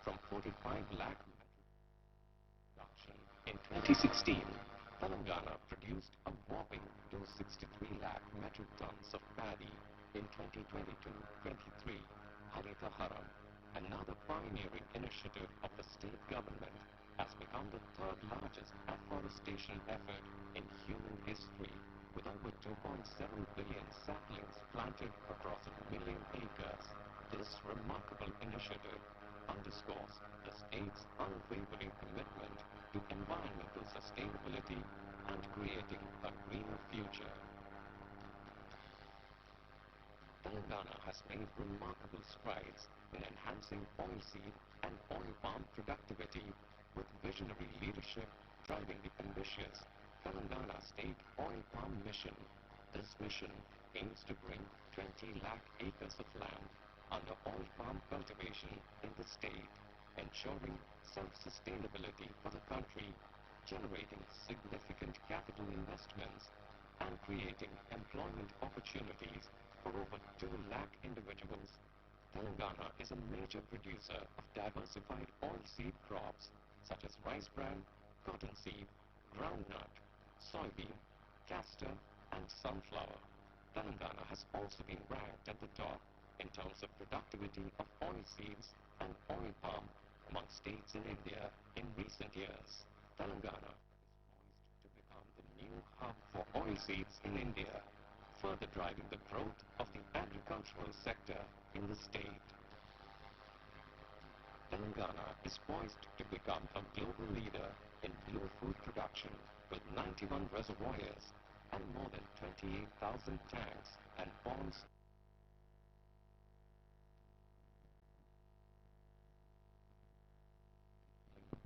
from 45 lakh production in 2016, Telangana produced a whopping 263 lakh metric tons of paddy in 2022-23. Harithaharam, another pioneering initiative of the state government, has become the third largest afforestation effort in human history, with over 2.7 billion saplings planted across 1 million acres. This remarkable initiative underscores the state's unwavering commitment to environmental sustainability and creating a greener future. Telangana has made remarkable strides in enhancing oilseed and oil palm productivity, with visionary leadership driving the ambitious Telangana State Oil Palm Mission. This mission aims to bring 20 lakh acres of land under oil palm cultivation in the state, ensuring self-sustainability for the country, generating significant capital investments, and creating employment opportunities for over 2 lakh individuals. Telangana is a major producer of diversified oilseed crops such as rice bran, cottonseed, groundnut, soybean, castor, and sunflower. Telangana has also been ranked at the top in terms of productivity of oilseeds and oil palm among states in India in recent years. Telangana is poised to become the new hub for oilseeds in India, further driving the growth of the agricultural sector in the state. Telangana is poised to become a global leader in blue food production with 91 reservoirs and more than 28,000 tanks and ponds.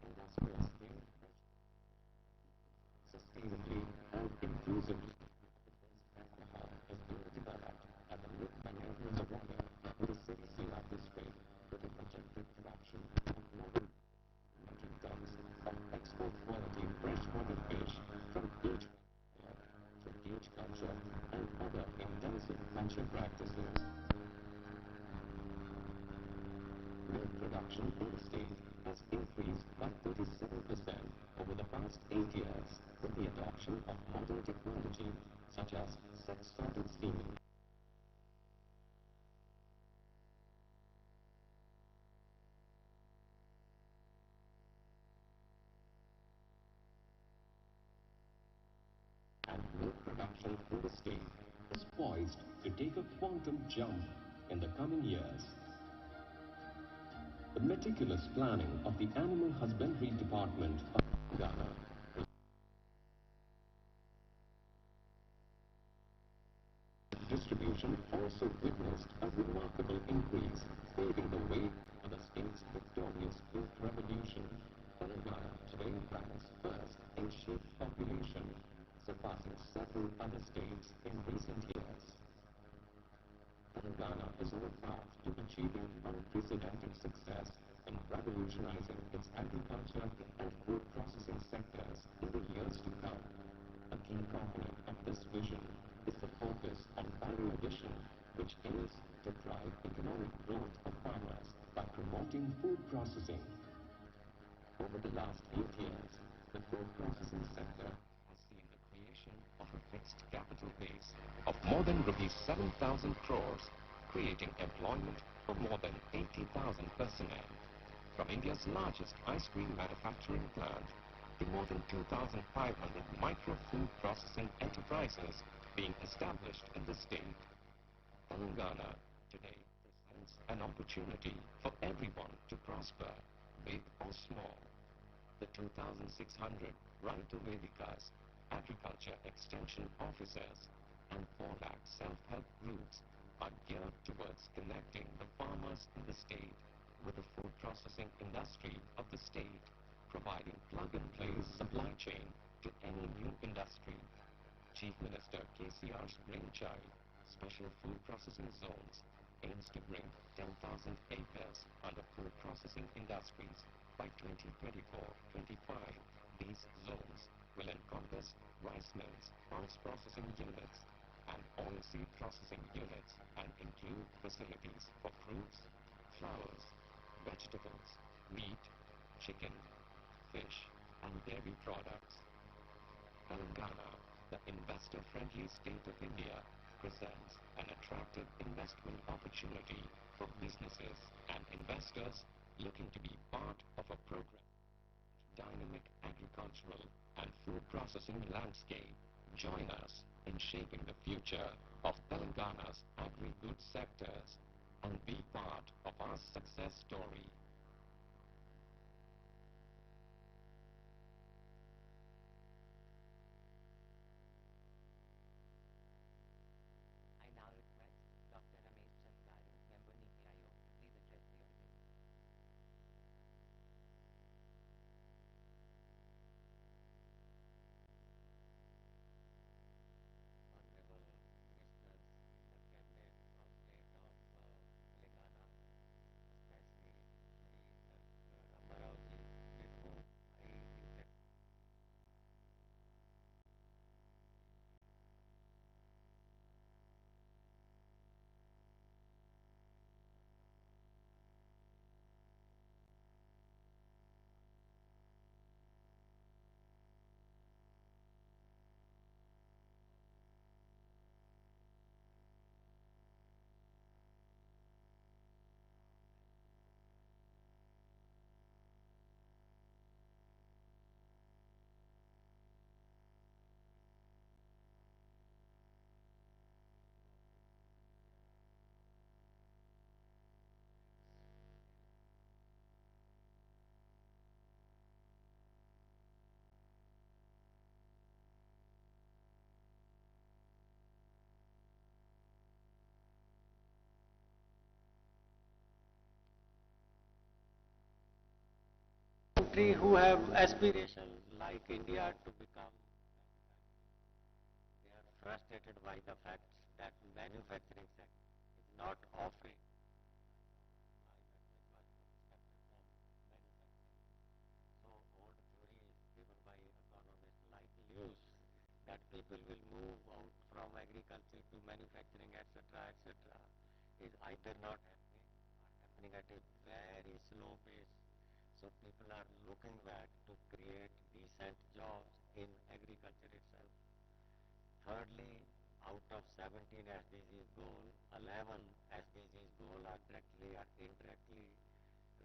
Industrial scale, sustainably and inclusively. Is being developed at the Mid-Banyan Reservoir with a 6 United States with a projected production of more than metric tons of export quality freshwater fish from each to cage culture and other intensive culture practices. Milk production in the state has increased by 37% over the past 8 years with the adoption of modern technology such as set-sorted steaming. And milk production in the state is poised to take a quantum jump in the coming years. The meticulous planning of the Animal Husbandry Department of Ghana distribution also witnessed a remarkable increase, paving the way for the state's victorious food revolution. Telangana today ranks first in sheep population, surpassing several other states in recent years. Telangana is on a path to achieving unprecedented success in revolutionizing its agriculture and food processing sectors in the years to come. A key component of this vision is the focus on value addition, which aims to drive economic growth of farmers by promoting food processing. Over the last 8 years, the food processing sector has seen the creation of a fixed capital base of more than rupees 7,000 crores, creating employment for more than 80,000 personnel. From India's largest ice cream manufacturing plant to more than 2,500 micro-food processing enterprises being established in the state, Telangana today presents an opportunity for everyone to prosper, big or small. The 2,600 Raitu Vedikas, agriculture extension officers, and 4 lakh self-help groups are geared towards connecting the farmers in the state with the food processing industry of the state, providing plug-and-play supply chain to any new industry. Chief Minister KCR's brainchild, Special Food Processing Zones, aims to bring 10,000 acres under food processing industries by 2024-25. These zones will encompass rice mills, pulse processing units, and oilseed processing units, and include facilities for fruits, flowers, vegetables, chicken, fish, and dairy products. Telangana, the investor-friendly state of India, presents an attractive investment opportunity for businesses and investors looking to be part of a program. Dynamic agricultural and food processing landscape. Join us in shaping the future of Telangana's agri-goods sectors and be part of our success story. I now request Dr. Ramesh Changaru, Member Niti Aayog, to please address the audience. Honorable Ministers in the Cabinet of State of Telangana, especially Shri Dr. Ramaraoji, with whom I interact. Country who have aspiration like India to become, they are frustrated by the fact that manufacturing sector is not offering employment which was expected from manufacturing. So old theory is given by economists like Lewis that people will move out from agriculture to manufacturing, etc., etc., is either not happening or happening at a very slow pace. So people are looking back to create decent jobs in agriculture itself. Thirdly, out of 17 SDGs goal, 11 SDGs goal are directly or indirectly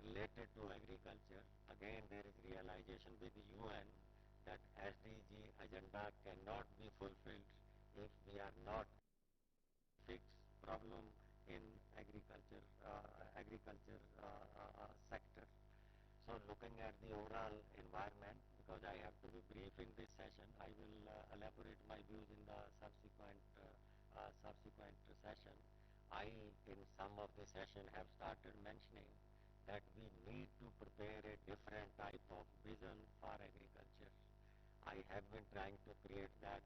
related to agriculture. Again, there is realization with the UN that SDG agenda cannot be fulfilled if we are not fix problem in agriculture sector. So looking at the overall environment, because I have to be brief in this session, I will elaborate my views in the subsequent session. I, in some of the session, have started mentioning that we need to prepare a different type of vision for agriculture. I have been trying to create that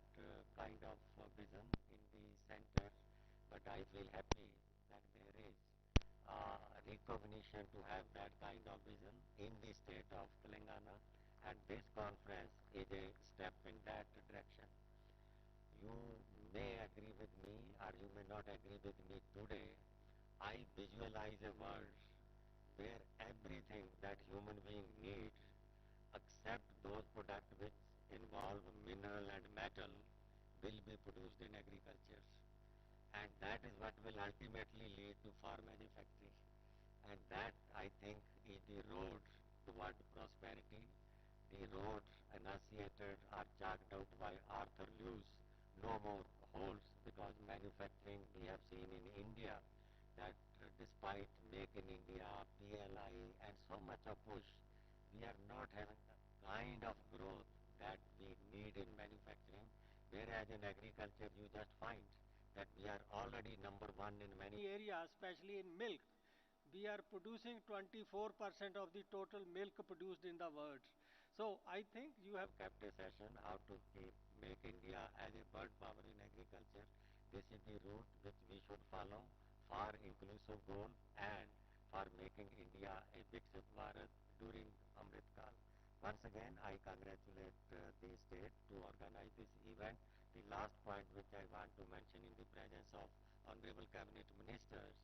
kind of vision in the center, but I feel happy that there is recognition to have that kind of vision in the state of Telangana, and this conference is a step in that direction. You may agree with me or you may not agree with me today. I visualize a world where everything that human being needs except those products which involve mineral and metal will be produced in agriculture. And that is what will ultimately lead to farm manufacturing. And that, I think, is the road toward prosperity, the road enunciated or chalked out by Arthur Lewis. No more holds, because manufacturing, we have seen in India that despite Make in India, PLI, and so much of push, we are not having the kind of growth that we need in manufacturing, whereas in agriculture you just find that we are already number one in many areas, especially in milk. We are producing 24% of the total milk produced in the world. So I think you have kept a session how to keep make India as a bird power in agriculture. This is the route which we should follow for inclusive goal and for making India a Viksit Bharat during Amrit Kal. Once again, I congratulate the state to organize this event. The last point which I want to mention in the presence of Honorable Cabinet Ministers,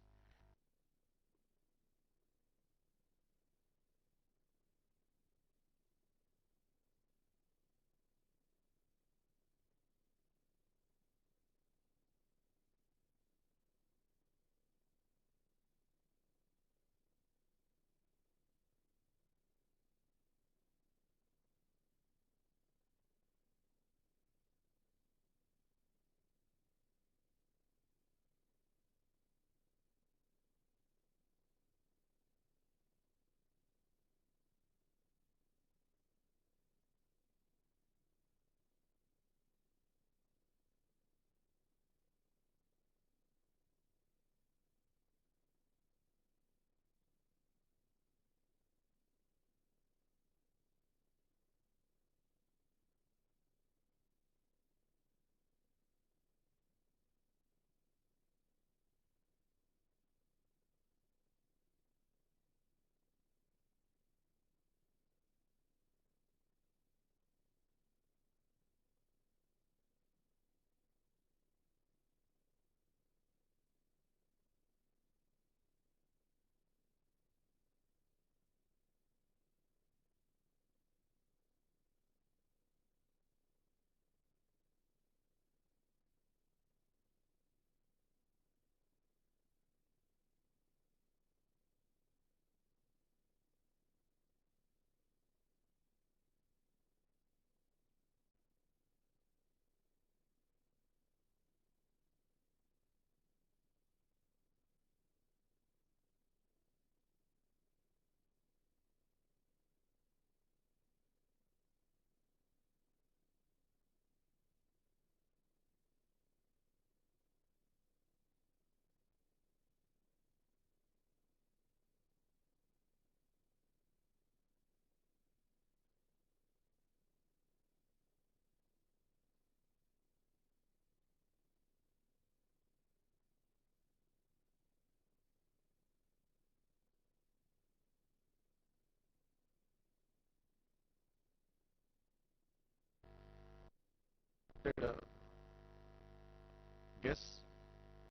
guests,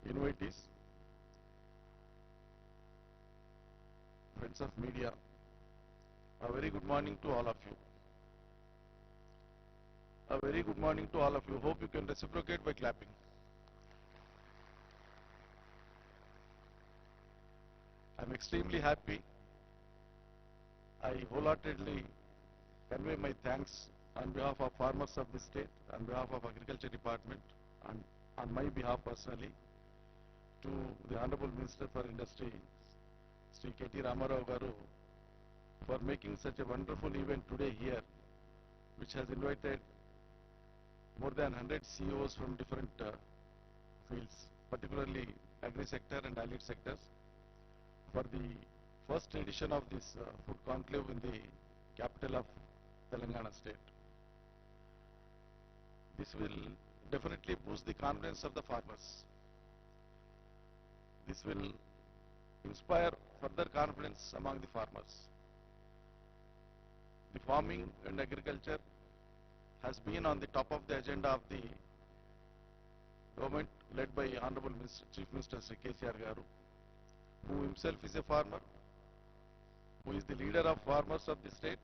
invitees, friends of media, a very good morning to all of you. A very good morning to all of you. Hope you can reciprocate by clapping. I'm extremely happy. I wholeheartedly convey my thanks on behalf of farmers of the state, on behalf of Agriculture Department, and on my behalf personally, to the Honorable Minister for Industry, Sri KT Ramarao Garu, for making such a wonderful event today here, which has invited more than 100 CEOs from different fields, particularly agri-sector and allied sectors, for the first edition of this food conclave in the capital of Telangana state. This will definitely boost the confidence of the farmers. This will inspire further confidence among the farmers. The farming and agriculture has been on the top of the agenda of the government led by Honorable Chief Minister Sri KTR Garu, who himself is a farmer, who is the leader of farmers of the state,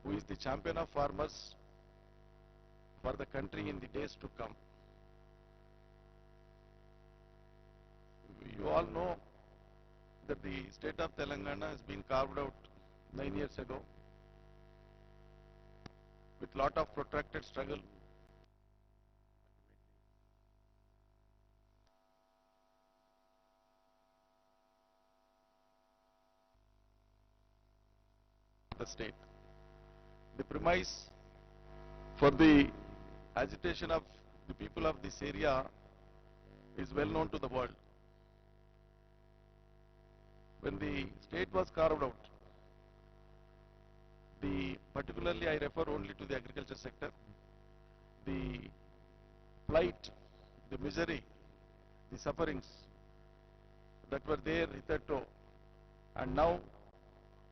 who is the champion of farmers for the country in the days to come. You all know that the state of Telangana has been carved out 9 years ago with lot of protracted struggle. The state. The premise for the agitation of the people of this area is well known to the world. When the state was carved out, particularly I refer only to the agriculture sector, the plight, the misery, the sufferings that were there hitherto, and now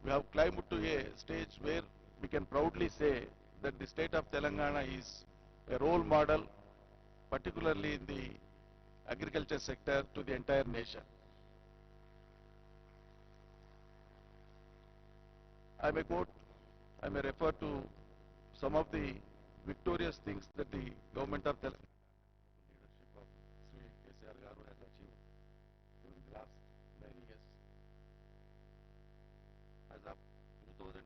we have climbed to a stage where we can proudly say that the state of Telangana is a role model, particularly in the agriculture sector, to the entire nation. I may quote, I may refer to some of the victorious things that the government of Telangana, leadership of Sri KTR Garu, has achieved during the last 9 years. As of 2014,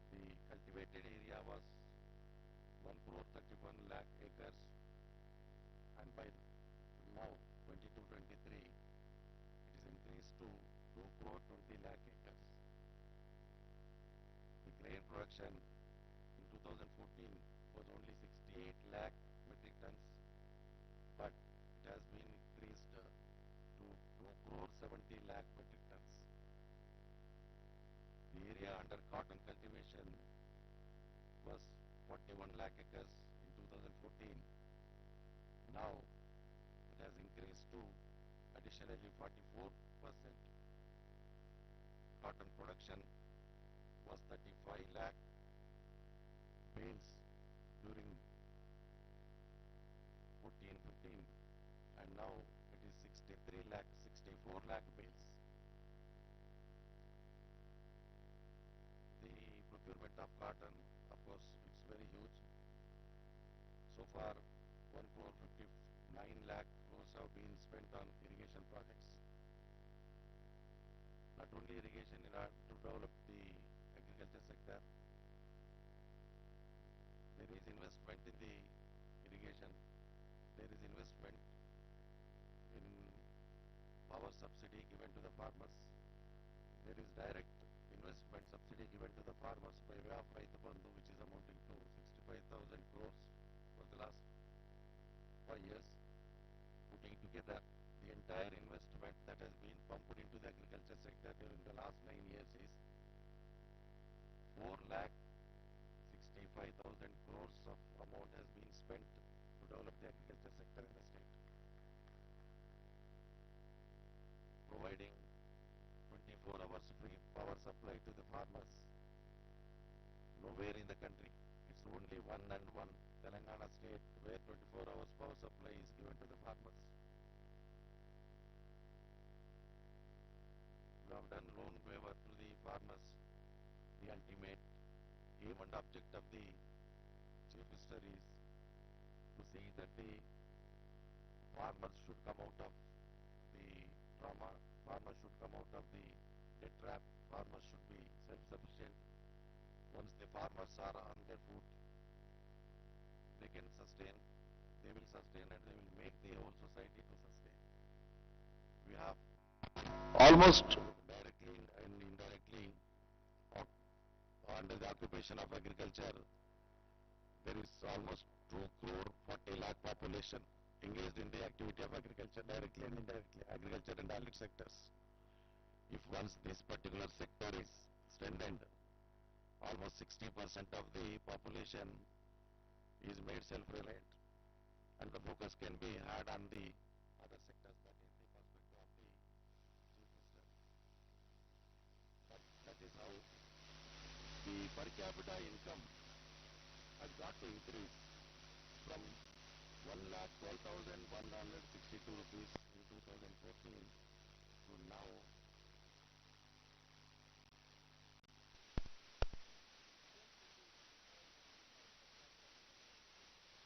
the cultivated area was 1 crore 31 lakh acres, and by now 22-23, it is increased to 2 crore 20 lakh acres. The grain production in 2014 was only 68 lakh metric tons, but it has been increased to 2 crore 70 lakh metric tons. The area under cotton cultivation was 41 lakh acres in 2014. Now it has increased to additionally 44%. Cotton production was 35 lakh bales during 14-15, and now it is 64 lakh bales. The procurement of cotton, of course, it's very huge. So far, 1 crore 59 lakh crores have been spent on irrigation projects. Not only irrigation in order to develop the agriculture sector, there is investment in the irrigation, there is investment in power subsidy given to the farmers, there is direct investment subsidy given to the farmers by way of Raita Bandhu, which is amounting to 65,000 crores for the last 5 years. Putting together the entire investment that has been pumped into the agriculture sector during the last 9 years is 4 lakh 65,000 crores of amount has been spent to develop the agriculture sector in the state, providing 24 hours free power supply to the farmers. Nowhere in the country, it's only one and one Telangana state, where 24 hours power supply is given to the farmers. We have done loan waiver to the farmers. The ultimate aim and object of the Chief Minister is to see that the farmers should come out of the trauma, farmers should come out of the debt trap, farmers should be self-sufficient. Once the farmers are on their foot, they can sustain, they will sustain and they will make the whole society to sustain. We have almost directly and indirectly under the occupation of agriculture, there is almost 2 crore 40 lakh population engaged in the activity of agriculture directly and indirectly, agriculture and allied sectors. If once this particular sector is strengthened, almost 60% of the population is made self-reliant, and the focus can be had on the other sectors. That is the perspective of the Chief Minister. That is how the per capita income has got to increase from 1,12,162 rupees in 2014 to now clusters. Each cluster has the 5,000 acres of farming, and each 5,000 acres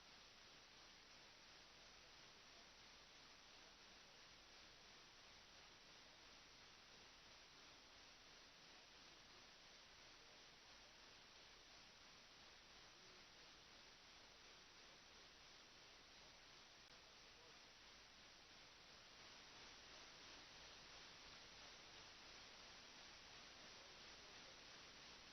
of farming is supervised by a special officer there under that particular cluster, and we are focused as to which crop has to be grown in which area, which soil suits for which crop. Very minutely we are focusing and carrying out the agriculture. The usage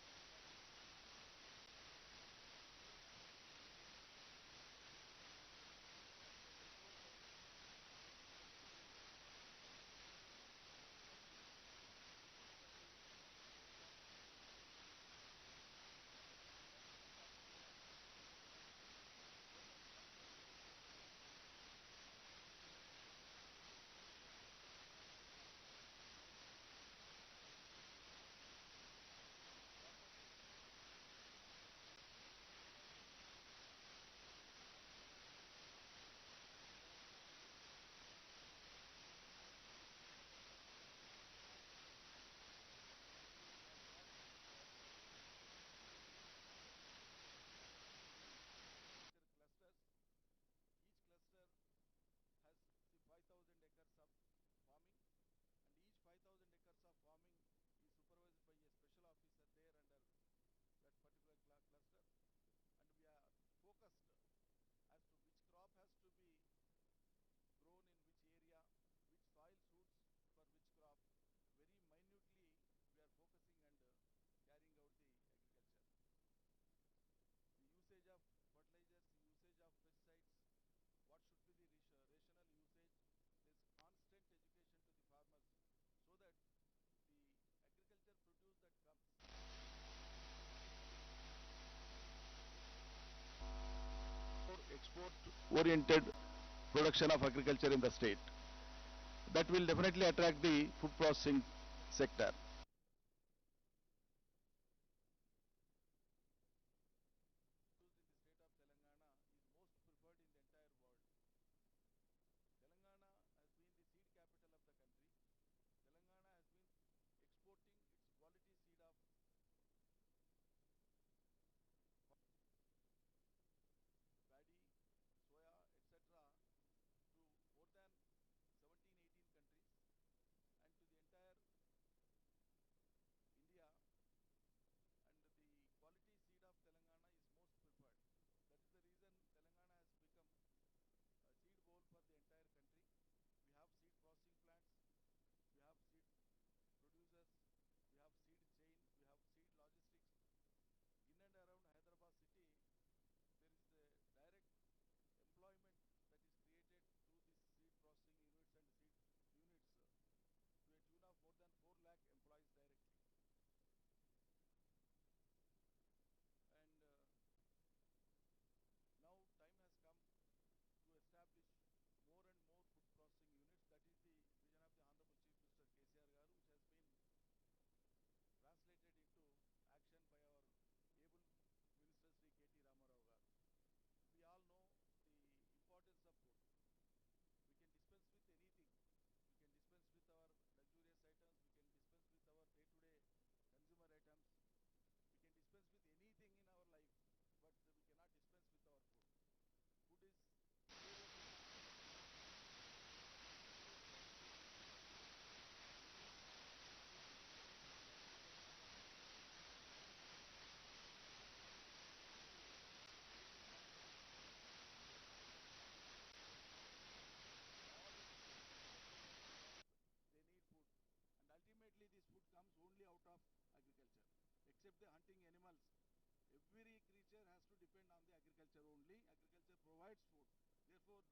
of fertilizers, the usage of pesticides, what should be the rational usage. There is constant education to the farmers so that the agriculture produce that comes for export oriented production of agriculture in the state. That will definitely attract the food processing sector. Used in the state of Telangana is most preferred in the entire world. Telangana has been the seed capital of the country. Telangana has been exporting its quality seed of paddy, soya, etc. to more than 17, 18 countries and to the entire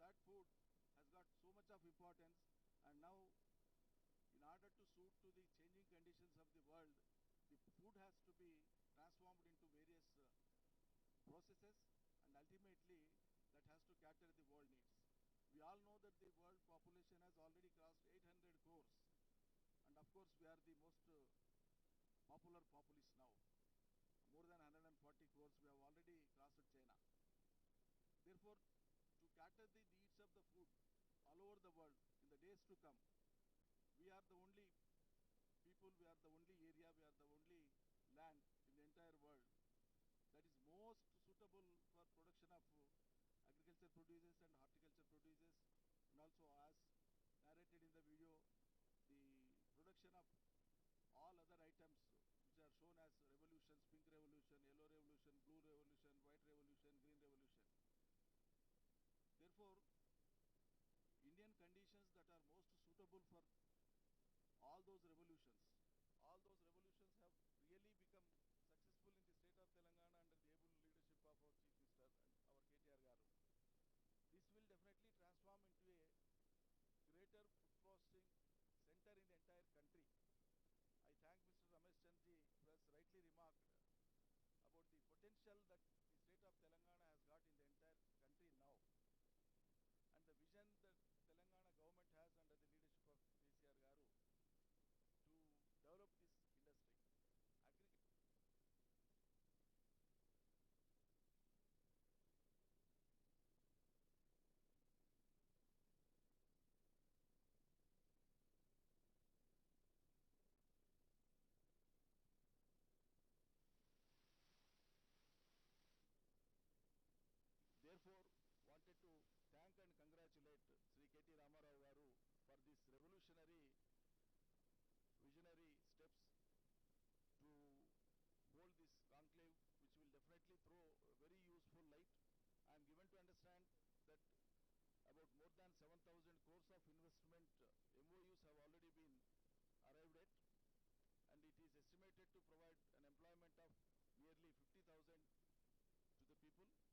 that food has got so much of importance, and now in order to suit to the changing conditions of the world, the food has to be transformed into various processes, and ultimately that has to cater the world needs. We all know that the world population has already crossed 800 crores, and of course we are the most popular populace now. More than 140 crores, we have already crossed China. Therefore, to cater the needs of the food all over the world in the days to come, we are the only people, we are the only area, we are the only land in the entire world that is most suitable for production of agriculture produces and horticulture produces, and also as narrated in the video, the production of all other items which are shown as revolutions: pink revolution, yellow revolution, blue revolution, white revolution, green revolution. Therefore, Indian conditions that are most suitable for all those revolutions. All those revolutions have really become successful in the state of Telangana under the able leadership of our Chief Minister and our KTR Garu. This will definitely transform into a greater food processing center in the entire country. I thank Mr. Ramesh Chandji, who has rightly remarked about the potential that the state of Telangana has got in the entire country now, and the vision that Telangana government has under the leadership of KCR Garu to develop this industry. Therefore, wanted to thank and congratulate Sri K.T. Ramarao Garu for this revolutionary, visionary steps to hold this conclave, which will definitely throw a very useful light. I am given to understand that about more than 7,000 crores of investment MOUs have already been arrived at, and it is estimated to provide an employment of nearly 50,000 to the people,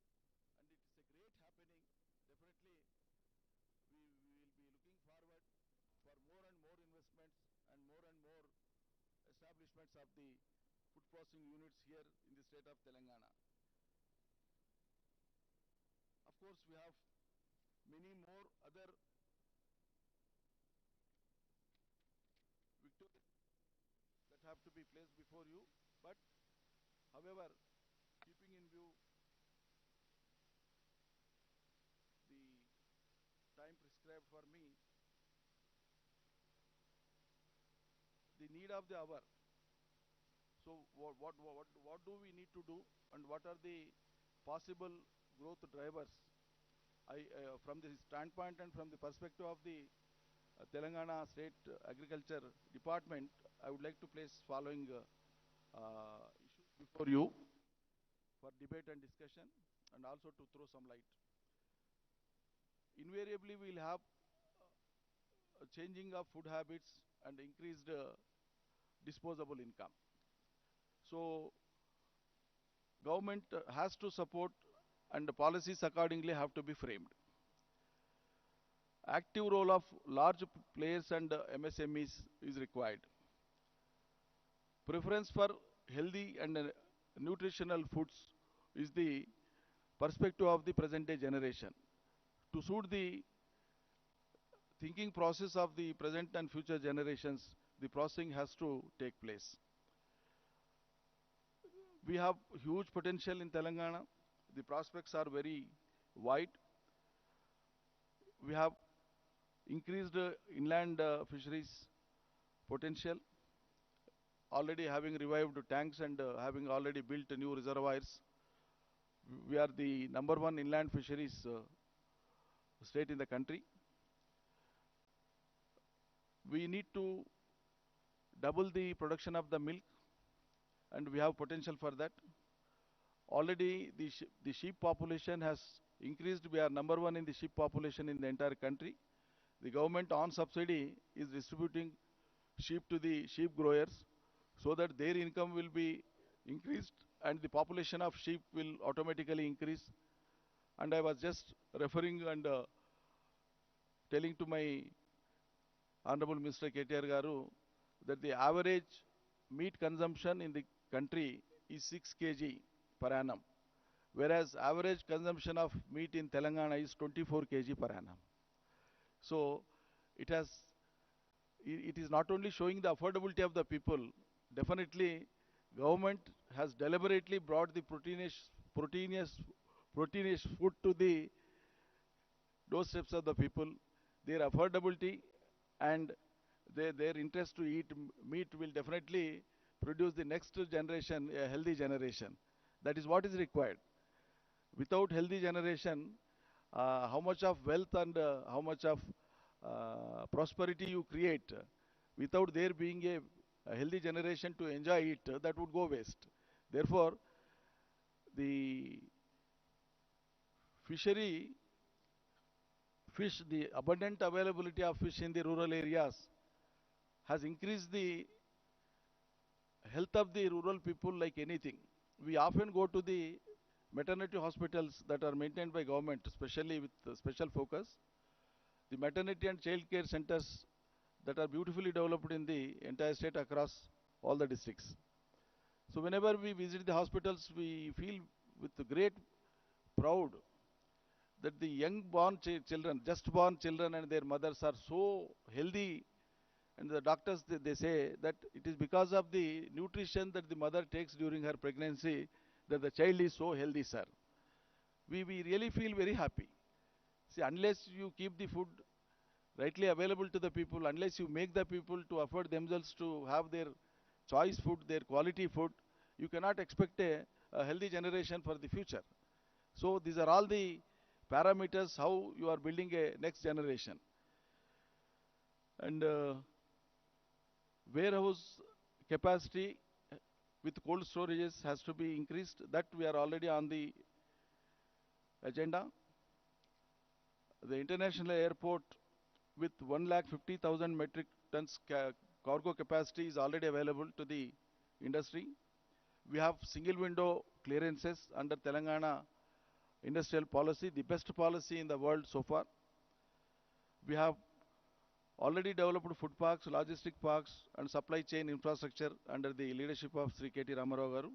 and it is a great happening. Definitely, we will be looking forward for more and more investments and more establishments of the food processing units here in the state of Telangana. Of course, we have many more other victories that have to be placed before you, but however, keeping in view the time prescribed for me, the need of the hour. So what do we need to do, and what are the possible growth drivers? From the standpoint and from the perspective of the Telangana State Agriculture Department, I would like to place following issues before you for debate and discussion, and also to throw some light. Invariably, we will have changing of food habits and increased disposable income. So, government has to support, and the policies accordingly have to be framed. Active role of large players and MSMEs is required. Preference for healthy and nutritional foods is the perspective of the present day generation. To suit the thinking process of the present and future generations, the processing has to take place. We have huge potential in Telangana. The prospects are very wide. We have increased inland fisheries potential, already having revived tanks and having already built new reservoirs. We are the #1 inland fisheries state in the country. We need to double the production of the milk, and we have potential for that. Already the sheep population has increased. We are #1 in the sheep population in the entire country. The government on subsidy is distributing sheep to the sheep growers so that their income will be increased and the population of sheep will automatically increase. And I was just referring and telling to my Honorable Mr. KTR Garu that the average meat consumption in the country is 6 kg per annum, whereas average consumption of meat in Telangana is 24 kg per annum. So it has, it is not only showing the affordability of the people, definitely government has deliberately brought the proteinous food to the doorsteps of the people. Their affordability and their interest to eat meat will definitely produce the next generation, a healthy generation. That is what is required. Without healthy generation, how much of wealth and how much of prosperity you create, without there being a healthy generation to enjoy it, that would go waste. Therefore, the fishery, the abundant availability of fish in the rural areas has increased the health of the rural people like anything. We often go to the maternity hospitals that are maintained by government, especially with special focus. The maternity and child care centers that are beautifully developed in the entire state across all the districts. So whenever we visit the hospitals, we feel with great proud that the young born children, just born children and their mothers are so healthy, and the doctors, they say that it is because of the nutrition that the mother takes during her pregnancy that the child is so healthy, sir. We really feel very happy. See, unless you keep the food rightly available to the people, unless you make the people to afford themselves to have their choice food, their quality food, you cannot expect a healthy generation for the future. So these are all the parameters how you are building a next generation. And warehouse capacity with cold storages has to be increased. That we are already on the agenda. The international airport with 1,50,000 metric tons cargo capacity is already available to the industry. We have single window clearances under Telangana industrial policy, the best policy in the world so far. We have already developed food parks, logistic parks and supply chain infrastructure under the leadership of Sri K.T. Ramarao Garu.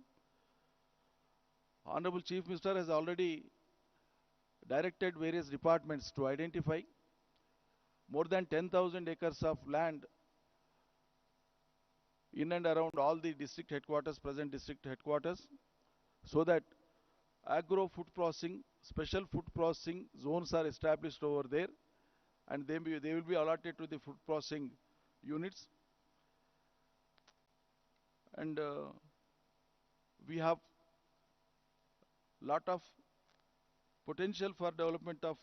Honorable Chief Minister has already directed various departments to identify more than 10,000 acres of land in and around all the district headquarters, present district headquarters, so that agro food processing, special food processing zones are established over there, and they will be allotted to the food processing units. And we have lot of potential for development of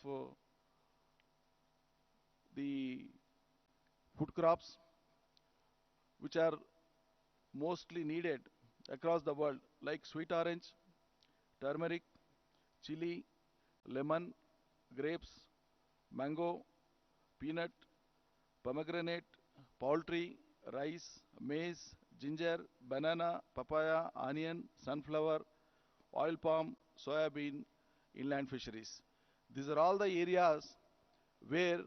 the food crops which are mostly needed across the world, like sweet orange, turmeric, chili, lemon, grapes, mango, peanut, pomegranate, poultry, rice, maize, ginger, banana, papaya, onion, sunflower, oil palm, soya bean, inland fisheries. These are all the areas where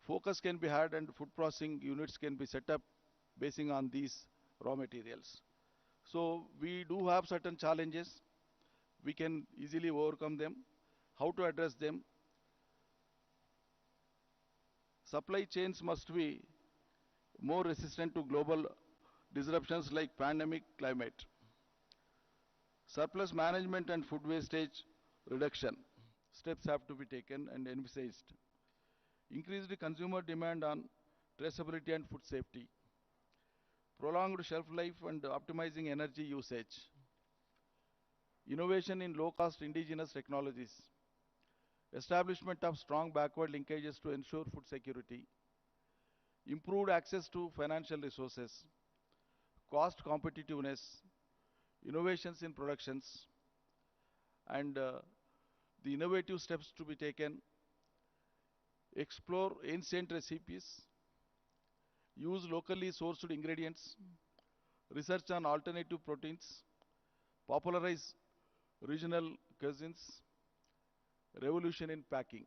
focus can be had and food processing units can be set up basing on these raw materials. So we do have certain challenges. We can easily overcome them. How to address them? Supply chains must be more resistant to global disruptions like pandemic, climate. Surplus management and food wastage reduction. Steps have to be taken and emphasized. Increased consumer demand on traceability and food safety. Prolonged shelf life and optimizing energy usage. Innovation in low-cost indigenous technologies. Establishment of strong backward linkages to ensure food security. Improved access to financial resources. Cost competitiveness. Innovations in productions. And the innovative steps to be taken. Explore ancient recipes. Use locally sourced ingredients. Research on alternative proteins. Popularize regional cuisines. Revolution in packing.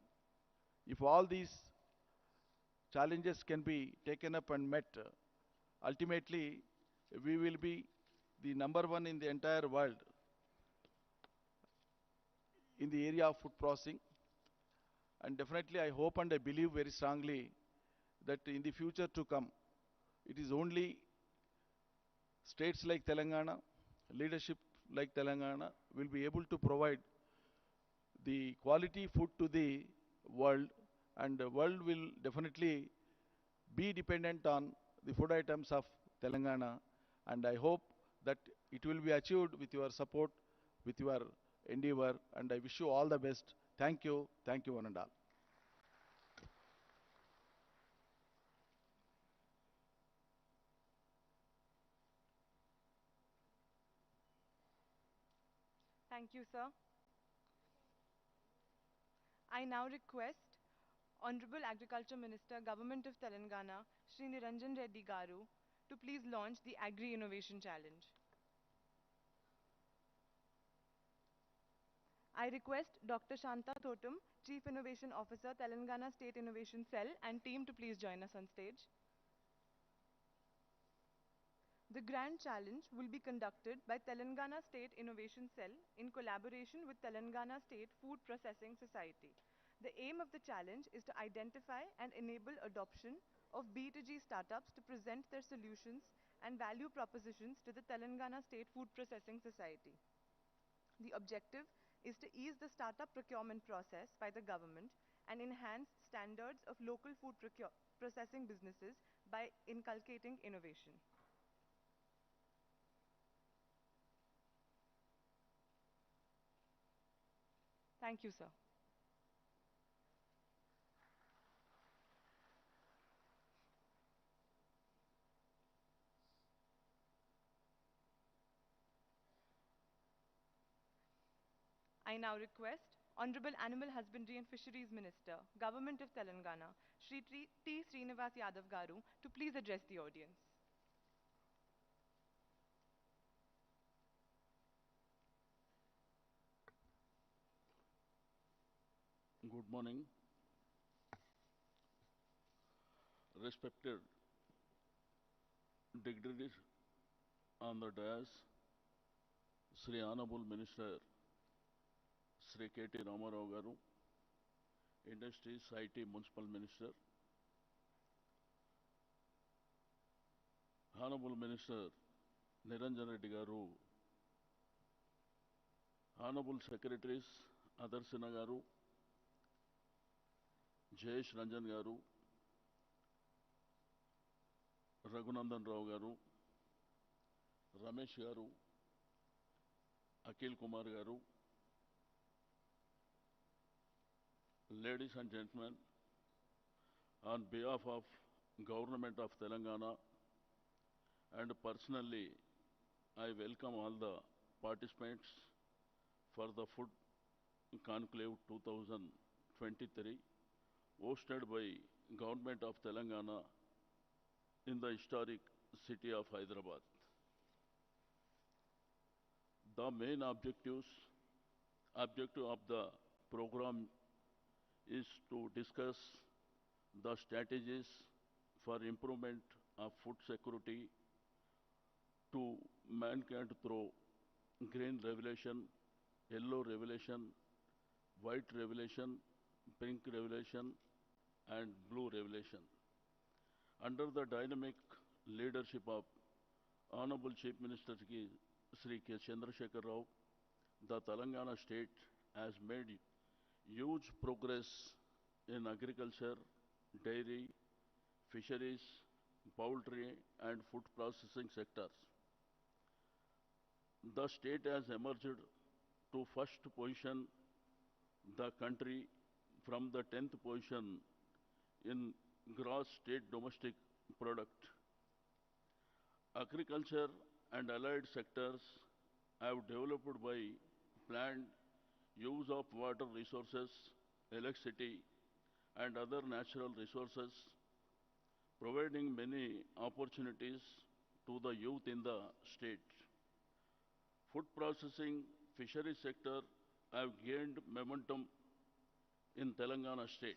If all these challenges can be taken up and met, ultimately we will be the number one in the entire world in the area of food processing. And definitely I hope and I believe very strongly that in the future to come, it is only states like Telangana, leadership like Telangana will be able to provide the quality food to the world, and the world will definitely be dependent on the food items of Telangana. And I hope that it will be achieved with your support, with your endeavor, and I wish you all the best. Thank you, one and all. Thank you, sir. I now request Honorable Agriculture Minister, Government of Telangana, Shri Niranjan Reddy Garu, to please launch the Agri Innovation Challenge. I request Dr. Shanta Thotum, Chief Innovation Officer, Telangana State Innovation Cell, and team to please join us on stage. The Grand Challenge will be conducted by Telangana State Innovation Cell in collaboration with Telangana State Food Processing Society. The aim of the challenge is to identify and enable adoption of B2G startups to present their solutions and value propositions to the Telangana State Food Processing Society. The objective is to ease the startup procurement process by the government and enhance standards of local food processing businesses by inculcating innovation. Thank you, sir. I now request Honorable Animal Husbandry and Fisheries Minister, Government of Telangana, Shri T. Srinivas Yadav Garu, to please address the audience. Good morning, respected dignitaries on the dais, Sri Honorable Minister Sri KT Ramarao Garu, Industries, IT Municipal Minister, Honorable Minister Niranjan Reddy Garu, Honorable Secretaries Adarsina Garu, Jayesh Ranjan Garu, Raghunandan Rao Garu, Ramesh Garu, Akil Kumar Garu, ladies and gentlemen, on behalf of Government of Telangana and personally, I welcome all the participants for the Food Conclave 2023 hosted by Government of Telangana in the historic city of Hyderabad. The main objective of the program is to discuss the strategies for improvement of food security to mankind through green revolution, yellow revolution, white revolution, pink revolution, and blue revolution. Under the dynamic leadership of Honorable Chief Minister Sri K. Chandrasekhar Rao, the Telangana state has made huge progress in agriculture, dairy, fisheries, poultry, and food processing sectors. The state has emerged to first position the country from the 10th position in gross state domestic product. Agriculture and allied sectors have developed by planned use of water resources, electricity, and other natural resources, providing many opportunities to the youth in the state. Food processing, fisheries sector have gained momentum in Telangana state.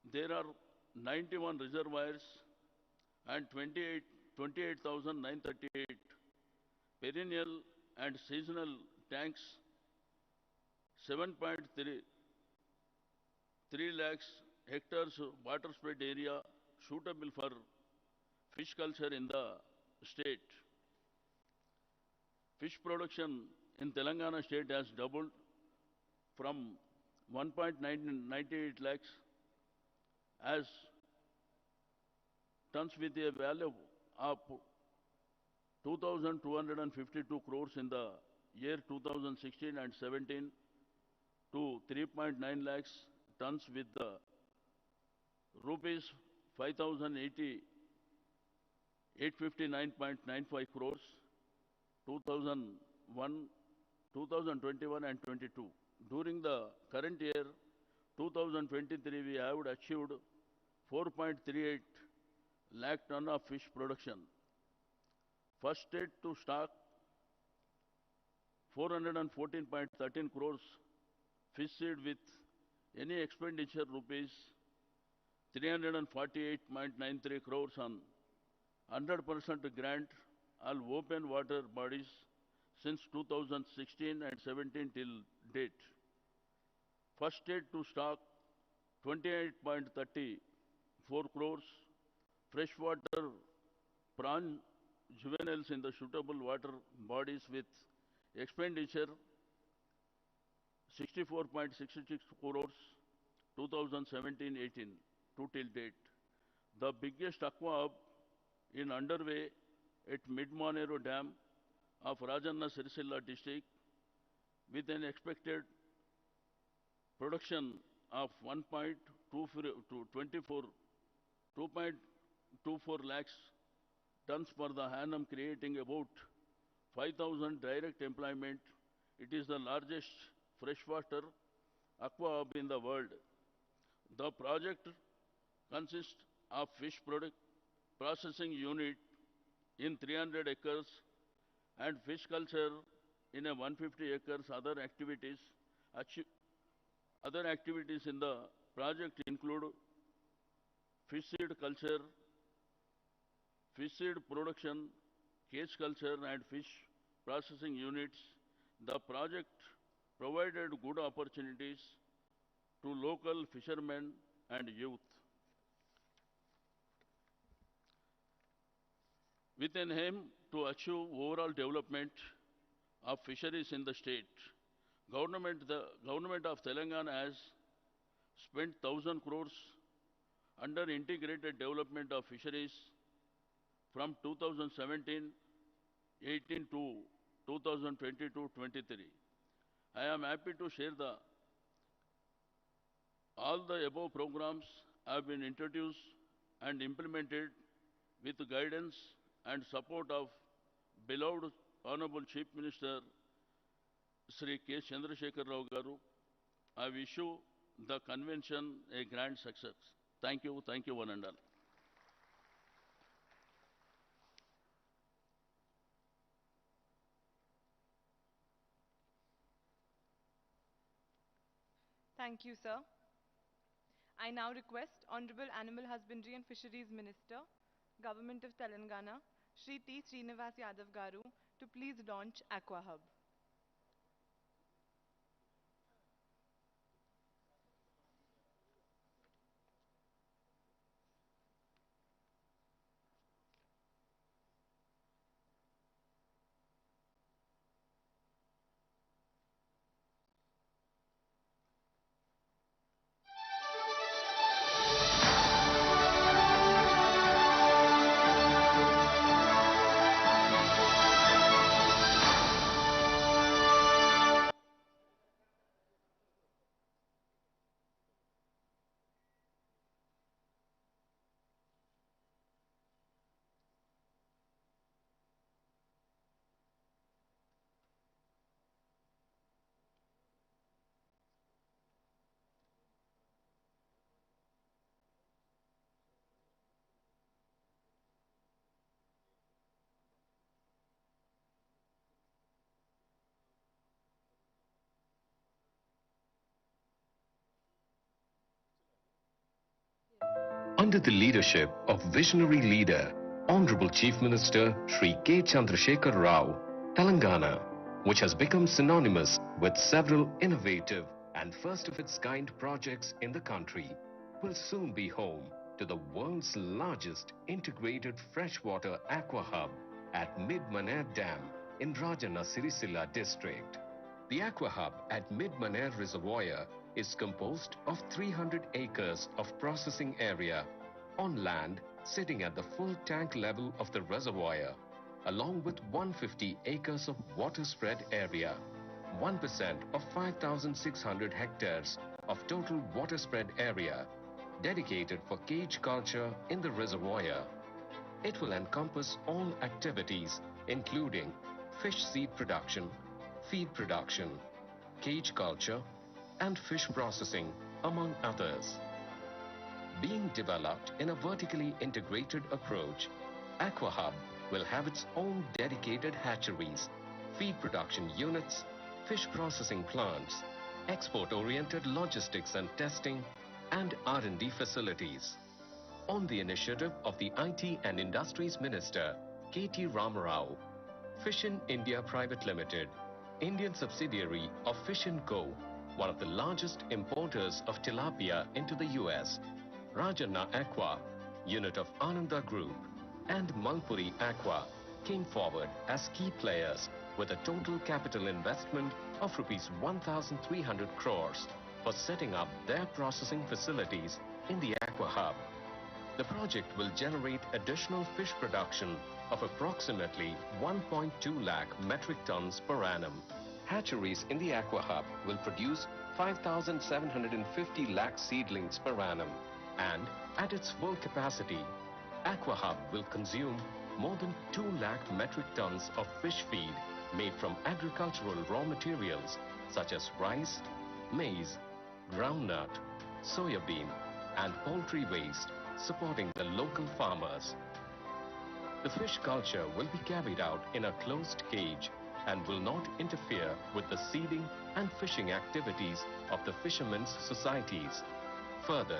There are 91 reservoirs and 28,938 perennial and seasonal tanks, 7.3 lakhs hectares water spread area suitable for fish culture in the state. Fish production in Telangana state has doubled from 1.98 lakhs as tons with a value of 2,252 crores in the year 2016 and 17 to 3.9 lakhs tons with the rupees 5,080 859.95 crores 2001, 2021 and 22. During the current year 2023 we have achieved 4.38 lakh ton of fish production. First state to stock 414.13 crores fish seed with any expenditure rupees 348.93 crores on 100% grant all open water bodies since 2016 and 17 till date. First state to stock 28.34 crores freshwater prawn juveniles in the suitable water bodies with expenditure 64.66 crores 2017-18 to till date. The biggest aqua hub in underway at Mid-Monero Dam of Rajanna Sirisilla district with an expected production of 2.24 lakhs tons per the annum, creating about 5,000 direct employment. It is the largest freshwater aqua hub in the world. The project consists of fish product processing unit in 300 acres and fish culture in a 150 acres. Other activities in the project include fish seed culture, fish seed production, cage culture and fish processing units. The project provided good opportunities to local fishermen and youth. With an aim to achieve overall development of fisheries in the state, the government of Telangana has spent 1,000 crores under integrated development of fisheries from 2017-18 to 2022-23. I am happy to share all the above programs have been introduced and implemented with the guidance and support of beloved Honorable Chief Minister Sri K. Chandrasekhar Rao Garu. I wish you the convention a grand success. Thank you, one and all. Thank you, sir. I now request Honorable Animal Husbandry and Fisheries Minister, Government of Telangana, Shri T. Srinivas Yadav Garu, to please launch Aqua Hub. Under the leadership of visionary leader, Honorable Chief Minister Shri K. Chandrasekhar Rao, Telangana, which has become synonymous with several innovative and first-of-its-kind projects in the country, will soon be home to the world's largest integrated freshwater aqua hub at Mid-Maner Dam in Rajanna Sirisila district. The aqua hub at Mid-Maner Reservoir is composed of 300 acres of processing area on land sitting at the full tank level of the reservoir, along with 150 acres of water spread area, 1% of 5,600 hectares of total water spread area dedicated for cage culture in the reservoir. It will encompass all activities including fish seed production, feed production, cage culture, and fish processing, among others. Being developed in a vertically integrated approach, AquaHub will have its own dedicated hatcheries, feed production units, fish processing plants, export-oriented logistics and testing, and R&D facilities. On the initiative of the IT and Industries Minister, KT Ramarao, Fish in India Private Limited, Indian subsidiary of Fish & Co., one of the largest importers of tilapia into the US, Rajanna Aqua, unit of Ananda Group, and Malpuri Aqua came forward as key players with a total capital investment of rupees 1,300 crores for setting up their processing facilities in the Aqua Hub. The project will generate additional fish production of approximately 1.2 lakh metric tons per annum. Hatcheries in the Aqua Hub will produce 5,750 lakh seedlings per annum, and at its full capacity, Aqua Hub will consume more than 2 lakh metric tons of fish feed made from agricultural raw materials such as rice, maize, groundnut, soya bean, and poultry waste, supporting the local farmers. The fish culture will be carried out in a closed cage and will not interfere with the seeding and fishing activities of the fishermen's societies. Further,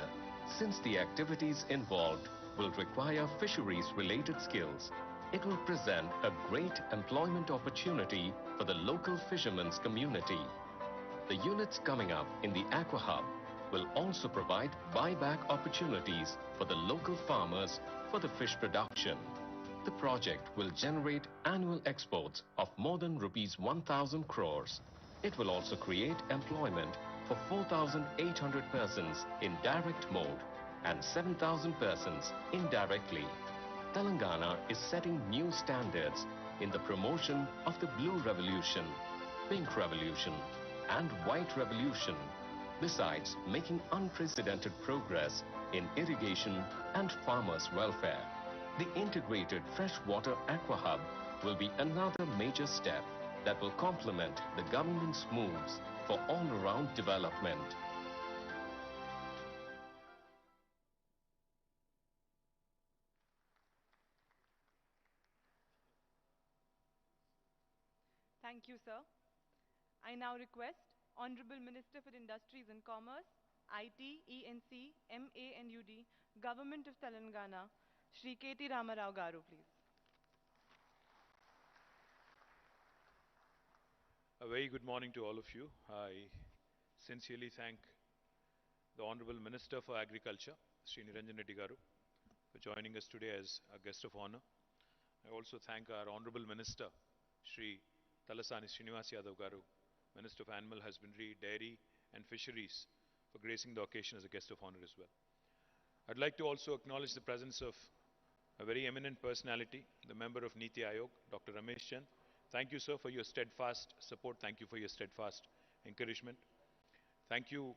since the activities involved will require fisheries-related skills, it will present a great employment opportunity for the local fishermen's community. The units coming up in the Aqua Hub will also provide buyback opportunities for the local farmers for the fish production. The project will generate annual exports of more than rupees 1,000 crores. It will also create employment for 4,800 persons in direct mode and 7,000 persons indirectly. Telangana is setting new standards in the promotion of the Blue Revolution, Pink Revolution, and White Revolution, besides making unprecedented progress in irrigation and farmers' welfare. The integrated freshwater aqua hub will be another major step that will complement the government's moves for all-around development. Thank you, sir. I now request Honorable Minister for Industries and Commerce, IT, E&C, MA and UD, Government of Telangana, Shri KT Ramarao Garu, please. A very good morning to all of you. I sincerely thank the Honorable Minister for Agriculture, Shri Niranjan Reddy Garu, for joining us today as a guest of honor. I also thank our Honorable Minister, Shri Talasani Srinivas Yadav Garu, Minister of Animal Husbandry, Dairy and Fisheries, for gracing the occasion as a guest of honor as well. I'd like to also acknowledge the presence of a very eminent personality, the member of Niti Aayog, Dr. Ramesh Chand. Thank you, sir, for your steadfast support. Thank you for your steadfast encouragement. Thank you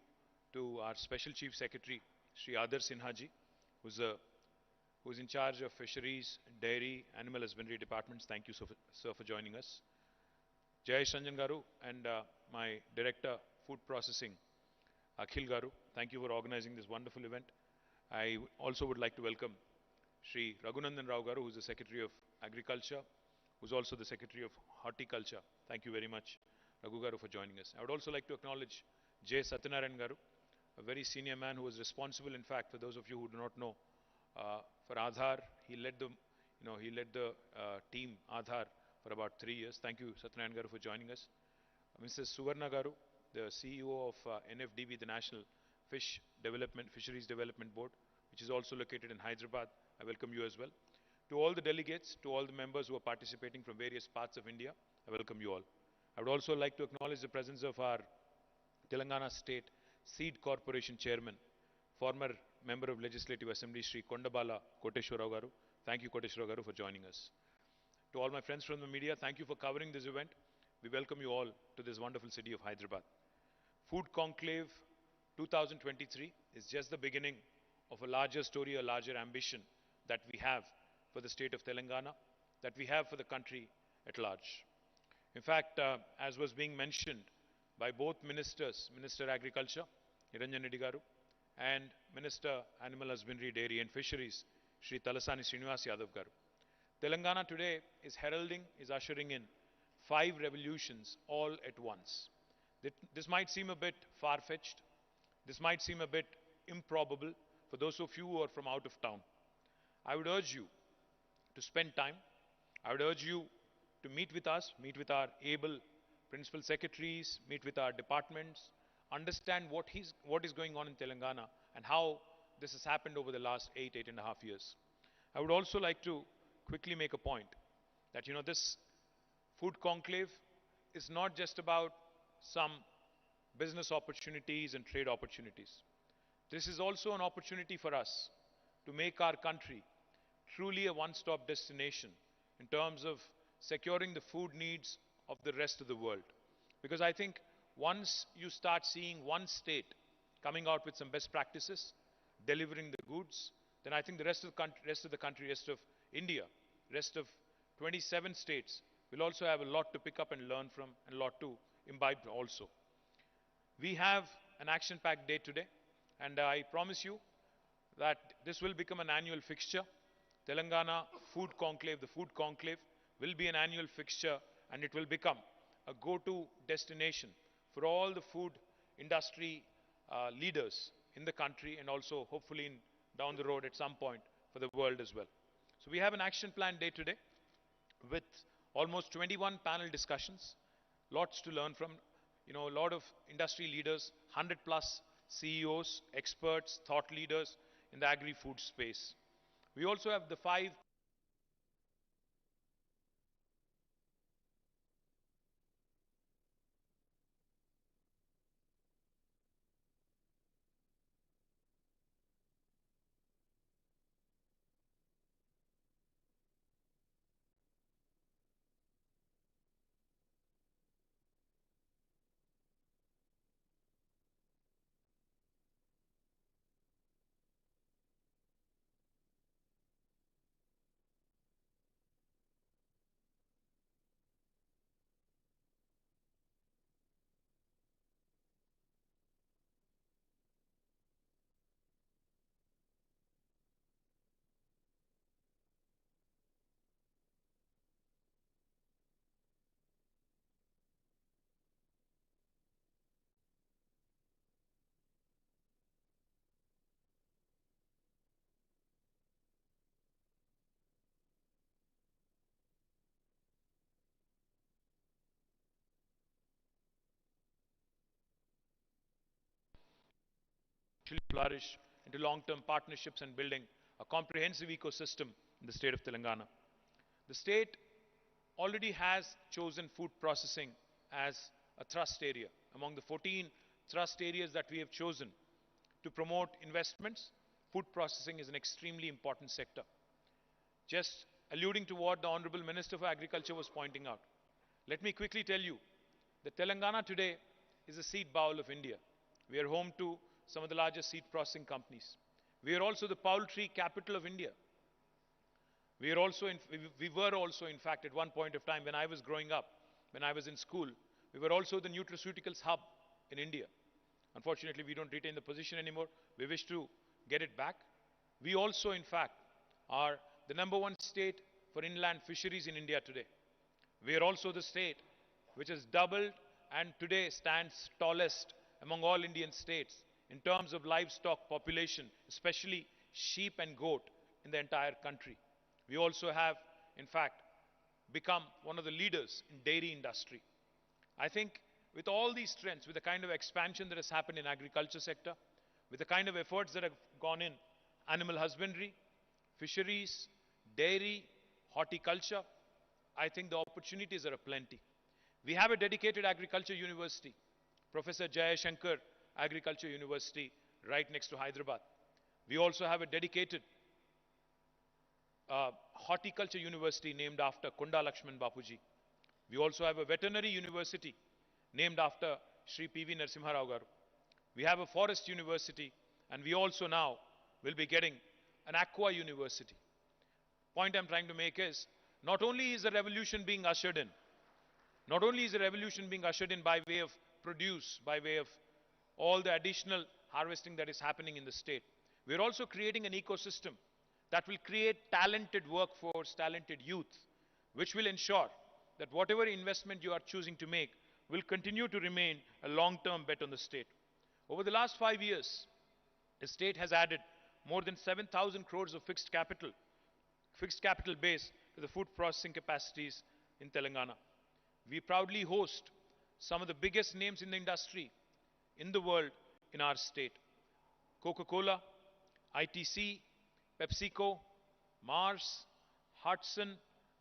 to our Special Chief Secretary, Sri Adar Sinha ji, who's in charge of Fisheries, Dairy, Animal Husbandry departments. Thank you, sir, for joining us. Jayesh Ranjan Garu and my Director, Food Processing, Akhil Garu. Thank you for organizing this wonderful event. I also would like to welcome Shri Raghunandan Rao Garu, who is the Secretary of Agriculture, who is also the Secretary of Horticulture. Thank you very much, Raghu Garu, for joining us. I would also like to acknowledge J. Satyanarayan Garu, a very senior man who was responsible, in fact, for those of you who do not know, For Aadhaar, he led the team Aadhaar for about 3 years. Thank you, Satyanarayan Garu, for joining us. Mrs. Suvarna Garu, the CEO of NFDB, the National Fisheries Development Board, which is also located in Hyderabad. I welcome you as well. To all the delegates, to all the members who are participating from various parts of India, I welcome you all. I would also like to acknowledge the presence of our Telangana State Seed Corporation Chairman, former Member of Legislative Assembly, Sri Kondabala Koteshwarao Garu. Thank you, Koteshwarao Garu, for joining us. To all my friends from the media, thank you for covering this event. We welcome you all to this wonderful city of Hyderabad. Food Conclave 2023 is just the beginning of a larger story, a larger ambition that we have for the state of Telangana, that we have for the country at large. In fact, as was being mentioned by both ministers, Minister Agriculture, Niranjan Reddy Garu, and Minister Animal Husbandry, Dairy and Fisheries, Sri Talasani Srinivas Yadav Garu. Telangana today is ushering in 5 revolutions all at once. This might seem a bit far-fetched. This might seem a bit improbable for those of you who are from out of town. I would urge you to spend time. I would urge you to meet with us, meet with our able principal secretaries, meet with our departments, understand what is going on in Telangana and how this has happened over the last 8.5 years. I would also like to quickly make a point that, this food conclave is not just about some business opportunities and trade opportunities. This is also an opportunity for us to make our country truly a one-stop destination in terms of securing the food needs of the rest of the world. Because I think once you start seeing one state coming out with some best practices, delivering the goods, then I think the rest of the country, rest of India, rest of 27 states will also have a lot to pick up and learn from and a lot to imbibe also. We have an action-packed day today, and I promise you that this will become an annual fixture. Telangana Food Conclave, the Food Conclave, will be an annual fixture, and it will become a go-to destination for all the food industry leaders in the country and also hopefully down the road at some point for the world as well. So we have an action plan day today with almost 21 panel discussions, lots to learn from, a lot of industry leaders, 100 plus CEOs, experts, thought leaders in the agri-food space. We also have the 5 actually flourish into long-term partnerships and building a comprehensive ecosystem in the state of Telangana. The state already has chosen food processing as a thrust area. Among the 14 thrust areas that we have chosen to promote investments, food processing is an extremely important sector. Just alluding to what the Honorable Minister for Agriculture was pointing out, let me quickly tell you that Telangana today is a seed bowl of India. We are home to some of the largest seed processing companies. We are also the poultry capital of India. We were also, in fact, at one point of time when I was growing up, when I was in school, we were also the nutraceuticals hub in India. Unfortunately, we don't retain the position anymore. We wish to get it back. We also, in fact, are the #1 state for inland fisheries in India today. We are also the state which has doubled and today stands tallest among all Indian states in terms of livestock population, especially sheep and goat in the entire country. We also have, in fact, become one of the leaders in dairy industry. I think with all these trends, with the kind of expansion that has happened in agriculture sector, with the kind of efforts that have gone in animal husbandry, fisheries, dairy, horticulture, I think the opportunities are aplenty. We have a dedicated agriculture university, Professor Jayashankar Agriculture University, right next to Hyderabad. We also have a dedicated horticulture university named after Kunda Lakshman Bapuji. We also have a veterinary university named after Sri P.V. Narasimha Rao Garu. We have a forest university, and we also now will be getting an aqua university. Point I'm trying to make is, not only is a revolution being ushered in, not only is a revolution being ushered in by way of produce, by way of all the additional harvesting that is happening in the state, we're also creating an ecosystem that will create talented workforce, talented youth, which will ensure that whatever investment you are choosing to make will continue to remain a long-term bet on the state. Over the last 5 years, the state has added more than 7,000 crores of fixed capital base to the food processing capacities in Telangana. We proudly host some of the biggest names in the industry in the world in our state. Coca-Cola, ITC, PepsiCo, Mars, Hudson,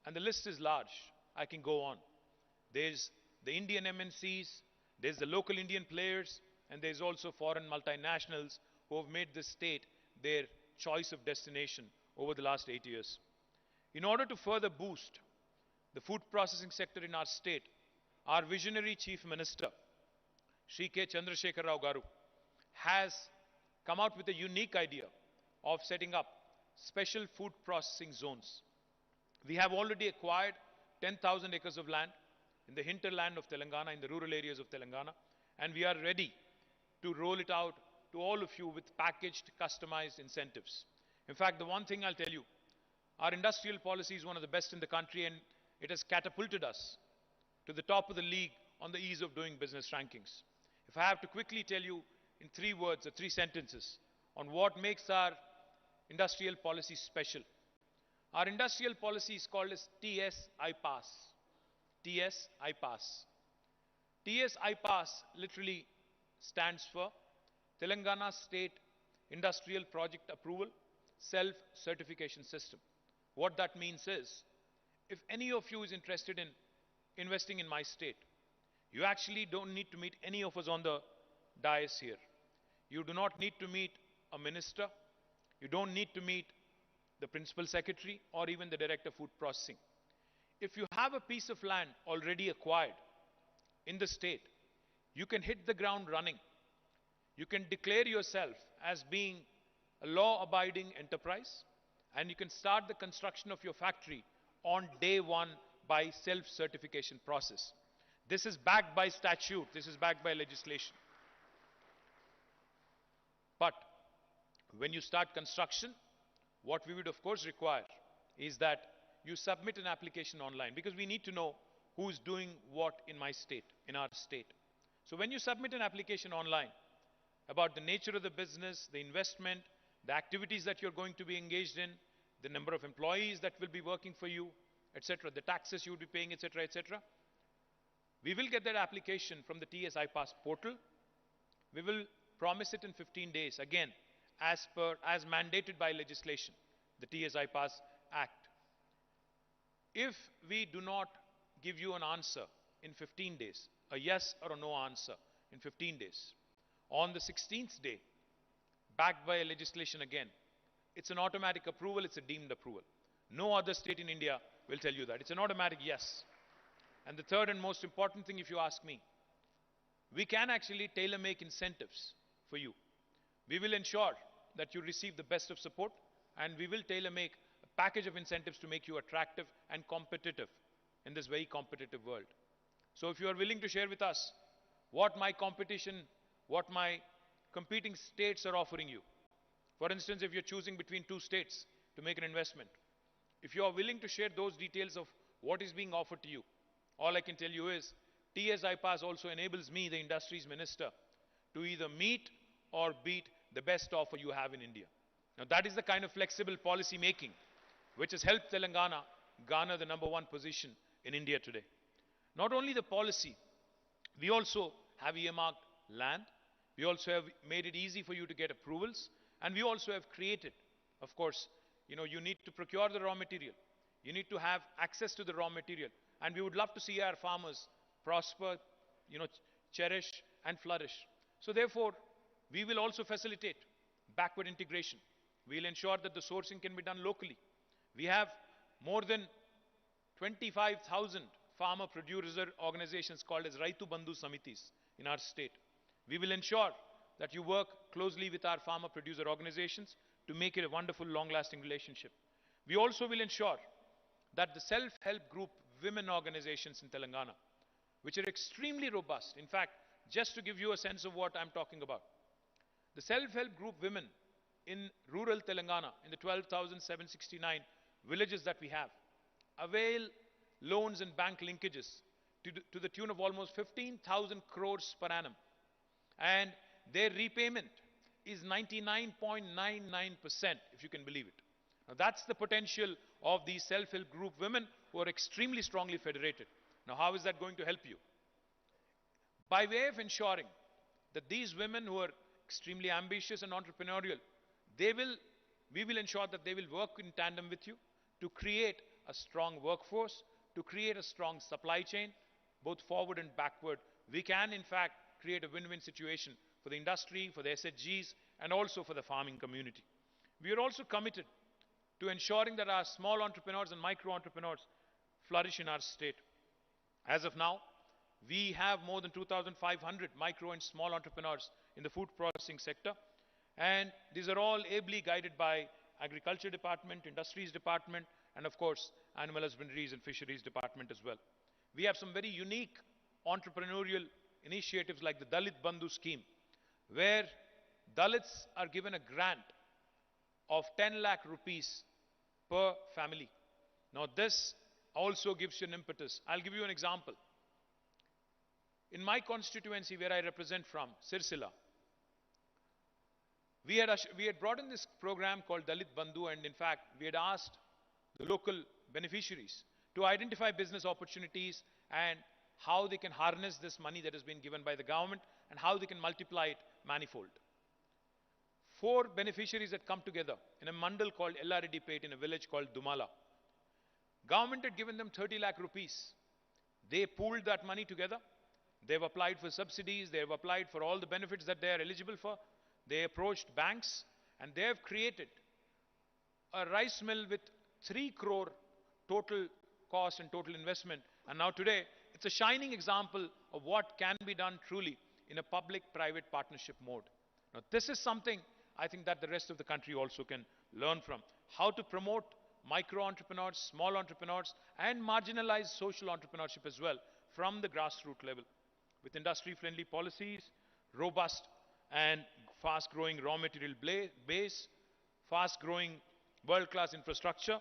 and the list is large. I can go on. There's the Indian MNCs, there's the local Indian players, and there's also foreign multinationals who have made this state their choice of destination over the last 8 years. In order to further boost the food processing sector in our state, our visionary Chief Minister, Shri K. Chandrasekhar Rao Garu, has come out with a unique idea of setting up special food processing zones. We have already acquired 10,000 acres of land in the hinterland of Telangana, in the rural areas of Telangana, and we are ready to roll it out to all of you with packaged, customized incentives. In fact, the one thing I'll tell you, our industrial policy is one of the best in the country, and it has catapulted us to the top of the league on the ease of doing business rankings. If I have to quickly tell you in 3 words or 3 sentences on what makes our industrial policy special, our industrial policy is called as TS-I Pass. TS-I Pass. TS-I Pass literally stands for Telangana State Industrial Project Approval Self-Certification System. What that means is, if any of you is interested in investing in my state, you actually don't need to meet any of us on the dais here. You do not need to meet a minister. You don't need to meet the principal secretary or even the director of food processing. If you have a piece of land already acquired in the state, you can hit the ground running. You can declare yourself as being a law-abiding enterprise, and you can start the construction of your factory on day one by self-certification process. This is backed by statute. This is backed by legislation. But when you start construction, what we would of course require is that you submit an application online, because we need to know who is doing what in my state, in our state. So when you submit an application online about the nature of the business, the investment, the activities that you're going to be engaged in, the number of employees that will be working for you, etc., the taxes you will be paying, etc., etc., we will get that application from the TS-I Pass portal. We will promise it in 15 days, again, as mandated by legislation, the TS-I Pass Act. If we do not give you an answer in 15 days, a yes or a no answer in 15 days, on the 16th day, backed by legislation again, it's an automatic approval, it's a deemed approval. No other state in India will tell you that. It's an automatic yes. And the third and most important thing, if you ask me, we can actually tailor-make incentives for you. We will ensure that you receive the best of support, and we will tailor-make a package of incentives to make you attractive and competitive in this very competitive world. So if you are willing to share with us what my competing states are offering you, for instance, if you're choosing between 2 states to make an investment, if you are willing to share those details of what is being offered to you, all I can tell you is TS-I Pass also enables me, the industries minister, to either meet or beat the best offer you have in India. Now that is the kind of flexible policy making which has helped Telangana garner the #1 position in India today. Not only the policy, we also have earmarked land. We also have made it easy for you to get approvals. And we also have created, of course, you need to procure the raw material. You need to have access to the raw material. And we would love to see our farmers prosper, cherish and flourish. So therefore, we will also facilitate backward integration. We will ensure that the sourcing can be done locally. We have more than 25,000 farmer producer organizations called as Raitu Bandhu Samitis in our state. We will ensure that you work closely with our farmer producer organizations to make it a wonderful, long-lasting relationship. We also will ensure that the self-help group women organizations in Telangana, which are extremely robust, in fact, just to give you a sense of what I'm talking about, the self-help group women in rural Telangana, in the 12,769 villages that we have, avail loans and bank linkages to the tune of almost 15,000 crores per annum. And their repayment is 99.99%, if you can believe it. Now that's the potential of these self-help group women who are extremely strongly federated. Now how is that going to help you? By way of ensuring that these women who are extremely ambitious and entrepreneurial, we will ensure that they will work in tandem with you to create a strong workforce, to create a strong supply chain, both forward and backward. We can, in fact, create a win-win situation for the industry, for the SHGs, and also for the farming community. We are also committed to ensuring that our small entrepreneurs and micro-entrepreneurs flourish in our state. As of now, we have more than 2,500 micro and small entrepreneurs in the food processing sector, and these are all ably guided by Agriculture Department, Industries Department, and of course, Animal Husbandries and Fisheries Department as well. We have some very unique entrepreneurial initiatives like the Dalit Bandhu scheme, where Dalits are given a grant of 10 lakh rupees per family. Now this also gives you an impetus. I'll give you an example. In my constituency where I represent from, Sirsila, we had brought in this program called Dalit Bandhu, and in fact, we had asked the local beneficiaries to identify business opportunities and how they can harness this money that has been given by the government and how they can multiply it manifold. 4 beneficiaries had come together in a mandal called Ellareddypet in a village called Dumala. Government had given them 30 lakh rupees. They pooled that money together. They've applied for subsidies. They've applied for all the benefits that they are eligible for. They approached banks and they have created a rice mill with 3 crore total cost and total investment. And now today, it's a shining example of what can be done truly in a public-private partnership mode. Now this is something I think that the rest of the country also can learn from. How to promote micro-entrepreneurs, small entrepreneurs, and marginalized social entrepreneurship as well from the grassroots level. With industry-friendly policies, robust and fast-growing raw material base, fast-growing world-class infrastructure,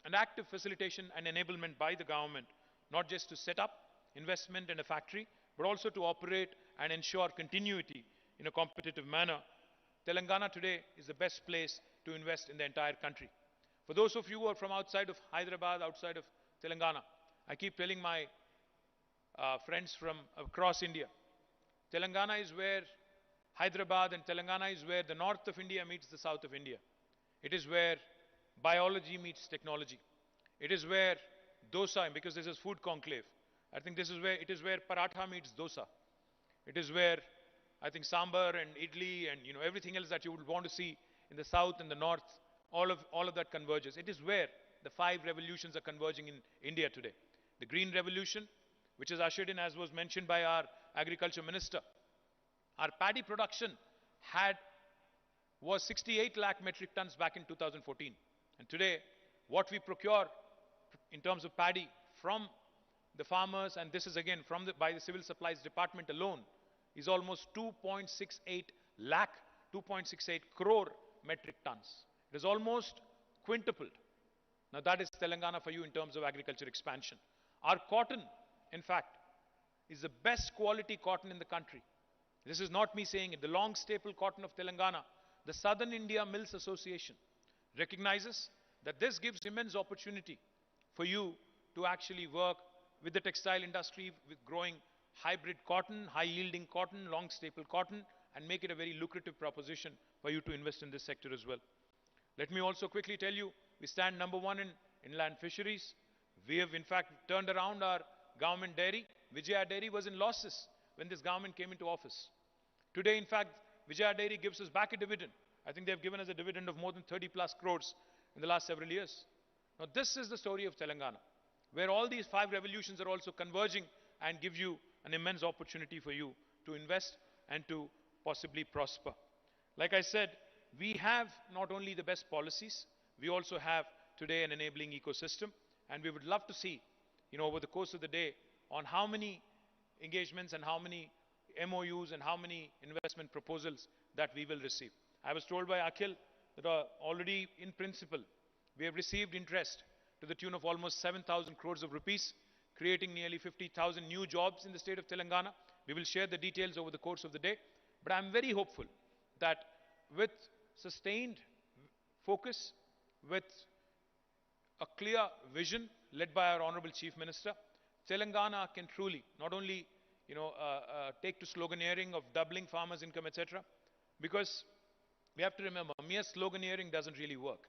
and active facilitation and enablement by the government, not just to set up investment in a factory, but also to operate and ensure continuity in a competitive manner. Telangana today is the best place to invest in the entire country. For those of you who are from outside of Hyderabad, outside of Telangana, I keep telling my friends from across India, Telangana is where Hyderabad and Telangana is where the north of India meets the south of India. It is where biology meets technology. It is where dosa, because this is food conclave, I think this is where it is where paratha meets dosa. It is where I think sambar and idli and everything else that you would want to see in the south and the north, all of that converges. It is where the 5 revolutions are converging in India today. The green revolution, which is ushered in, as was mentioned by our agriculture minister. Our paddy production was 68 lakh metric tons back in 2014. And today, what we procure in terms of paddy from the farmers, and this is again by the Civil Supplies Department alone, is almost 2.68 crore metric tons. It is almost quintupled. Now that is Telangana for you in terms of agriculture expansion. Our cotton, in fact, is the best quality cotton in the country. This is not me saying it. The long staple cotton of Telangana the Southern India Mills Association recognizes that this gives immense opportunity for you to actually work with the textile industry, with growing hybrid cotton, high yielding cotton, long staple cotton, and make it a very lucrative proposition for you to invest in this sector as well. Let me also quickly tell you, we stand number one in inland fisheries. We have in fact turned around our government dairy. Vijaya Dairy was in losses when this government came into office. Today, in fact, Vijaya Dairy gives us back a dividend. I think they've given us a dividend of more than 30 plus crores in the last several years. Now, this is the story of Telangana, where all these 5 revolutions are also converging and give you an immense opportunity for you to invest and to possibly prosper. Like I said, we have not only the best policies, we also have today an enabling ecosystem, and we would love to see, over the course of the day, on how many engagements and how many MOUs and how many investment proposals that we will receive. I was told by Akhil that already in principle, we have received interest to the tune of almost 7,000 crores of rupees, creating nearly 50,000 new jobs in the state of Telangana. We will share the details over the course of the day. But I'm very hopeful that with sustained focus, with a clear vision led by our Honorable Chief Minister, Telangana can truly not only take to sloganeering of doubling farmers' income, etc. Because we have to remember, mere sloganeering doesn't really work.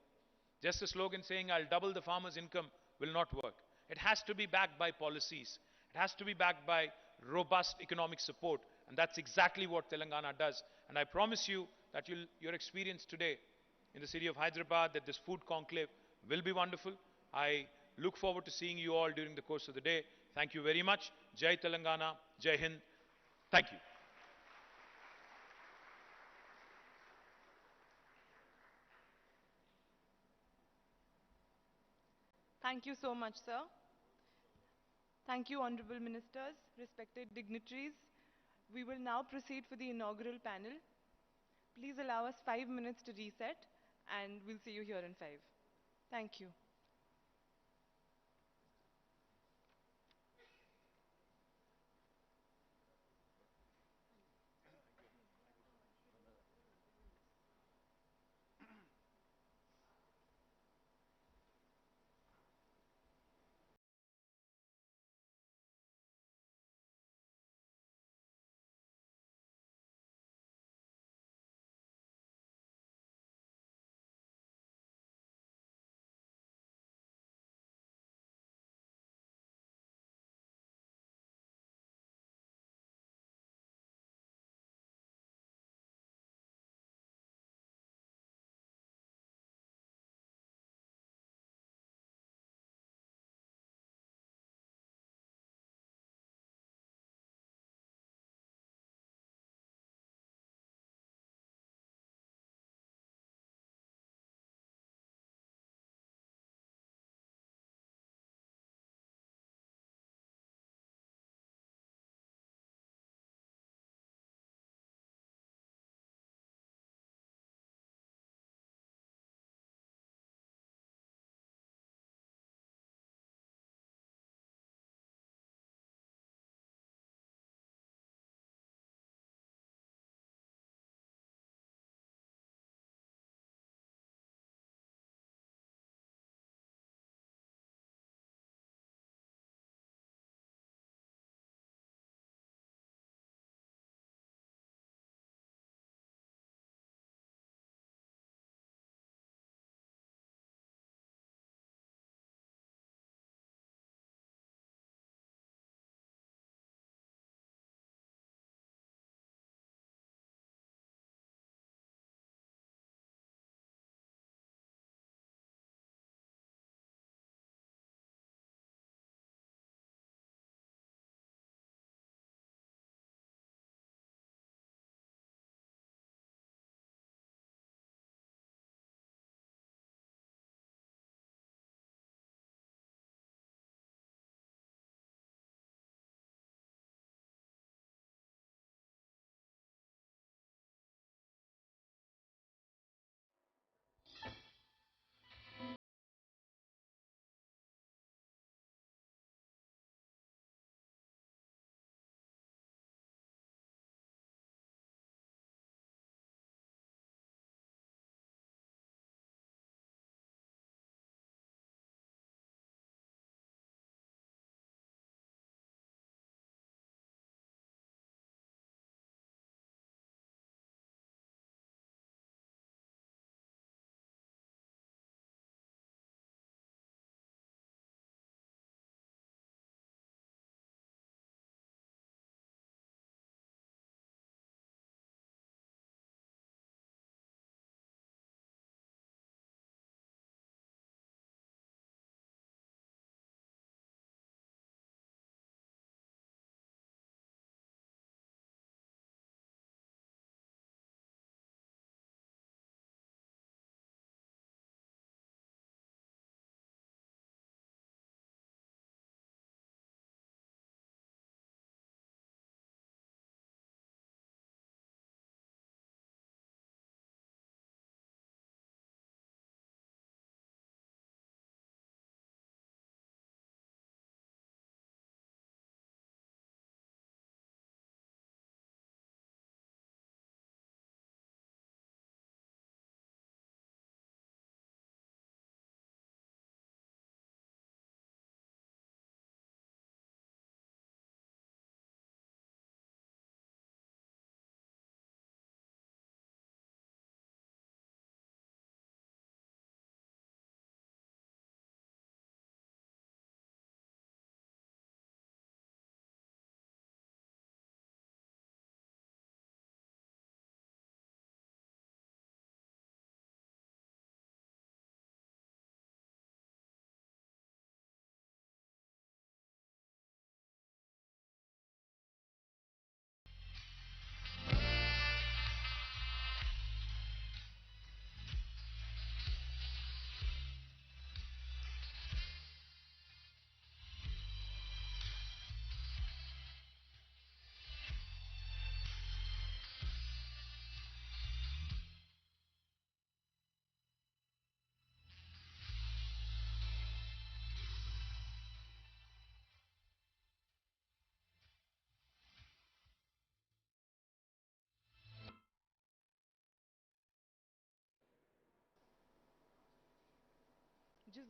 Just a slogan saying, I'll double the farmer's income will not work. It has to be backed by policies. It has to be backed by robust economic support. And that's exactly what Telangana does. And I promise you that your experience today in the city of Hyderabad, that this food conclave will be wonderful. I look forward to seeing you all during the course of the day. Thank you very much. Jai Telangana, Jai Hind. Thank you. Thank you so much, sir. Thank you, honorable ministers, respected dignitaries. We will now proceed for the inaugural panel. Please allow us 5 minutes to reset, and we'll see you here in 5. Thank you.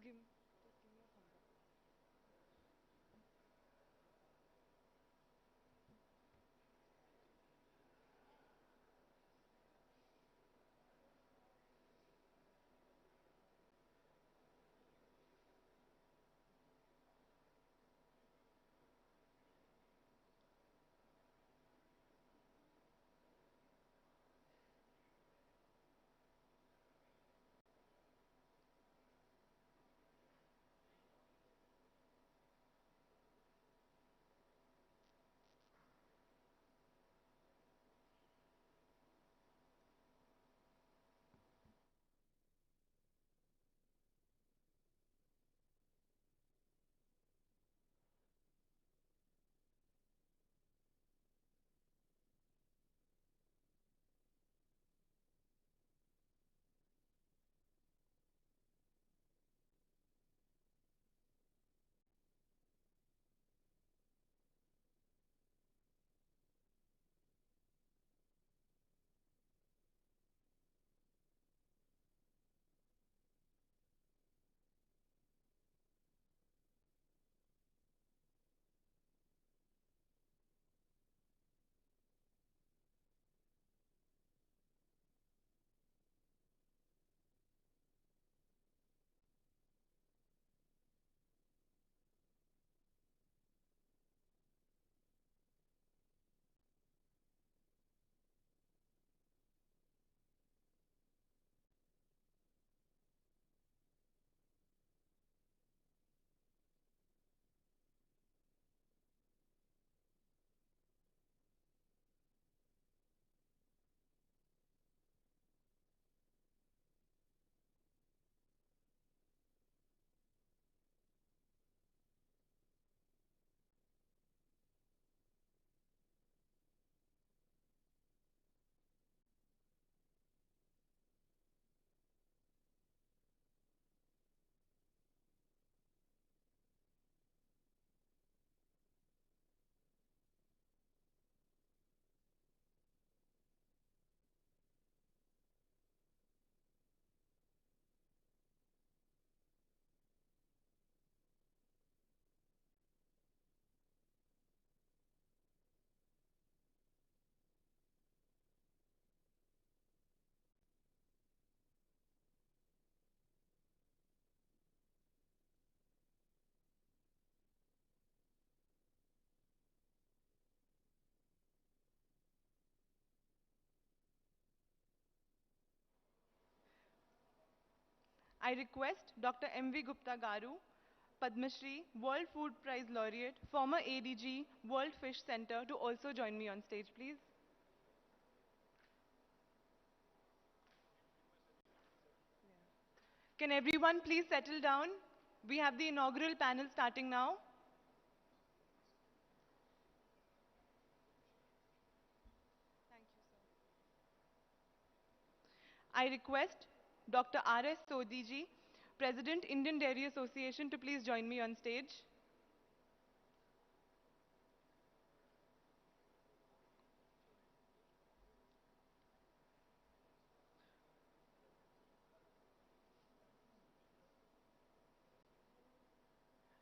Just give me a thumbs up. I request Dr. M.V. Gupta Garu, Padma Shri, World Food Prize Laureate, former ADG, World Fish Center, to also join me on stage, please. Can everyone please settle down? We have the inaugural panel starting now. Thank you, sir. I request Dr. R.S. Sodhi ji, President, Indian Dairy Association, to please join me on stage.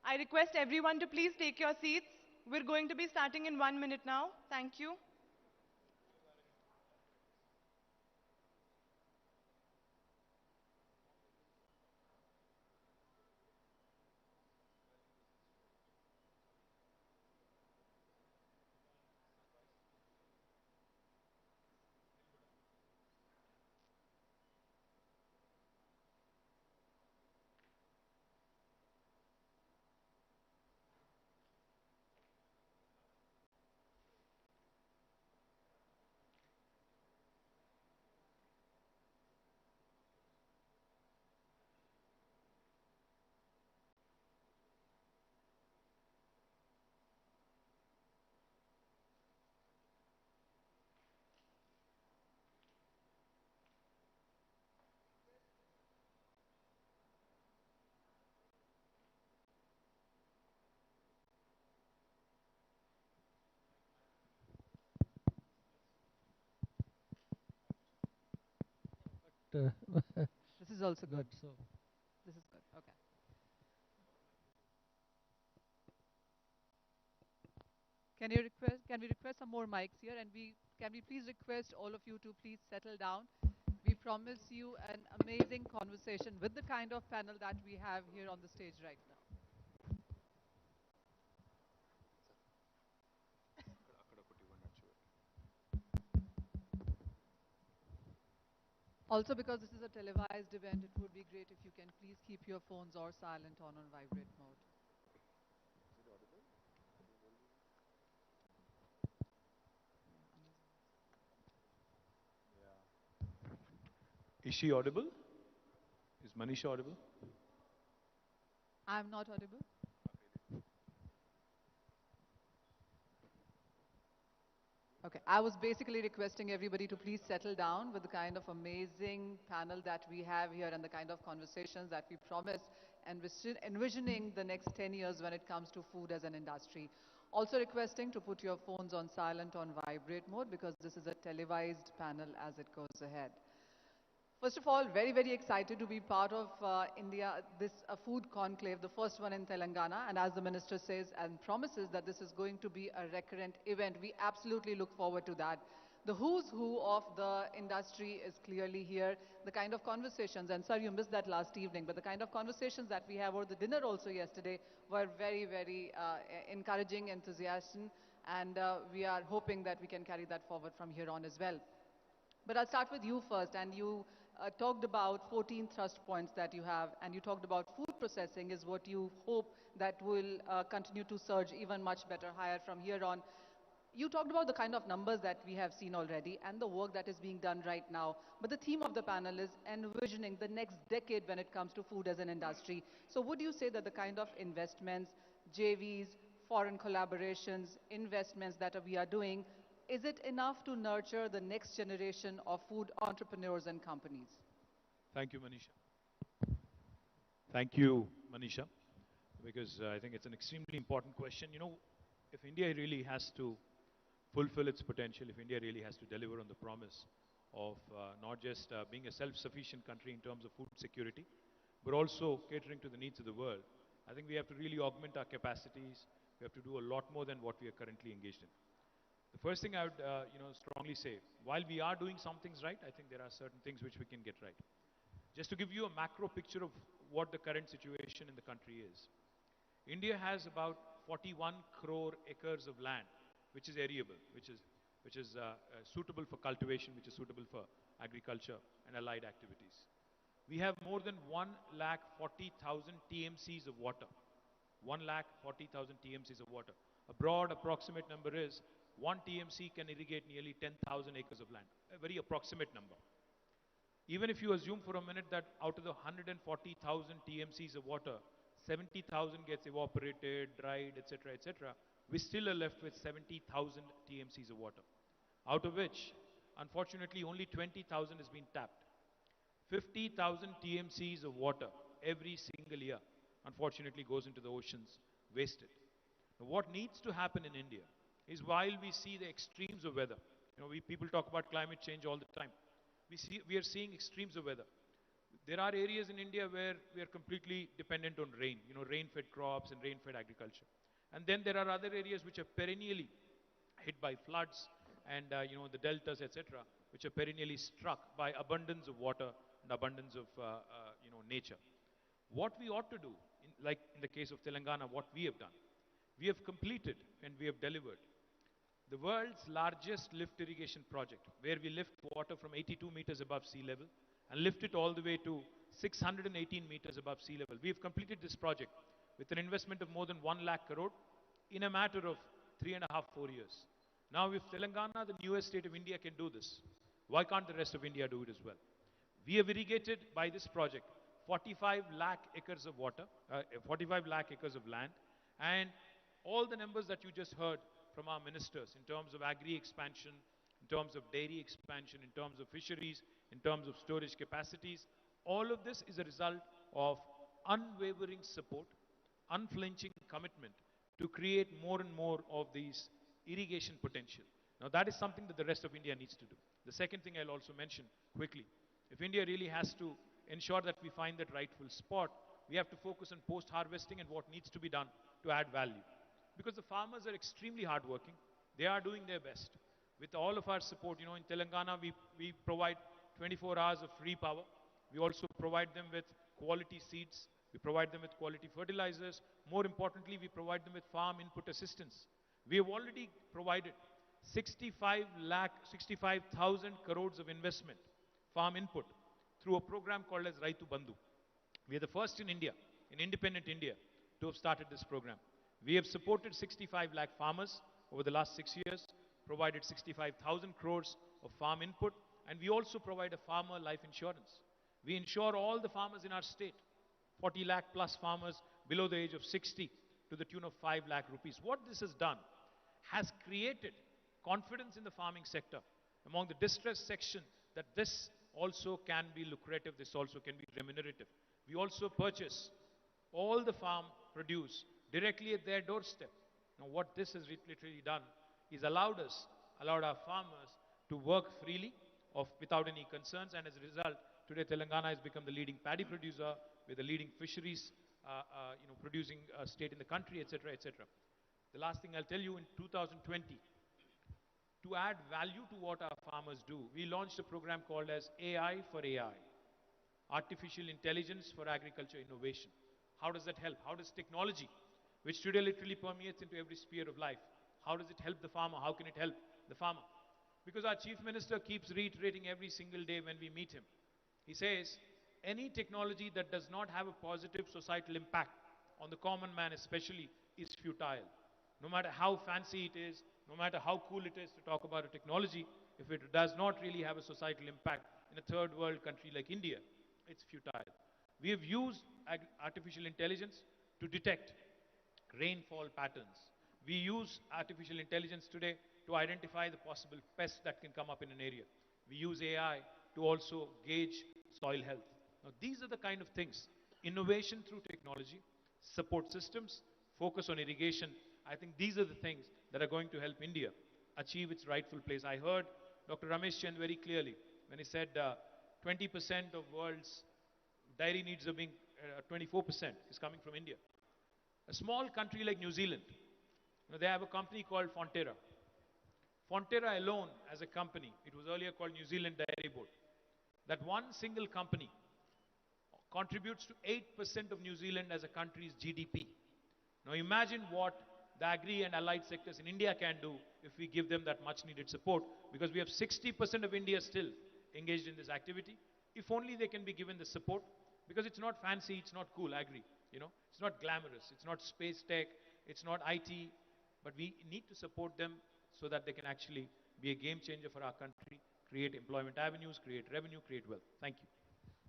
I request everyone to please take your seats. We're going to be starting in 1 minute now. Thank you. But This is also good. good. So This is good. Okay. Can we request some more mics here, and can we please request all of you to please settle down. We promise you an amazing conversation with the kind of panel that we have here on the stage right now. Also, because this is a televised event, it would be great if you can please keep your phones or silent on vibrate mode. Is she audible? Is Manisha audible? I'm not audible. Okay, I was basically requesting everybody to please settle down with the kind of amazing panel that we have here and the kind of conversations that we promise, and envisioning the next 10 years when it comes to food as an industry. Also requesting to put your phones on silent on vibrate mode, because this is a televised panel as it goes ahead. First of all, very, very excited to be part of this food conclave, the first one in Telangana. And as the minister says and promises that this is going to be a recurrent event, we absolutely look forward to that. The who's who of the industry is clearly here. The kind of conversations, and sir, you missed that last evening, but the kind of conversations that we have over the dinner also yesterday were very, very encouraging, enthusiastic, and we are hoping that we can carry that forward from here on as well. But I'll start with you first, and you talked about 14 thrust points that you have, and you talked about food processing is what you hope that will continue to surge even much better, higher from here on. You talked about the kind of numbers that we have seen already and the work that is being done right now. But the theme of the panel is envisioning the next decade when it comes to food as an industry. So would you say that the kind of investments, JVs, foreign collaborations, investments that we are doing, is it enough to nurture the next generation of food entrepreneurs and companies? Thank you, Manisha. Thank you, Manisha, because I think it's an extremely important question. You know, if India really has to fulfill its potential, if India really has to deliver on the promise of not just being a self-sufficient country in terms of food security, but also catering to the needs of the world, I think we have to really augment our capacities. We have to do a lot more than what we are currently engaged in. The first thing I would strongly say, while we are doing some things right, I think there are certain things which we can get right. Just to give you a macro picture of what the current situation in the country is. India has about 41 crore acres of land, which is arable, which is suitable for cultivation, which is suitable for agriculture and allied activities. We have more than 1,40,000 TMCs of water. 1,40,000 TMCs of water. A broad approximate number is 1 TMC can irrigate nearly 10,000 acres of land. A very approximate number. Even if you assume for a minute that out of the 140,000 TMCs of water, 70,000 gets evaporated, dried, etc., we still are left with 70,000 TMCs of water. Out of which, unfortunately, only 20,000 has been tapped. 50,000 TMCs of water every single year, unfortunately, goes into the oceans, wasted. Now, what needs to happen in India is, while we see the extremes of weather, people talk about climate change all the time. We are seeing extremes of weather. There are areas in India where we are completely dependent on rain, rain-fed crops and rain-fed agriculture. And then there are other areas which are perennially hit by floods and, the deltas, etc., which are perennially struck by abundance of water and abundance of, nature. What we ought to do, like in the case of Telangana, what we have done, we have completed and we have delivered the world's largest lift irrigation project, where we lift water from 82 meters above sea level and lift it all the way to 618 meters above sea level. We have completed this project with an investment of more than 1 lakh crore in a matter of 3.5, 4 years. Now, if Telangana, the newest state of India, can do this, why can't the rest of India do it as well? We have irrigated by this project 45 lakh acres of water, 45 lakh acres of land, and all the numbers that you just heard from our ministers in terms of agri expansion, in terms of dairy expansion, in terms of fisheries, in terms of storage capacities, all of this is a result of unwavering support, unflinching commitment to create more and more of these irrigation potential. Now, that is something that the rest of India needs to do. The second thing I'll also mention quickly, if India really has to ensure that we find that rightful spot, we have to focus on post-harvesting and what needs to be done to add value. because the farmers are extremely hardworking. They are doing their best. With all of our support, in Telangana, we provide 24 hours of free power. We also provide them with quality seeds. We provide them with quality fertilizers. More importantly, we provide them with farm input assistance. We have already provided 65,000 crores of investment, farm input, through a program called as Raitu Bandhu. We are the first in India, in independent India, to have started this program. We have supported 65 lakh farmers over the last 6 years, provided 65,000 crores of farm input, and we also provide a farmer life insurance. We insure all the farmers in our state, 40 lakh plus farmers below the age of 60, to the tune of 5 lakh rupees. What this has done has created confidence in the farming sector among the distressed section that this also can be lucrative, this also can be remunerative. We also purchase all the farm produce directly at their doorstep. Now what this has literally done is allowed our farmers to work freely without any concerns, and as a result, today Telangana has become the leading paddy producer, with the leading fisheries producing state in the country, etc., etc. The last thing I'll tell you, in 2020, to add value to what our farmers do, we launched a program called as AI for AI, Artificial Intelligence for Agriculture Innovation. How does that help? How does technology, which today literally permeates into every sphere of life, how does it help the farmer? How can it help the farmer? Because our Chief Minister keeps reiterating every single day when we meet him. He says, any technology that does not have a positive societal impact on the common man especially is futile. No matter how fancy it is, no matter how cool it is to talk about a technology, if it does not really have a societal impact in a third world country like India, it's futile. We have used artificial intelligence to detect rainfall patterns. We use artificial intelligence today to identify the possible pests that can come up in an area. We use AI to also gauge soil health. Now, these are the kind of things, innovation through technology, support systems, focus on irrigation. I think these are the things that are going to help India achieve its rightful place. I heard Dr. Ramesh Chand very clearly when he said 20% of world's dairy needs are being, 24% is coming from India. A small country like New Zealand, they have a company called Fonterra. Fonterra alone as a company, it was earlier called New Zealand Dairy Board, that one single company contributes to 8% of New Zealand as a country's GDP. Now imagine what the agri and allied sectors in India can do if we give them that much needed support, because we have 60% of India still engaged in this activity. If only they can be given the support, because it's not fancy, it's not cool, agri, it's not glamorous, it's not space tech, it's not IT, but we need to support them so that they can actually be a game changer for our country, create employment avenues, create revenue, create wealth. Thank you.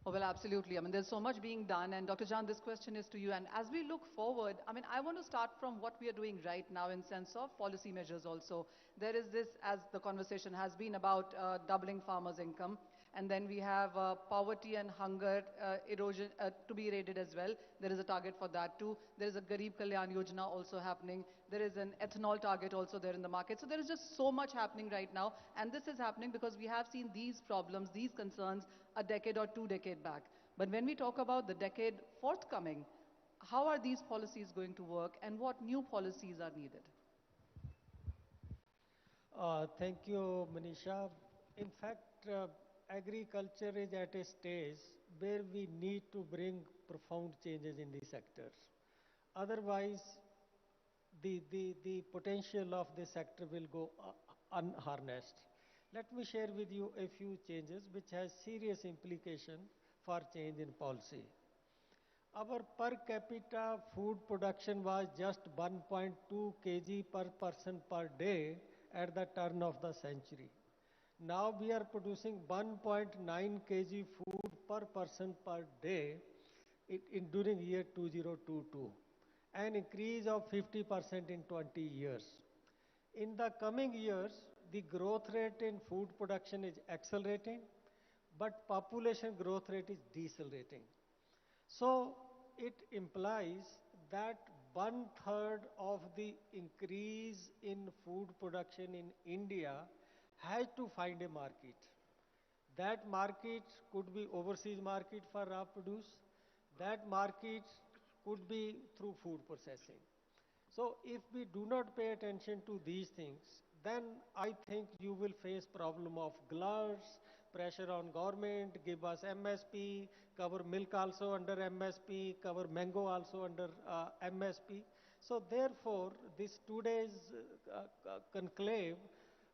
Oh, well, absolutely. I mean, there's so much being done. And Dr. Jan, this question is to you. And as we look forward, I mean, I want to start from what we are doing right now in sense of policy measures also. There is this, as the conversation has been about doubling farmers' income. And then we have poverty and hunger erosion to be rated as well. There is a target for that too. There is a Garib Kalyan Yojana also happening. There is an ethanol target also there in the market. So there is just so much happening right now. And this is happening because we have seen these problems, these concerns a decade or 2 decades back. But when we talk about the decade forthcoming, how are these policies going to work and what new policies are needed? Thank you, Manisha. In fact, agriculture is at a stage where we need to bring profound changes in the sector. Otherwise, the potential of the sector will go unharnessed. Let me share with you a few changes which has serious implication for change in policy. Our per capita food production was just 1.2 kg per person per day at the turn of the century. Now we are producing 1.9 kg food per person per day during year 2022, an increase of 50% in 20 years. In the coming years, the growth rate in food production is accelerating, but population growth rate is decelerating. So it implies that 1/3 of the increase in food production in India has to find a market. That market could be overseas market for raw produce. That market could be through food processing. So if we do not pay attention to these things, then I think you will face problem of gluts, pressure on government, give us MSP, cover milk also under MSP, cover mango also under MSP. So therefore, this today's conclave,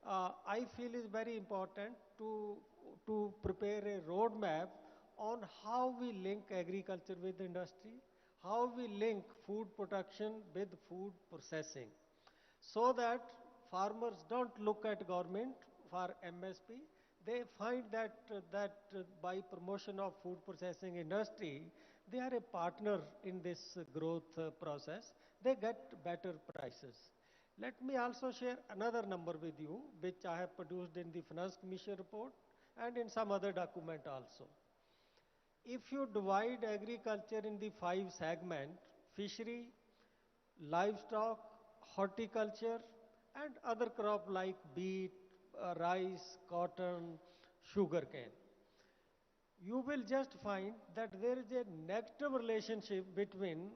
I feel is very important to prepare a roadmap on how we link agriculture with industry, how we link food production with food processing, so that farmers don't look at government for MSP. They find that by promotion of food processing industry, they are a partner in this growth process. They get better prices. Let me also share another number with you, which I have produced in the Finance Commission report and in some other document also. If you divide agriculture in the 5 segments: fishery, livestock, horticulture, and other crop like beet, rice, cotton, sugarcane, you will just find that there is a negative relationship between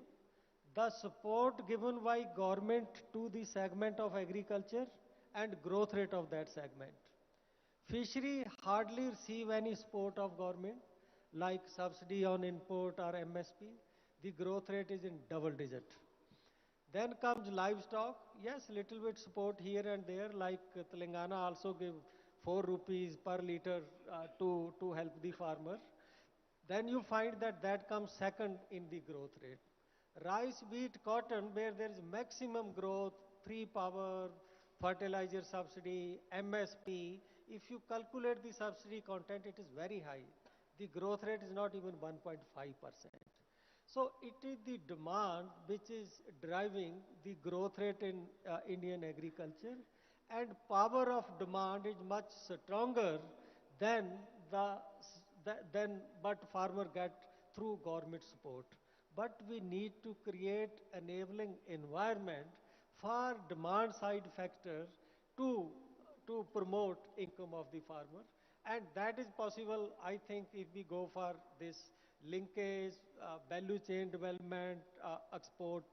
the support given by government to the segment of agriculture and growth rate of that segment. Fishery hardly receive any support of government, like subsidy on input or MSP. The growth rate is in double digit. Then comes livestock. Yes, little bit support here and there, like Telangana also give 4 rupees per liter to help the farmer. Then you find that comes second in the growth rate. Rice, wheat, cotton, where there is maximum growth, free power, fertilizer subsidy, MSP. If you calculate the subsidy content, it is very high. The growth rate is not even 1.5%. So it is the demand which is driving the growth rate in Indian agriculture, and power of demand is much stronger than than what farmer get through government support. But we need to create enabling environment for demand side factor to promote income of the farmer, and that is possible, I think, if we go for this linkage, value chain development, export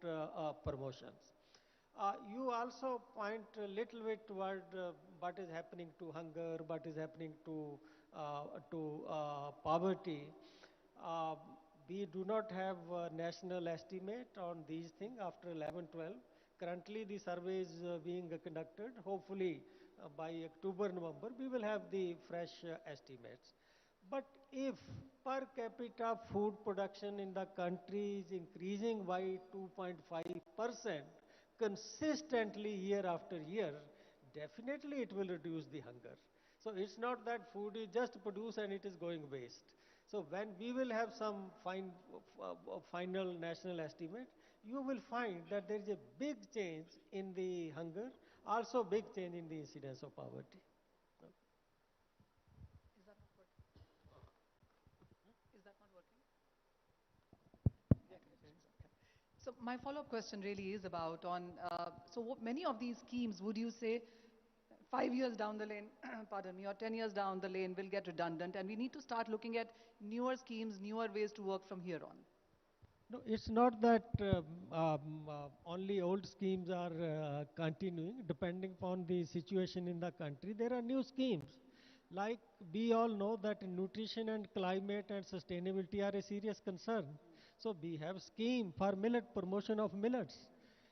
promotions. You also point a little bit toward what is happening to hunger, what is happening to poverty. Uh, we do not have a national estimate on these things after 11, 12. Currently, the survey is being conducted. Hopefully, by October, November, we will have the fresh estimates. But if per capita food production in the country is increasing by 2.5% consistently year after year, definitely it will reduce the hunger. So it's not that food is just produced and it is going waste. So when we will have some final national estimate, you will find that there is a big change in the hunger, also big change in the incidence of poverty. Is that not working? Is that not working? So my follow-up question really is about on, many of these schemes, would you say 5 years down the lane, pardon me, or 10 years down the lane will get redundant, and we need to start looking at newer schemes, newer ways to work from here on? No, it's not that only old schemes are continuing. Depending upon the situation in the country, there are new schemes. Like we all know that nutrition and climate and sustainability are a serious concern. So we have scheme for millet, promotion of millets.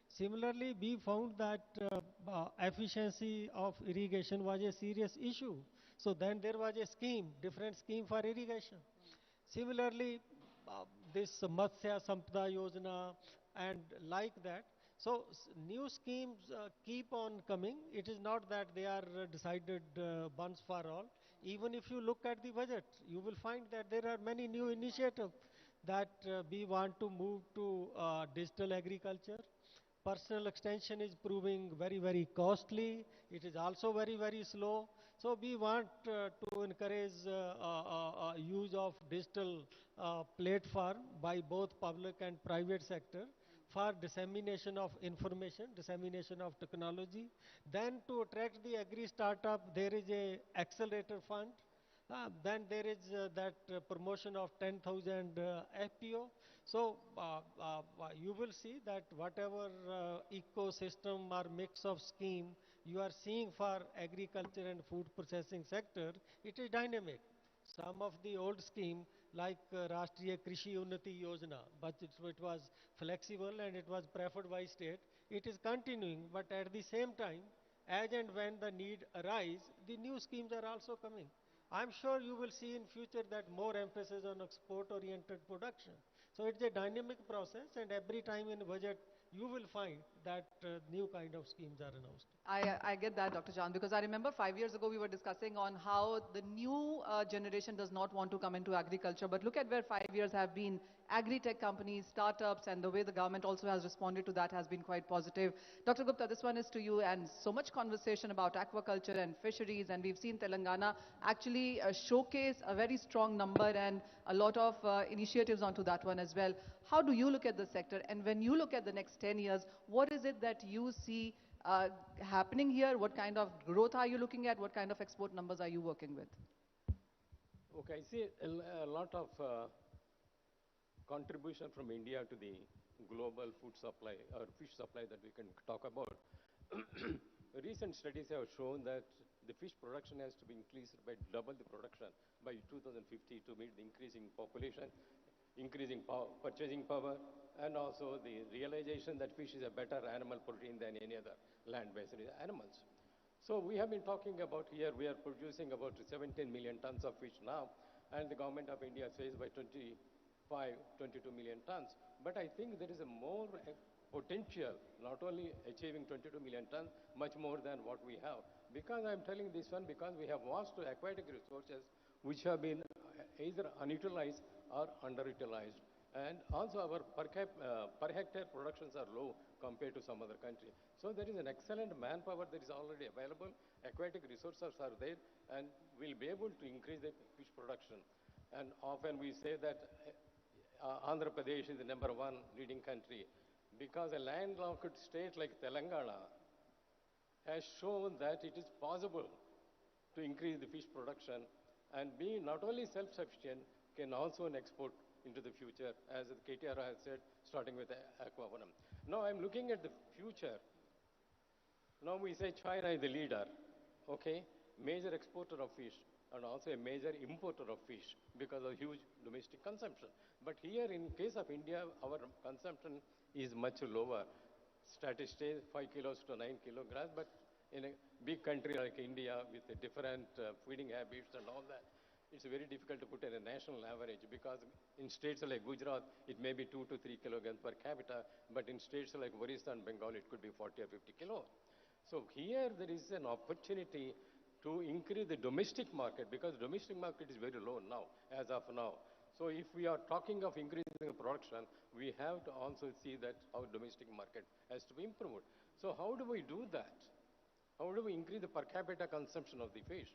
Similarly, we found that efficiency of irrigation was a serious issue. So then there was a scheme, different scheme for irrigation. Similarly, this Matsya Sampada Yojana and like that. So new schemes keep on coming. It is not that they are decided once for all. Even if you look at the budget, you will find that there are many new initiatives that we want to move to digital agriculture. Personal extension is proving very, very costly. It is also very, very slow. So we want to encourage use of digital platform by both public and private sector for dissemination of information, dissemination of technology. Then to attract the agri startup, there is a accelerator fund Then there is that promotion of 10,000 FPO. So you will see that whatever ecosystem or mix of scheme you are seeing for agriculture and food processing sector, it is dynamic. Some of the old scheme like Rashtriya Krishi Unnati Yojana, but it was flexible and it was preferred by state. It is continuing, but at the same time, as and when the need arise, the new schemes are also coming. I'm sure you will see in future that more emphasis on export-oriented production. So it's a dynamic process, and every time in budget, you will find that new kind of schemes are announced. I get that, Dr. Chan, because I remember 5 years ago we were discussing on how the new generation does not want to come into agriculture. But look at where 5 years have been. Agri-tech companies, startups, and the way the government also has responded to that has been quite positive. Dr. Gupta, this one is to you, and so much conversation about aquaculture and fisheries, and we've seen Telangana actually showcase a very strong number and a lot of initiatives onto that one as well. How do you look at the sector? And when you look at the next 10 years, what is it that you see happening here? What kind of growth are you looking at? What kind of export numbers are you working with? Okay, I see a lot of contribution from India to the global food supply or fish supply that we can talk about. Recent studies have shown that the fish production has to be increased by double the production by 2050 to meet the increasing population, increasing purchasing power, and also the realization that fish is a better animal protein than any other land-based animals. So we have been talking about here, we are producing about 17 million tons of fish now, and the government of India says by 22 million tons. But I think there is a more potential, not only achieving 22 million tons, much more than what we have. Because I'm telling this one, because we have vast aquatic resources which have been either unutilized or underutilized. And also our per hectare productions are low compared to some other country. So there is an excellent manpower that is already available, aquatic resources are there, and we'll be able to increase the fish production. And often we say that Andhra Pradesh is the #1 leading country because a landlocked state like Telangana has shown that it is possible to increase the fish production and be not only self-sufficient, can also export into the future, as the KTR has said, starting with aquaculture. Now I'm looking at the future. Now we say China is the leader, okay, major exporter of fish and also a major importer of fish because of huge domestic consumption. But here in case of India, our consumption is much lower. Statistics 5 kilos to 9 kilograms, but in a big country like India with a different feeding habits and all that, it's very difficult to put in a national average because in states like Gujarat, it may be 2 to 3 kilograms per capita, but in states like Orissa and Bengal, it could be 40 or 50 kilo. So here there is an opportunity to increase the domestic market because domestic market is very low now, as of now. So if we are talking of increasing the production, we have to also see that our domestic market has to be improved. So how do we do that? How do we increase the per capita consumption of the fish?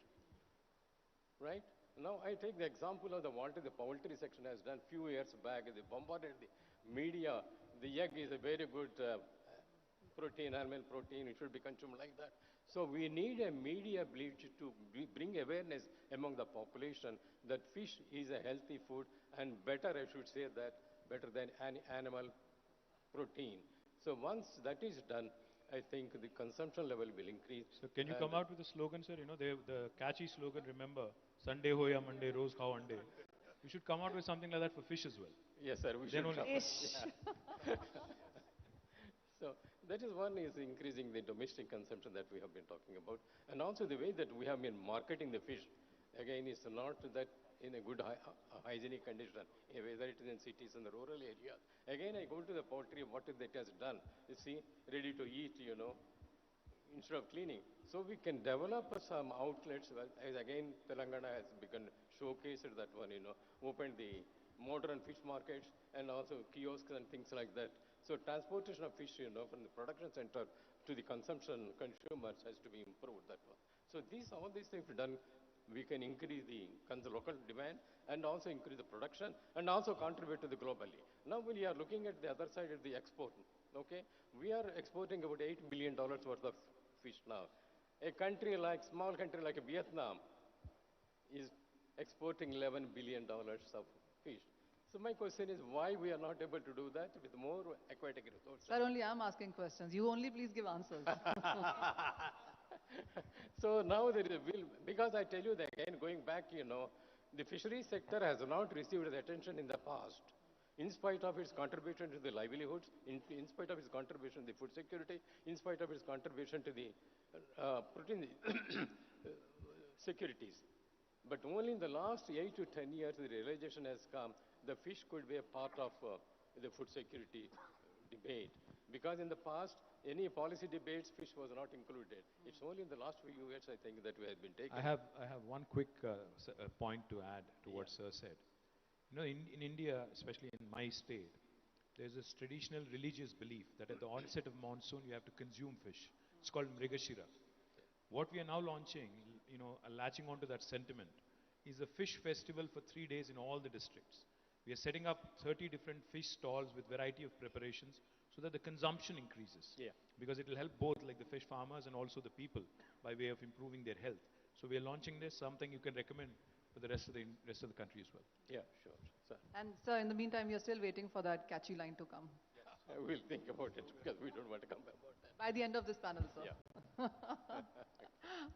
Right? Now I take the example of what the poultry section has done few years back. They bombarded the media. The egg is a very good protein, animal protein. It should be consumed like that. So we need a media bleach to bring awareness among the population that fish is a healthy food and better, I should say that, better than any animal protein. So once that is done, I think the consumption level will increase. So can you come out with a slogan, sir? You know, the catchy slogan, remember, Sunday ho ya Monday, rose khao ande. You should come out with something like that for fish as well. Yes, sir, we Then should. only. Yeah. So that is one is increasing the domestic consumption that we have been talking about. And also the way that we have been marketing the fish, again, is not that in a good hygienic condition, whether it is in cities and the rural areas. Again, I go to the poultry, what it has done. You see, ready to eat, you know, instead of cleaning. So we can develop some outlets, as again Telangana has begun showcased that one, you know, opened the modern fish markets and also kiosks and things like that. So transportation of fish, you know, from the production center to the consumption consumers has to be improved, that one. So all these things done, we can increase the local demand and also increase the production and also contribute to the globally. Now we are looking at the other side of the export, okay? We are exporting about $8 billion worth of fish now. A country like, small country like Vietnam is exporting $11 billion of fish. So my question is why we are not able to do that with more aquatic resources? Sir, only I'm asking questions. You only please give answers. So now there is a will, because I tell you that again, going back, the fisheries sector has not received the attention in the past. In spite of its contribution to the livelihoods, in spite of its contribution to the food security, in spite of its contribution to the protein securities. But only in the last 8 to 10 years, the realization has come the fish could be a part of the food security debate. Because in the past, any policy debates, fish was not included. It's only in the last few years, I think, that we have been taken. I have one quick point to add to what Sir said. You know, in India, especially in my state, there's this traditional religious belief that at the onset of monsoon, you have to consume fish. It's called Mrigashira. What we are now launching, latching onto that sentiment, is a fish festival for 3 days in all the districts. We are setting up 30 different fish stalls with variety of preparations so that the consumption increases. Yeah. Because it will help both like the fish farmers and also the people by way of improving their health. So we are launching this, something you can recommend for the rest of the country as well. Yeah, sure. Sir. And sir, in the meantime, you're still waiting for that catchy line to come. We'll think about it because we don't want to come back about that. By the end of this panel, sir. Yeah.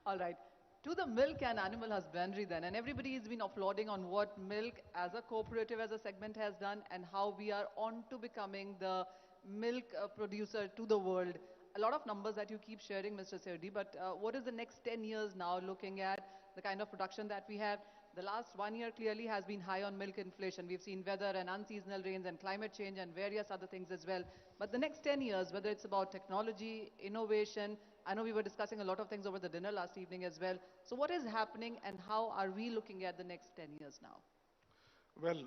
All right. To the milk and animal husbandry then, and everybody has been applauding on what milk as a cooperative, as a segment has done, and how we are on to becoming the milk producer to the world. A lot of numbers that you keep sharing, Mr. Sirdi, but what is the next 10 years now looking at the kind of production that we have? The last 1 year clearly has been high on milk inflation. We've seen weather and unseasonal rains and climate change and various other things as well. But the next 10 years, whether it's about technology, innovation, I know we were discussing a lot of things over the dinner last evening as well. So what is happening and how are we looking at the next 10 years now? Well,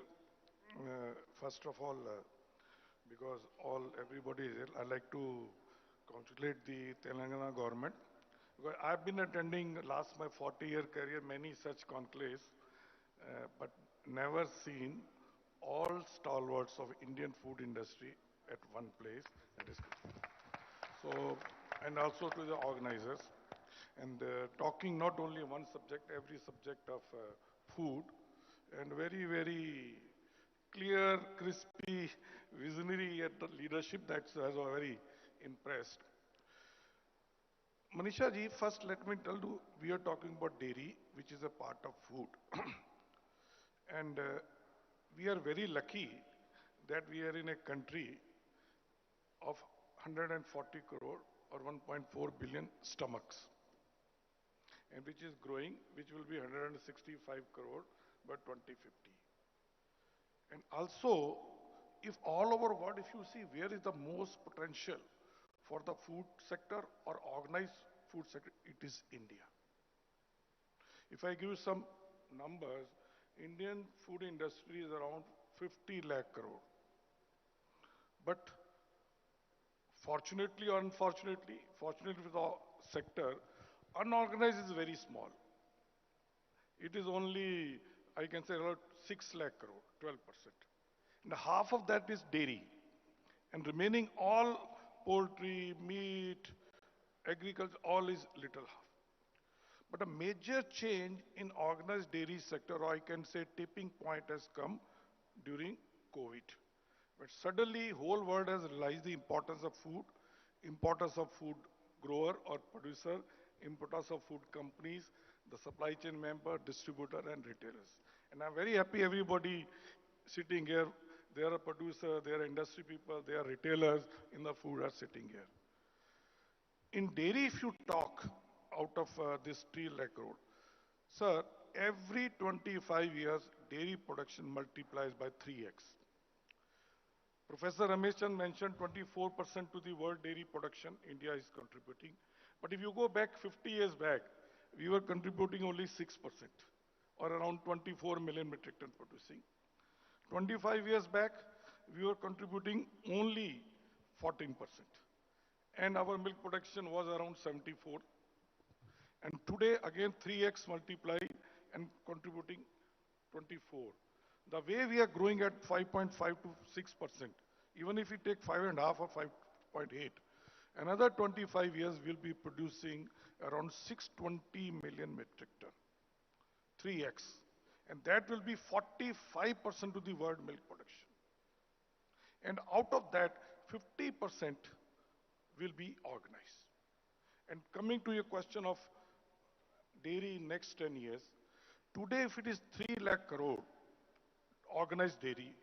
first of all, because everybody is here, I'd like to congratulate the Telangana government. Because I've been attending last my 40-year career many such conclaves, but never seen all stalwarts of Indian food industry at one place. That is so, and also to the organizers, and talking not only one subject, every subject of food, and very, very clear, crispy, visionary at the leadership that has very impressed. Manisha ji, first let me tell you, we are talking about dairy, which is a part of food. And we are very lucky that we are in a country of 140 crore or 1.4 billion stomachs, and which is growing, which will be 165 crore by 2050. And also, if all over world, if you see where is the most potential for the food sector or organized food sector, it is India. If I give you some numbers, Indian food industry is around 50 lakh crore. But fortunately or unfortunately, fortunately for the sector, unorganized is very small. It is only, I can say, about 6 lakh crore, 12%. And half of that is dairy. And remaining all poultry, meat, agriculture, all is little half. But a major change in organized dairy sector, or I can say tipping point, has come during COVID. But suddenly, whole world has realized the importance of food grower or producer, importance of food companies, the supply chain member, distributor, and retailers. And I'm very happy everybody sitting here, they are a producer, they are industry people, they are retailers in the food are sitting here. In dairy, if you talk out of this 3 lakh crore, sir, every 25 years, dairy production multiplies by 3x. Professor Ramesh Chand mentioned 24% to the world dairy production India is contributing. But if you go back 50 years back, we were contributing only 6%, or around 24 million metric ton producing. 25 years back, we were contributing only 14%. And our milk production was around 74. And today, again, 3x multiplied and contributing 24. The way we are growing at 5.5 to 6%, even if we take 5.5 or 5.8, another 25 years we'll be producing around 620 million metric ton, 3x. And that will be 45% to the world milk production. And out of that, 50% will be organized. And coming to your question of dairy in next 10 years, today if it is 3 lakh crore organized dairy,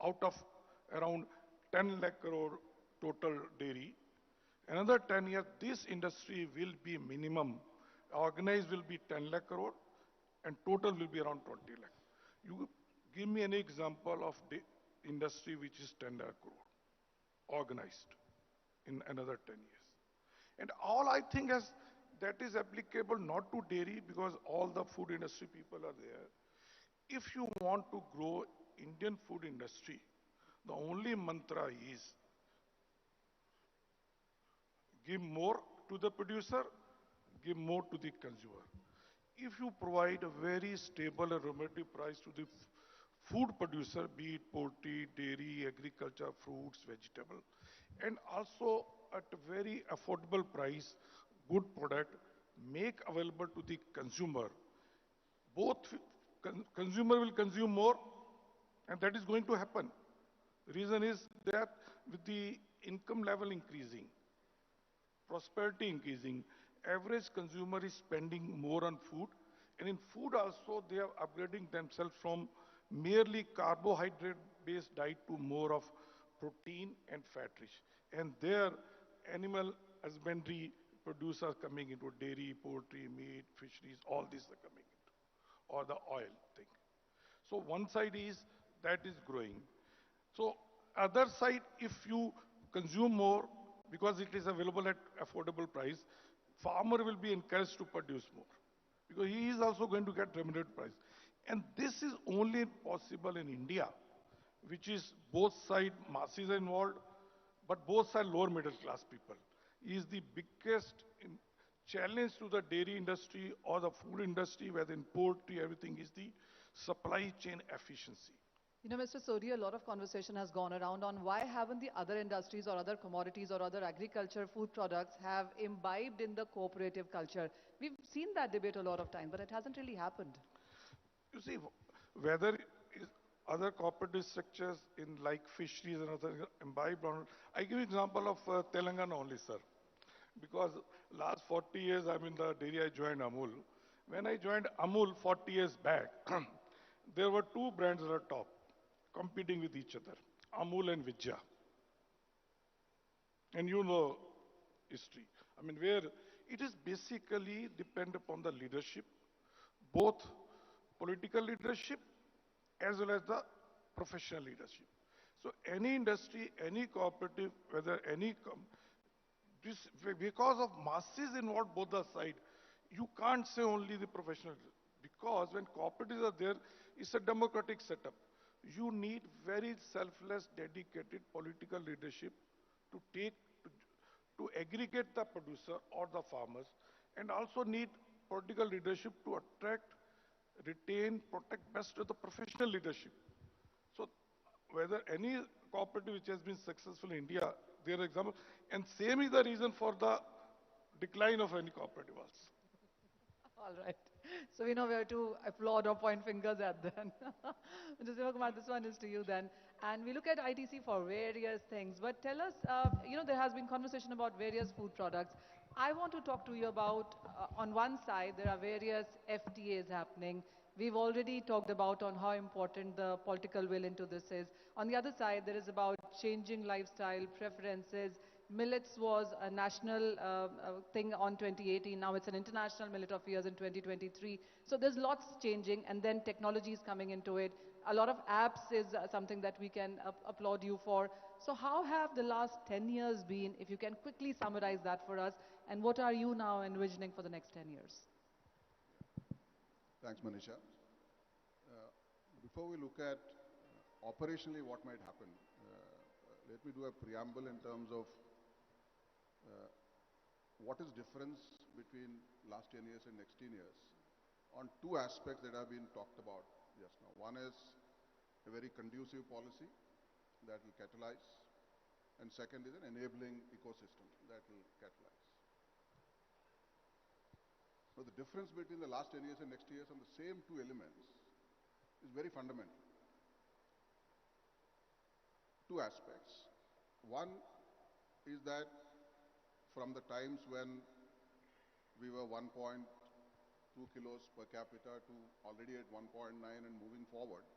out of around 10 lakh crore total dairy, another 10 years, this industry will be minimum, organized will be 10 lakh crore, and total will be around 20 lakh. You give me any example of the industry which is 10 lakh crore, organized in another 10 years. And all I think is that is applicable not to dairy because all the food industry people are there. If you want to grow Indian food industry, the only mantra is give more to the producer, give more to the consumer. If you provide a very stable and remunerative price to the food producer, be it poultry, dairy, agriculture, fruits, vegetable, and also at a very affordable price, good product, make available to the consumer, both consumer will consume more, and that is going to happen. Reason is that with the income level increasing, prosperity increasing, average consumer is spending more on food, and in food also they are upgrading themselves from merely carbohydrate-based diet to more of protein and fat rich. And their animal husbandry producers coming into dairy, poultry, meat, fisheries, all these are coming into, or the oil thing. So one side is that is growing. So other side, if you consume more, because it is available at affordable price, farmer will be encouraged to produce more. Because he is also going to get remunerated price. And this is only possible in India, which is both side masses are involved, but both side lower middle class people. Is the biggest challenge to the dairy industry or the food industry, whether in poultry, everything is the supply chain efficiency. You know, Mr. Sodhi, a lot of conversation has gone around on why haven't the other industries or other commodities or other agriculture food products have imbibed in the cooperative culture. We've seen that debate a lot of time, but it hasn't really happened. You see, whether is other cooperative structures in like fisheries and other imbibed on, I give you example of Telangana only, sir. Because last 40 years I'm in the dairy, I joined Amul. When I joined Amul 40 years back, there were two brands at the top, competing with each other, Amul and Vijaya. And you know history. I mean, where it is basically depend upon the leadership, both political leadership as well as the professional leadership. So any industry, any cooperative, whether any, this, because of masses involved both the side, you can't say only the professional. Because when cooperatives are there, it's a democratic setup. You need very selfless, dedicated political leadership to take, to aggregate the producer or the farmers, and also need political leadership to attract, retain, protect best of the professional leadership. So whether any cooperative which has been successful in India, there are examples, and same is the reason for the decline of any cooperative also. All right. So we know where to applaud or point fingers at then. Mr. Sivakumar, this one is to you then. And we look at ITC for various things. But tell us, you know, there has been conversation about various food products. I want to talk to you about, on one side, there are various FTAs happening. We've already talked about on how important the political will into this is. On the other side, there is about changing lifestyle, preferences. Millets was a national thing on 2018. Now it's an international millet of years in 2023. So there's lots changing, and then technology is coming into it. A lot of apps is something that we can applaud you for. So how have the last 10 years been, if you can quickly summarize that for us, and what are you now envisioning for the next 10 years? Thanks, Manisha. Before we look at operationally what might happen, let me do a preamble in terms of what is difference between last 10 years and next 10 years on two aspects that have been talked about just now. One is a very conducive policy that will catalyze, and second is an enabling ecosystem that will catalyze. Now, the difference between the last 10 years and next years on the same two elements is very fundamental. Two aspects. One is that from the times when we were 1.2 kilos per capita to already at 1.9 and moving forward,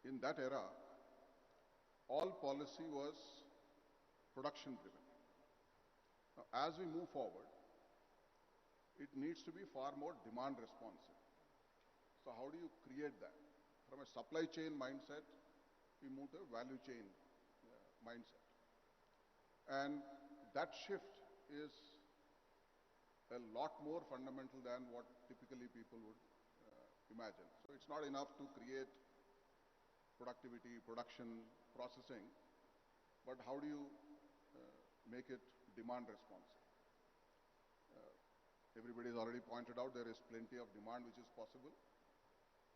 in that era, all policy was production driven. Now, as we move forward, it needs to be far more demand responsive. So how do you create that? From a supply chain mindset, we move to a value chain mindset. And that shift is a lot more fundamental than what typically people would imagine. So it's not enough to create productivity, production, processing, but how do you make it demand responsive? Everybody has already pointed out there is plenty of demand which is possible,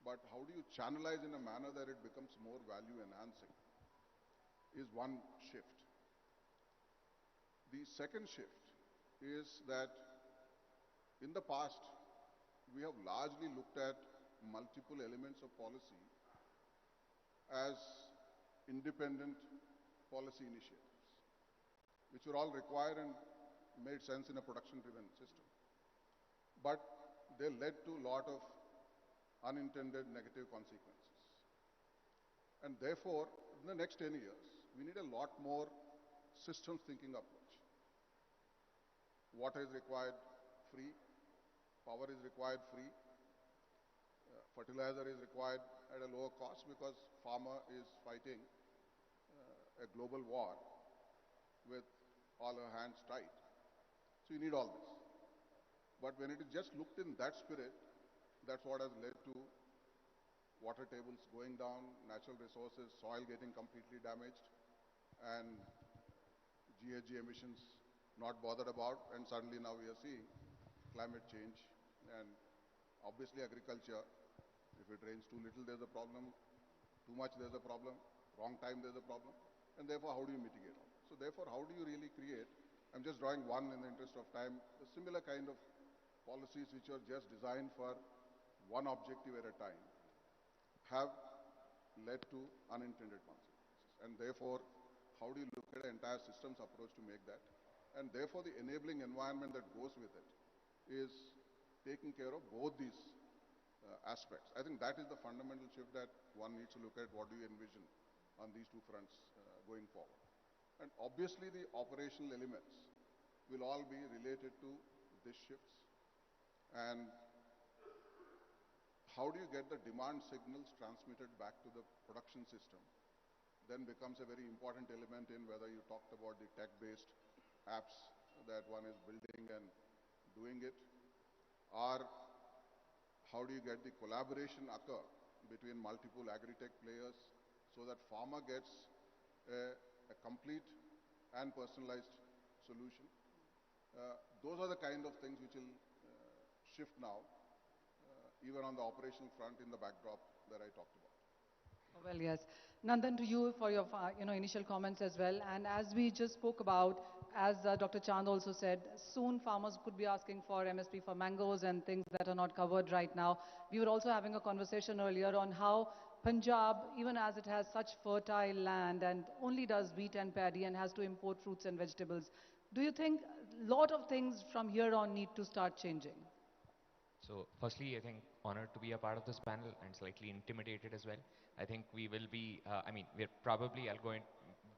but how do you channelize in a manner that it becomes more value enhancing is one shift. The second shift is that in the past, we have largely looked at multiple elements of policy as independent policy initiatives, which were all required and made sense in a production-driven system. But they led to a lot of unintended negative consequences. And therefore, in the next 10 years, we need a lot more systems thinking approach. Water is required free, power is required free, fertilizer is required at a lower cost because farmer is fighting a global war with all her hands tied. So you need all this. But when it is just looked in that spirit, that's what has led to water tables going down, natural resources, soil getting completely damaged, and GHG emissions not bothered about, and suddenly now we are seeing climate change, and obviously agriculture, if it rains too little there's a problem, too much there's a problem, wrong time there's a problem, and therefore how do you mitigate all that? So therefore how do you really create, I'm just drawing one in the interest of time, a similar kind of policies which are just designed for one objective at a time have led to unintended consequences. And therefore, how do you look at an entire systems approach to make that? And therefore, the enabling environment that goes with it is taking care of both these aspects. I think that is the fundamental shift that one needs to look at. What do you envision on these two fronts going forward? And obviously, the operational elements will all be related to these shifts. And how do you get the demand signals transmitted back to the production system then becomes a very important element in whether you talked about the tech-based apps that one is building and doing it, or how do you get the collaboration occur between multiple agri-tech players so that farmer gets a complete and personalized solution. Those are the kind of things which will shift now, even on the operational front in the backdrop that I talked about. Well, yes. Nandan, to you for your initial comments as well. And as we just spoke about, as Dr. Chand also said, soon farmers could be asking for MSP for mangoes and things that are not covered right now. We were also having a conversation earlier on how Punjab, even as it has such fertile land and only does wheat and paddy and has to import fruits and vegetables, do you think a lot of things from here on need to start changing? So firstly, I think honored to be a part of this panel and slightly intimidated as well. I think we will be, we're probably, I'll go and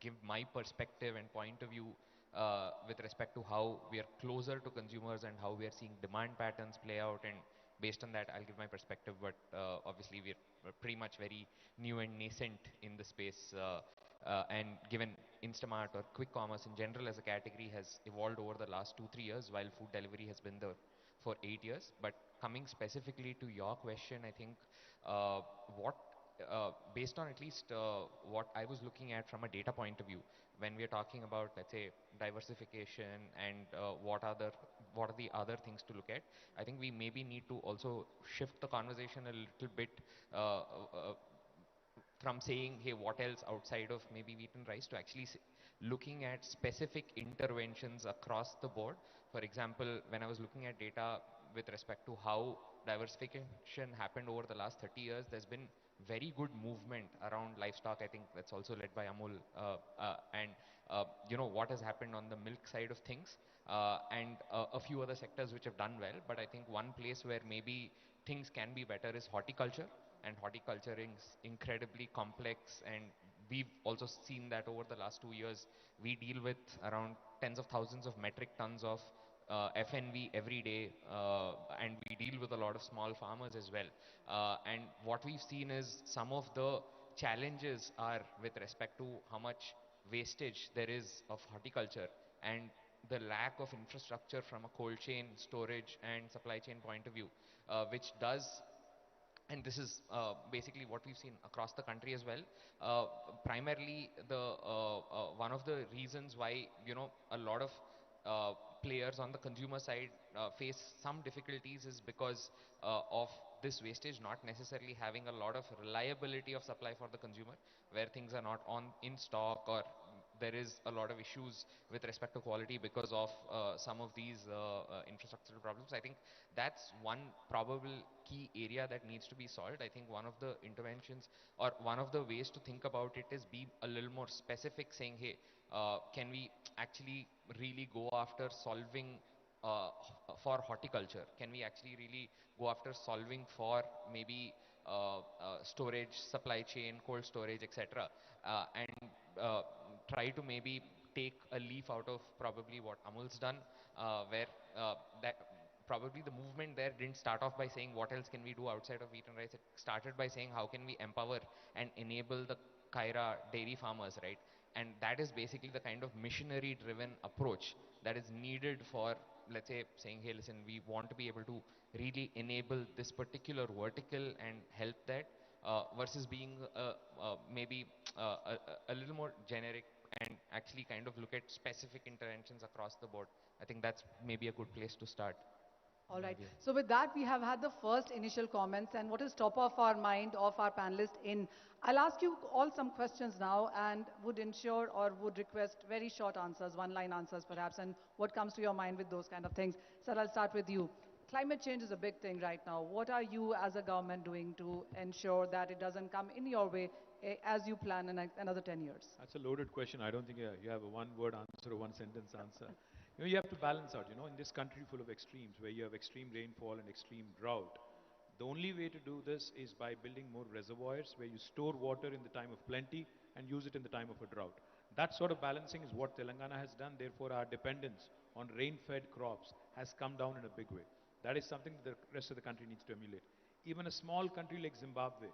give my perspective and point of view with respect to how we are closer to consumers and how we are seeing demand patterns play out, and based on that I'll give my perspective, but obviously we're pretty much very new and nascent in the space, and given Instamart or quick commerce in general as a category has evolved over the last 2-3 years while food delivery has been there for 8 years. But coming specifically to your question, I think based on at least what I was looking at from a data point of view, when we are talking about, let's say, diversification and what are the other things to look at, I think we maybe need to also shift the conversation a little bit from saying, hey, what else outside of maybe wheat and rice, to actually looking at specific interventions across the board. For example, when I was looking at data with respect to how diversification happened over the last 30 years, there's been very good movement around livestock. I think that's also led by Amul. And you know what has happened on the milk side of things, and a few other sectors which have done well. But I think one place where maybe things can be better is horticulture, and horticulture is incredibly complex, and we've also seen that over the last 2 years. We deal with around tens of thousands of metric tons of FNV every day, and we deal with a lot of small farmers as well. And what we've seen is some of the challenges are with respect to how much wastage there is of horticulture, and the lack of infrastructure from a cold chain, storage and supply chain point of view, which does, and this is basically what we've seen across the country as well. Primarily, one of the reasons why, you know, a lot of players on the consumer side face some difficulties is because of this wastage, not necessarily having a lot of reliability of supply for the consumer, where things are not on in stock, or there is a lot of issues with respect to quality because of some of these infrastructural problems. I think that's one probable key area that needs to be solved. I think one of the interventions, or one of the ways to think about it, is be a little more specific, saying, hey, can we actually really go after solving for horticulture? Can we actually really go after solving for maybe storage, supply chain, cold storage, etc., and try to maybe take a leaf out of probably what Amul's done, where that probably the movement there didn't start off by saying what else can we do outside of wheat and rice. It started by saying how can we empower and enable the Kaira dairy farmers, right? And that is basically the kind of missionary driven approach that is needed for, let's say, saying, hey, listen, we want to be able to really enable this particular vertical and help that, versus being maybe a little more generic and actually kind of look at specific interventions across the board. I think that's maybe a good place to start. All right. So with that, we have had the first initial comments, and what is top of our mind of our panelists in. I'll ask you all some questions now, and would ensure or would request very short answers, one-line answers perhaps, and what comes to your mind with those kind of things. Sir, I'll start with you. Climate change is a big thing right now. What are you as a government doing to ensure that it doesn't come in your way as you plan in another 10 years? That's a loaded question. I don't think you have a one-word answer or one-sentence answer. You know, you have to balance out, you know, in this country full of extremes, where you have extreme rainfall and extreme drought. The only way to do this is by building more reservoirs where you store water in the time of plenty and use it in the time of a drought. That sort of balancing is what Telangana has done. Therefore, our dependence on rain-fed crops has come down in a big way. That is something the rest of the country needs to emulate. Even a small country like Zimbabwe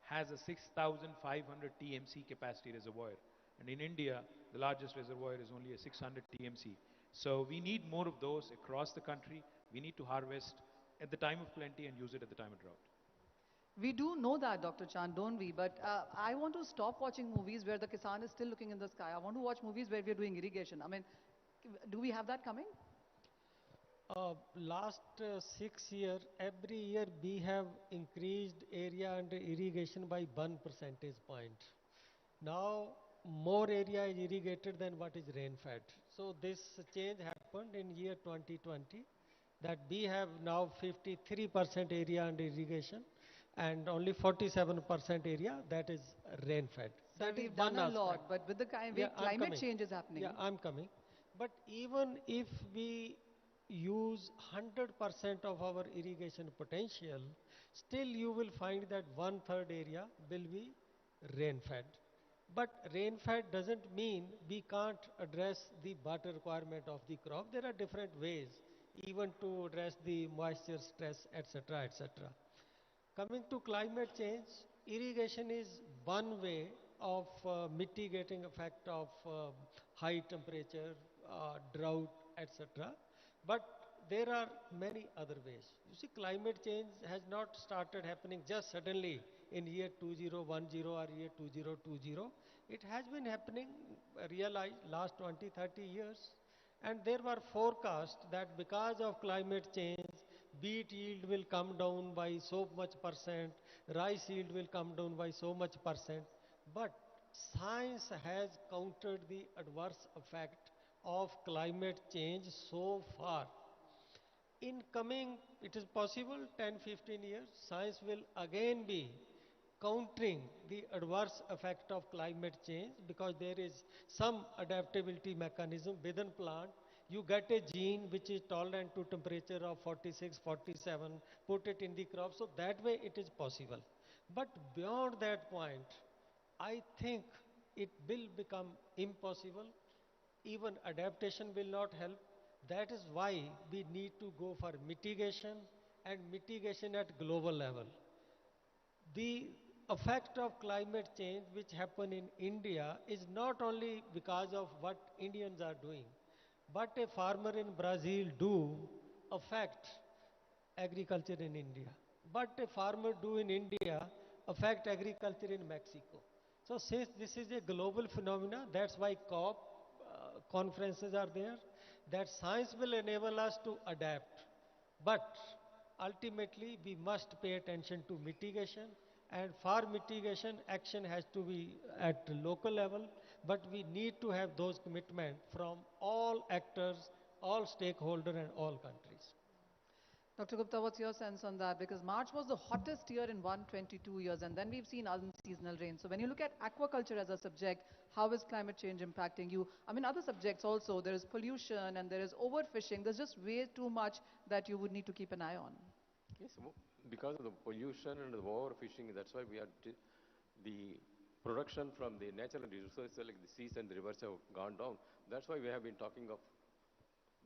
has a 6,500 TMC capacity reservoir. And in India, the largest reservoir is only a 600 TMC. So we need more of those across the country. We need to harvest at the time of plenty and use it at the time of drought. We do know that, Dr. Chand, don't we? But I want to stop watching movies where the Kisan is still looking in the sky. I want to watch movies where we're doing irrigation. I mean, do we have that coming? Last 6 years, every year we have increased area under irrigation by 1 percentage point. Now more area is irrigated than what is rain fed. So this change happened in year 2020, that we have now 53% area under irrigation and only 47% area that is rain fed. So That is we've done one a aspect. lot, but with the kind Yeah, of I'm climate coming. change is happening. Yeah, I'm coming. But even if we use 100% of our irrigation potential, still you will find that 1/3 area will be rain fed. But rain fed doesn't mean we can't address the water requirement of the crop. There are different ways even to address the moisture stress, etc., etc. Coming to climate change, irrigation is one way of mitigating effect of high temperature, drought, etc. But there are many other ways. You see, climate change has not started happening just suddenly in year 2010 or year 2020. It has been happening, realized, last 20, 30 years. And there were forecasts that because of climate change, wheat yield will come down by so much percent, rice yield will come down by so much percent. But science has countered the adverse effect of climate change so far. In coming, it is possible 10, 15 years, science will again be countering the adverse effect of climate change because there is some adaptability mechanism within plant. You get a gene which is tolerant to temperature of 46, 47, put it in the crop, so that way it is possible. But beyond that point, I think it will become impossible. Even adaptation will not help. That is why we need to go for mitigation and mitigation at global level. The effect of climate change which happen in India is not only because of what Indians are doing, but a farmer in Brazil do affect agriculture in India. But a farmer do in India affect agriculture in Mexico. So since this is a global phenomena, that's why COP conferences are there, that science will enable us to adapt. But ultimately, we must pay attention to mitigation, and for mitigation, action has to be at local level, but we need to have those commitments from all actors, all stakeholders, and all countries. Dr. Gupta, what's your sense on that? Because March was the hottest year in 122 years, and then we've seen unseasonal rain. So when you look at aquaculture as a subject, how is climate change impacting you? I mean, other subjects also, there is pollution and there is overfishing. There's just way too much that you would need to keep an eye on. Yes, because of the pollution and the overfishing, that's why we are the production from the natural resources like the seas and the rivers have gone down. That's why we have been talking of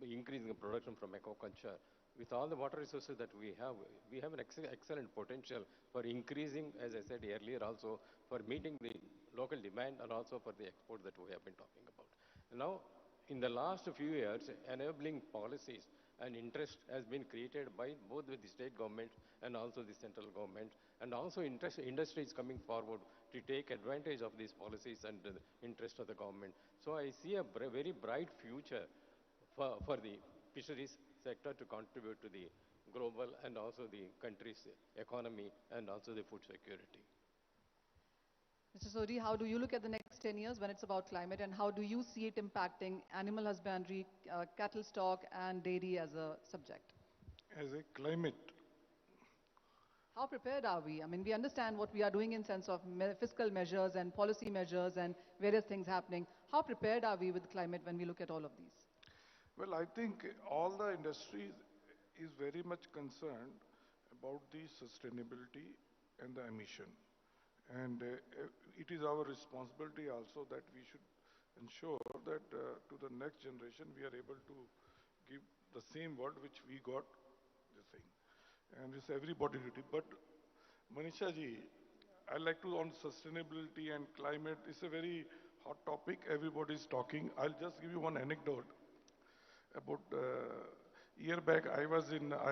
increasing the production from aquaculture. With all the water resources that we have an excellent potential for increasing, as I said earlier, also for meeting the local demand and also for the export that we have been talking about. Now, in the last few years, enabling policies and interest has been created by both the state government and also the central government, and also industry is coming forward to take advantage of these policies and the interest of the government. So I see a very bright future for the fisheries sector to contribute to the global and also the country's economy and also the food security. Mr. Sodhi, how do you look at the next 10 years when it's about climate, and how do you see it impacting animal husbandry, cattle stock, and dairy as a subject? As a climate, how prepared are we? I mean, we understand what we are doing in sense of fiscal measures and policy measures and various things happening. How prepared are we with climate when we look at all of these? well, I think all the industry is very much concerned about the sustainability and the emission. And it is our responsibility also that we should ensure that to the next generation we are able to give the same world which we got the same. And it's everybody duty. But Manisha ji, I like to on sustainability and climate. It's a very hot topic. Everybody is talking. I'll just give you one anecdote. About a year back, I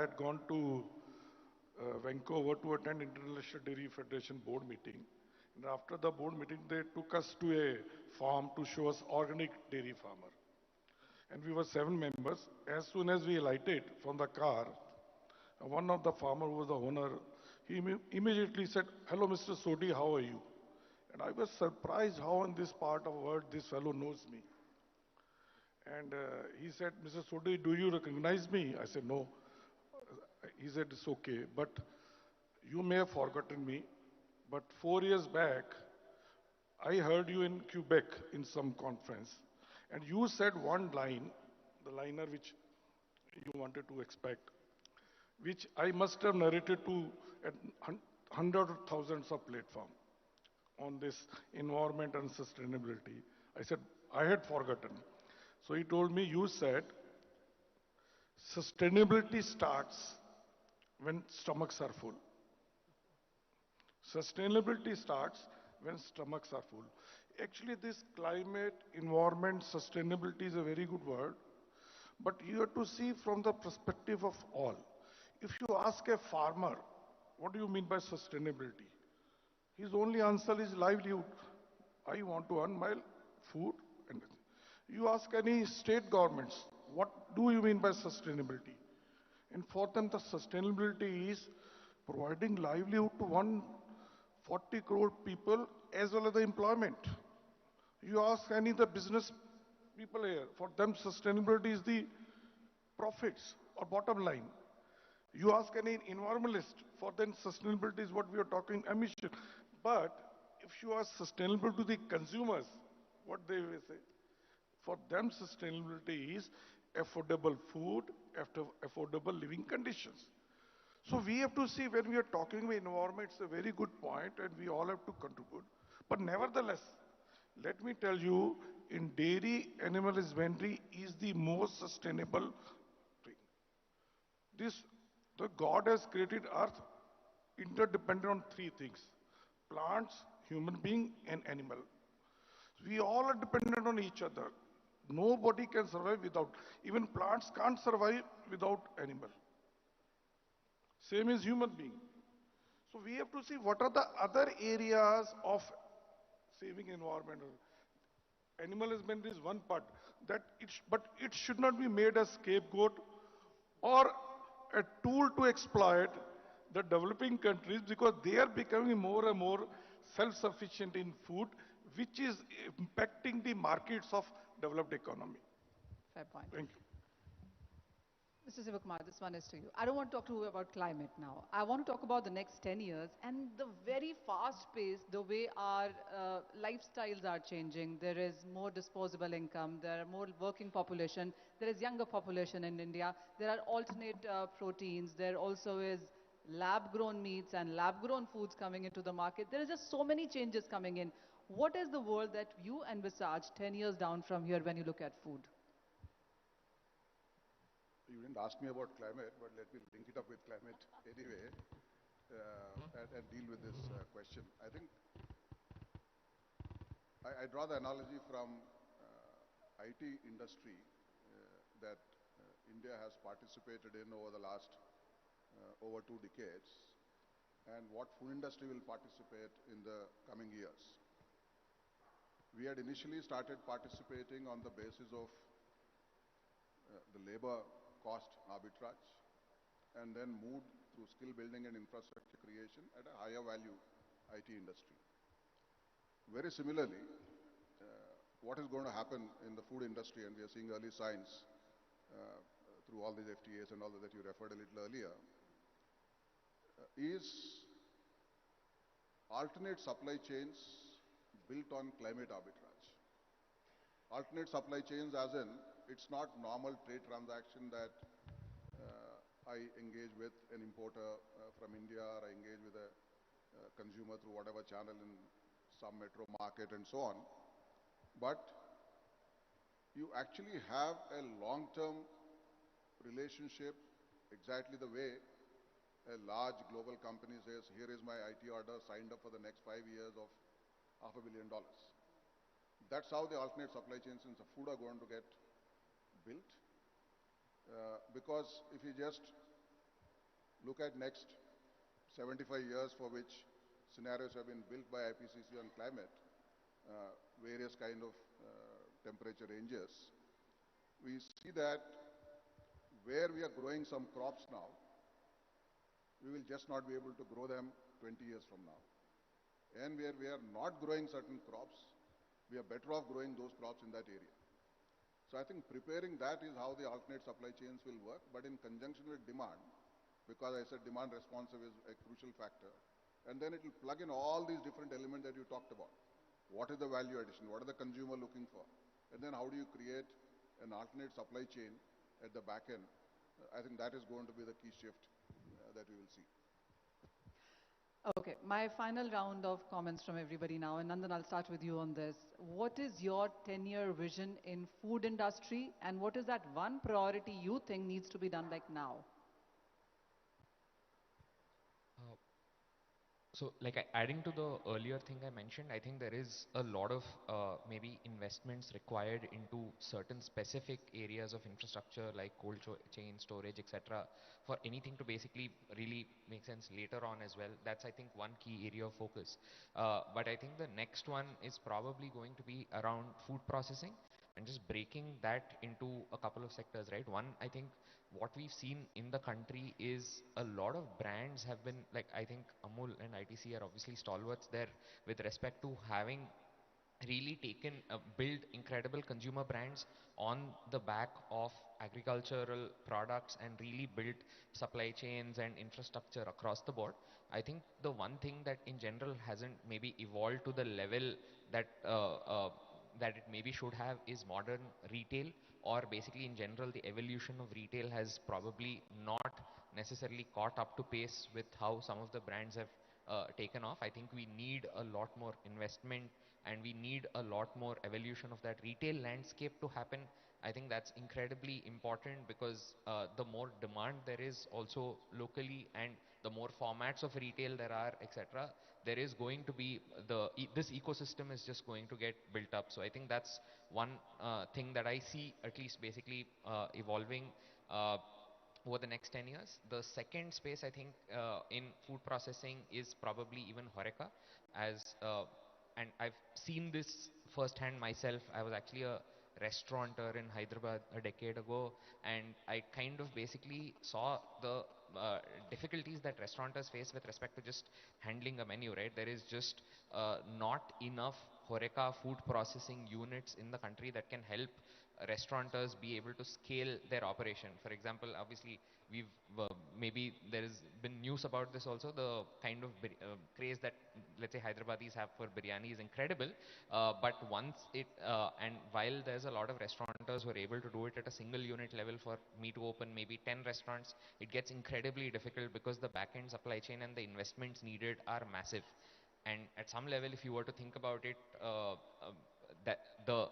had gone to Vancouver to attend International Dairy Federation board meeting. And after the board meeting, they took us to a farm to show us organic dairy farmer. And we were 7 members. As soon as we alighted from the car, one of the farmer who was the owner, he immediately said, "Hello, Mr. Sodhi, how are you?" And I was surprised how in this part of the world this fellow knows me. And he said, "Mr. Sodhi, do you recognize me?" I said, "No." He said, "It's okay, but you may have forgotten me, but 4 years back, I heard you in Quebec in some conference, and you said one line, the liner which you wanted to expect, which I must have narrated to at hundreds of thousands of platforms on this environment and sustainability." I said, "I had forgotten." So he told me, "You said sustainability starts when stomachs are full. Sustainability starts when stomachs are full." Actually, this climate, environment, sustainability is a very good word, but you have to see from the perspective of all. If you ask a farmer, what do you mean by sustainability? His only answer is livelihood. I want to earn my food. And you ask any state governments, what do you mean by sustainability? And for them, the sustainability is providing livelihood to 140 crore people as well as the employment. You ask any of the business people here, for them sustainability is the profits or bottom line. You ask any environmentalist, for them sustainability is what we are talking emission. But if you ask sustainable to the consumers, what they will say? For them sustainability is affordable food, after affordable living conditions. So we have to see when we are talking about environment, it's a very good point and we all have to contribute. But nevertheless, let me tell you, in dairy, animal husbandry is the most sustainable thing. This, the God has created earth interdependent on three things: plants, human being, and animal. We all are dependent on each other. Nobody can survive without, even plants can't survive without animal. Same as human being. So we have to see what are the other areas of saving environment. Animal husbandry is one part, but it should not be made a scapegoat or a tool to exploit the developing countries, because they are becoming more and more self-sufficient in food, which is impacting the markets of developed economy. Fair point. Thank you. Mr. Sivakumar, this one is to you. I don't want to talk to you about climate now. I want to talk about the next 10 years and the very fast pace, the way our lifestyles are changing. There is more disposable income, there are more working population, there is younger population in India, there are alternate proteins, there also is lab-grown meats and lab-grown foods coming into the market. There is just so many changes coming in. What is the world that you envisage 10 years down from here when you look at food? You didn't ask me about climate, but let me link it up with climate anyway and deal with this question. I think I draw the analogy from IT industry that India has participated in over the last over 2 decades, and what food industry will participate in the coming years. We had initially started participating on the basis of the labor cost arbitrage, and then moved through skill building and infrastructure creation at a higher value IT industry. Very similarly, what is going to happen in the food industry, and we are seeing early signs through all these FTAs and all that you referred a little earlier, is alternate supply chains built on climate arbitrage. Alternate supply chains as in, it's not normal trade transaction that I engage with an importer from India, or I engage with a consumer through whatever channel in some metro market and so on. But you actually have a long-term relationship, exactly the way a large global company says, here is my IT order signed up for the next 5 years of $500 million. That's how the alternate supply chains in the food are going to get built. Because if you just look at next 75 years for which scenarios have been built by IPCC on climate, various kind of temperature ranges, we see that where we are growing some crops now, we will just not be able to grow them 20 years from now. And where we are not growing certain crops, we are better off growing those crops in that area. So I think preparing that is how the alternate supply chains will work, but in conjunction with demand, because I said demand responsive is a crucial factor. And then it will plug in all these different elements that you talked about. What is the value addition? What is the consumer looking for? And then how do you create an alternate supply chain at the back end? I think that is going to be the key shift that we will see. Okay, my final round of comments from everybody now, and Nandan, I'll start with you on this. What is your 10-year vision in food industry, and what is that one priority you think needs to be done like now? So, like adding to the earlier thing I mentioned, I think there is a lot of maybe investments required into certain specific areas of infrastructure like cold chain storage, etc. For anything to basically really make sense later on as well. That's, I think, one key area of focus. But I think the next one is probably going to be around food processing. and just breaking that into a couple of sectors, right? One, I think what we've seen in the country is a lot of brands have been, like, I think Amul and ITC are obviously stalwarts there with respect to having really taken, build incredible consumer brands on the back of agricultural products and really built supply chains and infrastructure across the board. I think the one thing that in general hasn't maybe evolved to the level that that it maybe should have is modern retail, or basically in general the evolution of retail has probably not necessarily caught up to pace with how some of the brands have taken off. I think we need a lot more investment and we need a lot more evolution of that retail landscape to happen. I think that's incredibly important because the more demand there is also locally and the more formats of retail there are, etc., there is going to be this ecosystem is just going to get built up. So I think that's one thing that I see at least basically evolving over the next 10 years. The second space I think in food processing is probably even Horeca, as and I've seen this firsthand myself. I was actually a restaurateur in Hyderabad a decade ago, and I kind of basically saw the difficulties that restaurateurs face with respect to just handling a menu, right? There is just not enough Horeca food processing units in the country that can help restaurateurs be able to scale their operation. For example, obviously, we've maybe there has been news about this also. The kind of craze that, let's say, Hyderabadis have for biryani is incredible. But once it and while there's a lot of restaurateurs who are able to do it at a single unit level, for me to open maybe 10 restaurants, it gets incredibly difficult because the back-end supply chain and the investments needed are massive. And at some level, if you were to think about it, that the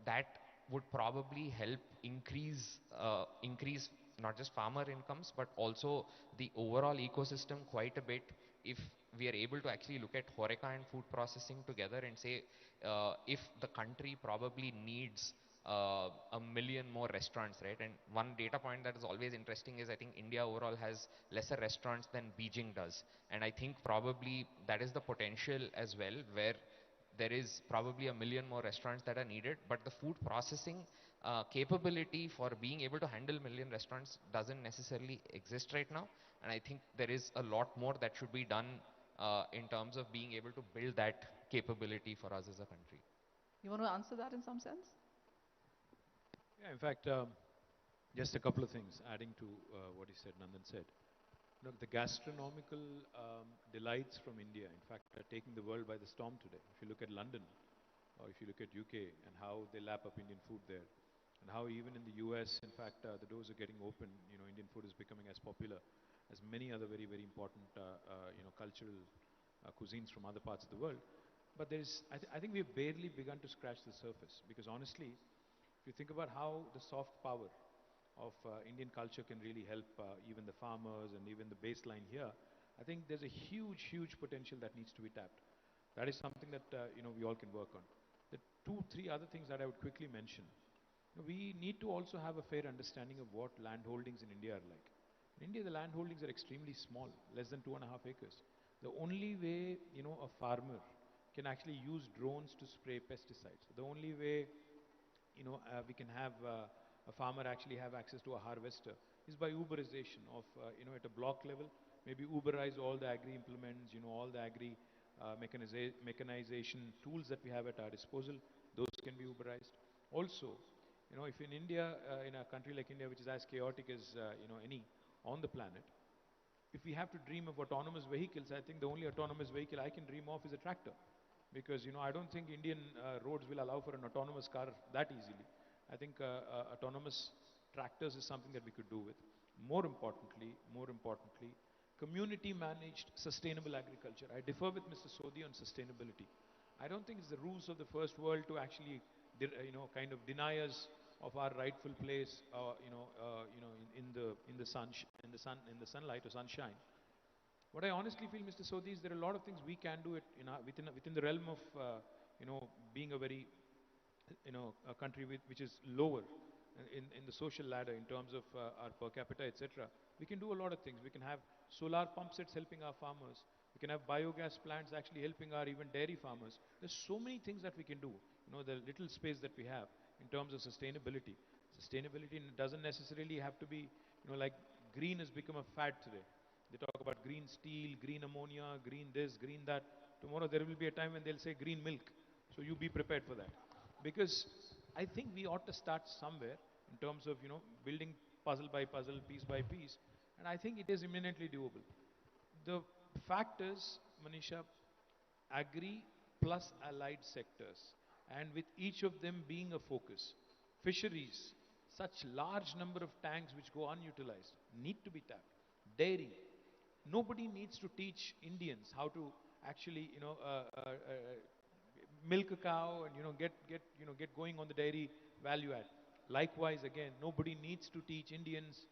that would probably help increase not just farmer incomes but also the overall ecosystem quite a bit if we are able to actually look at Horeca and food processing together and say if the country probably needs a million more restaurants, right? And one data point that is always interesting is I think India overall has lesser restaurants than Beijing does, and I think probably that is the potential as well, where there is probably a million more restaurants that are needed, but the food processing capability for being able to handle million restaurants doesn't necessarily exist right now. And I think there is a lot more that should be done in terms of being able to build that capability for us as a country. You want to answer that in some sense? Yeah, in fact, just a couple of things adding to what he said, Nandan said. Look, the gastronomical delights from India, in fact, are taking the world by the storm today. If you look at London, or if you look at UK, and how they lap up Indian food there, and how even in the US, in fact, the doors are getting open. You know, Indian food is becoming as popular as many other very, very important, cultural cuisines from other parts of the world. But I think we've barely begun to scratch the surface, because honestly, if you think about how the soft power of Indian culture can really help even the farmers and even the baseline here, I think there's a huge, huge potential that needs to be tapped. That is something that we all can work on. The 2, 3 other things that I would quickly mention. We need to also have a fair understanding of what land holdings in India are like. In India, the land holdings are extremely small, less than 2.5 acres. The only way a farmer can actually use drones to spray pesticides, the only way we can have a farmer actually have access to a harvester is by Uberization of, at a block level, maybe Uberize all the agri implements, all the agri mechanization tools that we have at our disposal, those can be Uberized. Also, if in India, in a country like India, which is as chaotic as, any on the planet, if we have to dream of autonomous vehicles, I think the only autonomous vehicle I can dream of is a tractor. Because, I don't think Indian roads will allow for an autonomous car that easily. I think autonomous tractors is something that we could do with. More importantly, community managed sustainable agriculture. I differ with Mr. Sodhi on sustainability. I don't think it's the rules of the first world to actually, kind of deny us of our rightful place, in the sunlight or sunshine. What I honestly feel, Mr. Sodhi, is there are a lot of things we can do it within the realm of being a very a country which is lower in the social ladder in terms of our per capita, etc. We can do a lot of things. We can have solar pump sets helping our farmers. We can have biogas plants actually helping our even dairy farmers. There's so many things that we can do. The little space that we have. in terms of sustainability. Sustainability doesn't necessarily have to be, like green has become a fad today. They talk about green steel, green ammonia, green this, green that. Tomorrow there will be a time when they'll say green milk. So you be prepared for that. Because I think we ought to start somewhere in terms of, building puzzle by puzzle, piece by piece. And I think it is imminently doable. The fact is, Manisha, agri plus allied sectors, and with each of them being a focus. Fisheries, such large number of tanks which go unutilized, need to be tapped. Dairy, nobody needs to teach Indians how to actually, milk a cow and get going on the dairy value add. Likewise, again, nobody needs to teach Indians,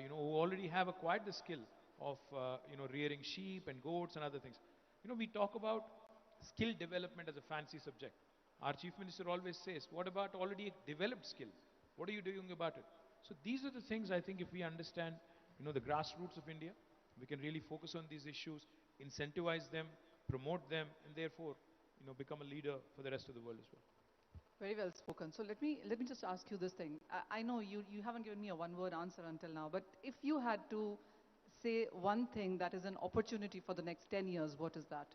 who already have acquired the skill of rearing sheep and goats and other things. We talk about skill development as a fancy subject. Our chief minister always says, "What about already developed skill? What are you doing about it?" So these are the things I think if we understand, the grassroots of India, we can really focus on these issues, incentivize them, promote them, and therefore, become a leader for the rest of the world as well. Very well spoken. So let me just ask you this thing. I know you haven't given me a one-word answer until now, but if you had to say one thing that is an opportunity for the next 10 years, what is that?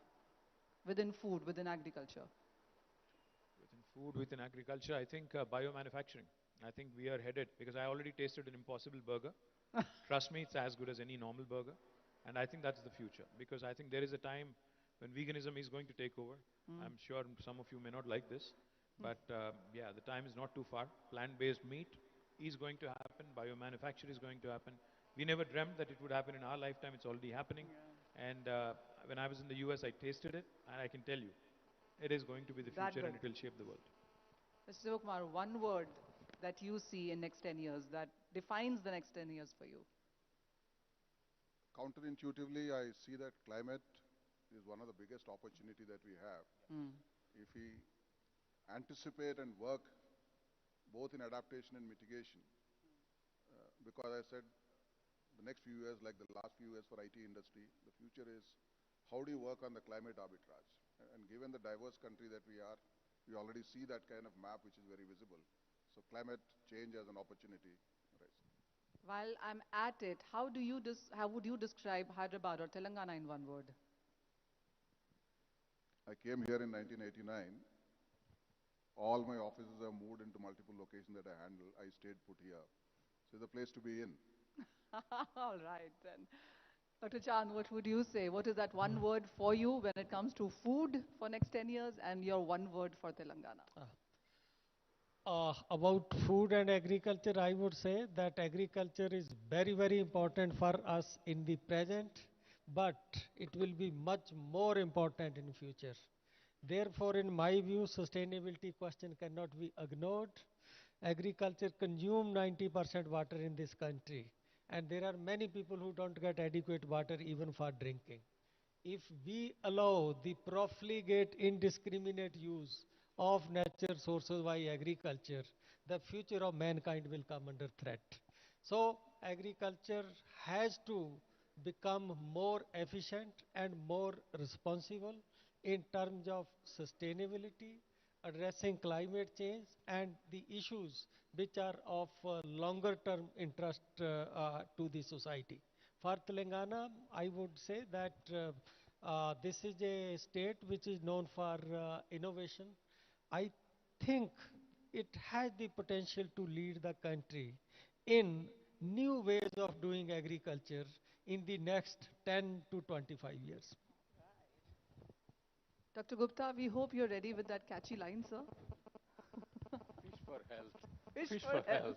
Within food, within agriculture. Within food, within agriculture, I think biomanufacturing. I think we are headed, because I already tasted an Impossible burger. Trust me, it's as good as any normal burger. And I think that's the future, because I think there is a time when veganism is going to take over. I'm sure some of you may not like this, but yeah, the time is not too far. Plant-based meat is going to happen. Biomanufacture is going to happen. We never dreamt that it would happen in our lifetime. It's already happening. And when I was in the US, I tasted it, and I can tell you, it is going to be the future and it will shape the world. Mr. Sivakumar, one word that you see in next 10 years that defines the next 10 years for you. Counterintuitively, I see that climate is one of the biggest opportunity that we have. If we anticipate and work both in adaptation and mitigation, because I said the next few years, like the last few years for IT industry, the future is how do you work on the climate arbitrage? And given the diverse country that we are, we already see that kind of map which is very visible. So climate change as an opportunity. Right. While I'm at it, how would you describe Hyderabad or Telangana in one word? I came here in 1989. All my offices have moved into multiple locations that I handle. I stayed put here. So it's a place to be in. All right, then. Dr. Chand, what would you say? What is that one word for you when it comes to food for next 10 years and your one word for Telangana? About food and agriculture, I would say that agriculture is very, very important for us in the present, but it will be much more important in future. Therefore, in my view, sustainability question cannot be ignored. Agriculture consumes 90% water in this country, and there are many people who don't get adequate water even for drinking. If we allow the profligate indiscriminate use of natural sources by agriculture, the future of mankind will come under threat. So agriculture has to become more efficient and more responsible in terms of sustainability, addressing climate change and the issues which are of longer term interest to the society. For Telangana, I would say that this is a state which is known for innovation. I think it has the potential to lead the country in new ways of doing agriculture in the next 10 to 25 years. Dr. Gupta, we hope you're ready with that catchy line, sir. Fish for health. Fish for health.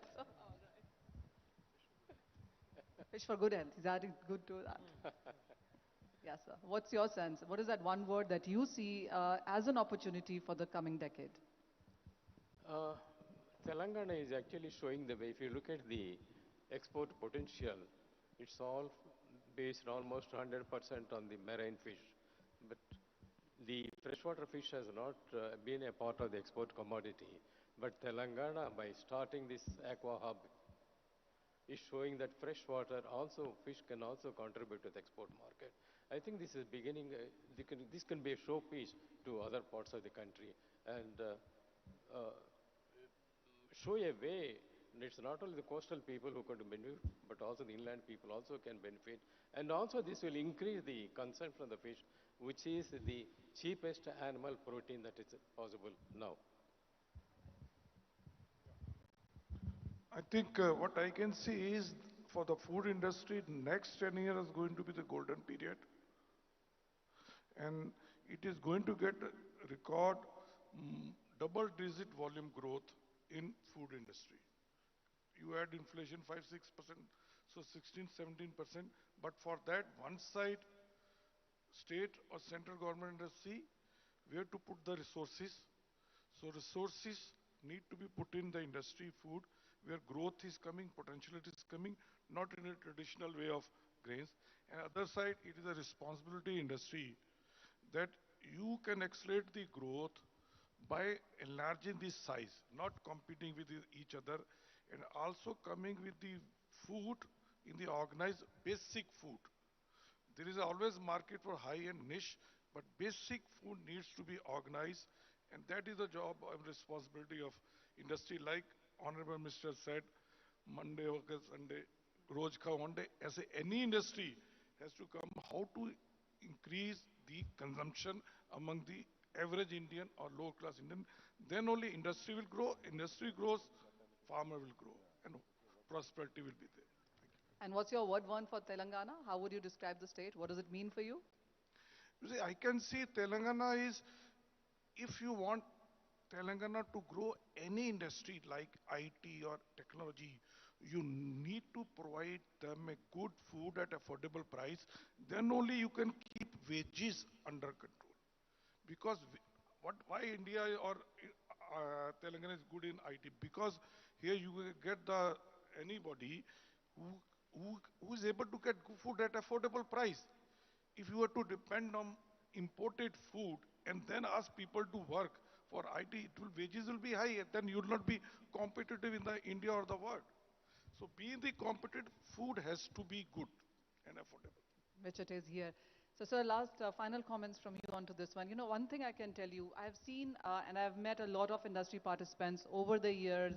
Fish for good health. He's adding good to that. Yes, sir. What's your sense? What is that one word that you see as an opportunity for the coming decade? Telangana is actually showing the way. If you look at the export potential, it's all based almost 100% on the marine fish. But the freshwater fish has not been a part of the export commodity. But Telangana, by starting this aqua hub, is showing that freshwater also, fish can also contribute to the export market. I think this is beginning, this can be a showpiece to other parts of the country. And show a way. And it's not only the coastal people who can benefit, but also the inland people also can benefit. And also this will increase the consumption from the fish, which is the cheapest animal protein that is possible now. I think what I can see is for the food industry, next 10 years is going to be the golden period. And it is going to get record double-digit volume growth in food industry. You add inflation 5-6%, so 16-17%. But for that, one side, state or central government has to see where to put the resources. So resources need to be put in the industry food where growth is coming, potentiality is coming, not in a traditional way of grains. And other side, it is a responsibility industry that you can accelerate the growth by enlarging the size, not competing with each other, and also coming with the food in the organized basic food. There is always market for high-end niche, but basic food needs to be organized, and that is the job and responsibility of industry. Like Honorable Minister said, Monday or Sunday, Roj Kha one day, as any industry has to come, how to increase the consumption among the average Indian or low class Indian, then only industry will grow, industry grows, farmer will grow, and prosperity will be there. And what's your word one for Telangana? How would you describe the state? What does it mean for you? You see, I can see Telangana is, if you want Telangana to grow any industry like IT or technology, you need to provide them a good food at affordable price. Then only you can keep wages under control. Because why India or Telangana is good in IT? Because here you will get anybody who is able to get food at affordable price. If you were to depend on imported food and then ask people to work for IT, wages will be high, then you will not be competitive in the India or the world. So being the competitive, food has to be good and affordable. Which it is here. So, sir, last final comments from you onto this one. You know, one thing I can tell you, I've seen and I've met a lot of industry participants over the years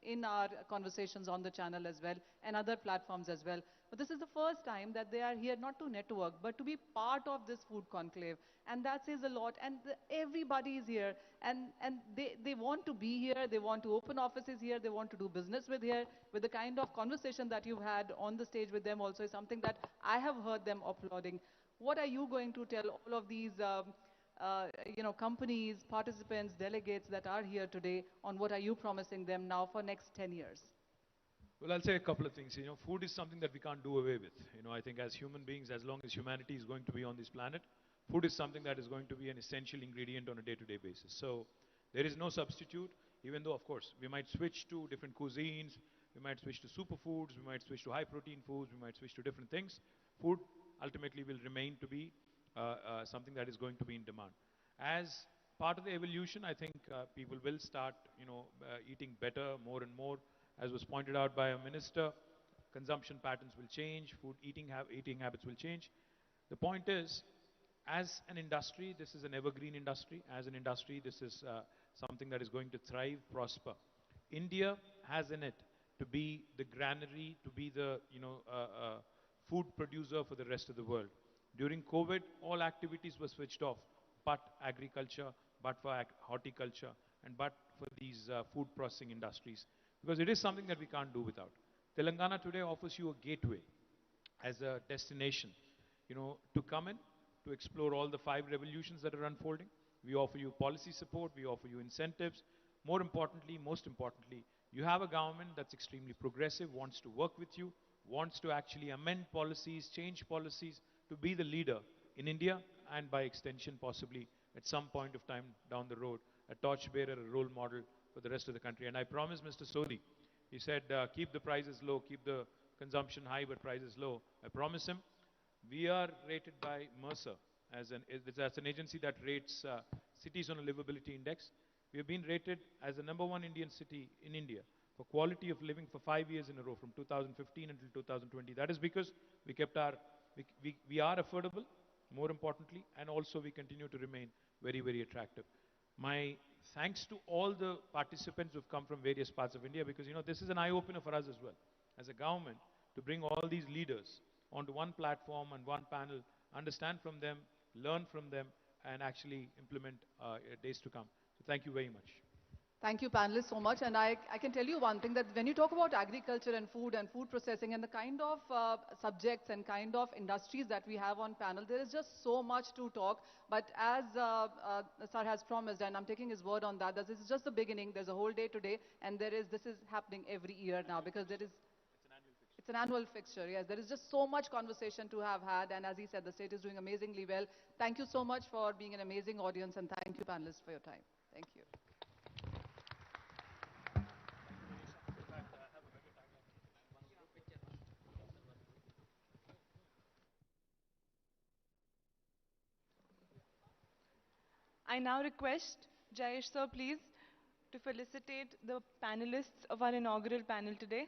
in our conversations on the channel as well and other platforms as well. But this is the first time that they are here not to network, but to be part of this food conclave. And that says a lot. And everybody is here. And they want to be here. They want to open offices here. They want to do business with here. With the kind of conversation that you've had on the stage with them also is something that I have heard them applauding. What are you going to tell all of these companies, participants, delegates that are here today on what are you promising them now for next 10 years? Well, I'll say a couple of things. You know, food is something that we can't do away with. You know, I think as human beings, as long as humanity is going to be on this planet, food is something that is going to be an essential ingredient on a day-to-day basis. So there is no substitute, even though, of course, we might switch to different cuisines, we might switch to superfoods, we might switch to high-protein foods, we might switch to different things. Food ultimately will remain to be something that is going to be in demand. As part of the evolution, I think people will start, eating better, more and more. As was pointed out by a minister, consumption patterns will change, eating habits will change. The point is, as an industry, this is an evergreen industry. As an industry, this is something that is going to thrive, prosper. India has in it to be the granary, to be the food producer for the rest of the world. During COVID, all activities were switched off, but agriculture, but for horticulture, and but for these food processing industries. Because it is something that we can't do without. Telangana today offers you a gateway as a destination, to come in, to explore all the 5 revolutions that are unfolding. We offer you policy support, we offer you incentives. Most importantly, you have a government that's extremely progressive, wants to work with you, wants to actually amend policies, change policies, to be the leader in India and by extension possibly at some point of time down the road, a torchbearer, a role model for the rest of the country. And I promised Mr. Sodhi, he said, keep the prices low, keep the consumption high, but prices low. I promise him, we are rated by Mercer as an agency that rates cities on a livability index. We have been rated as the #1 Indian city in India for quality of living for 5 years in a row, from 2015 until 2020. That is because we are affordable, more importantly, and also we continue to remain very, very attractive. My thanks to all the participants who've come from various parts of India because, this is an eye-opener for us as well, as a government, to bring all these leaders onto one platform and one panel, understand from them, learn from them, and actually implement days to come. So thank you very much. Thank you, panelists, so much. And I can tell you one thing, that when you talk about agriculture and food processing and the kind of subjects and kind of industries that we have on panel, there is just so much to talk. But as Sir has promised, and I'm taking his word on that, that this is just the beginning. There's a whole day today, and this is happening every year now because it's an annual fixture, yes. There is just so much conversation to have had, and as he said, the state is doing amazingly well. Thank you so much for being an amazing audience, and thank you, panelists, for your time. Thank you. I now request Jayesh sir, please, to felicitate the panelists of our inaugural panel today.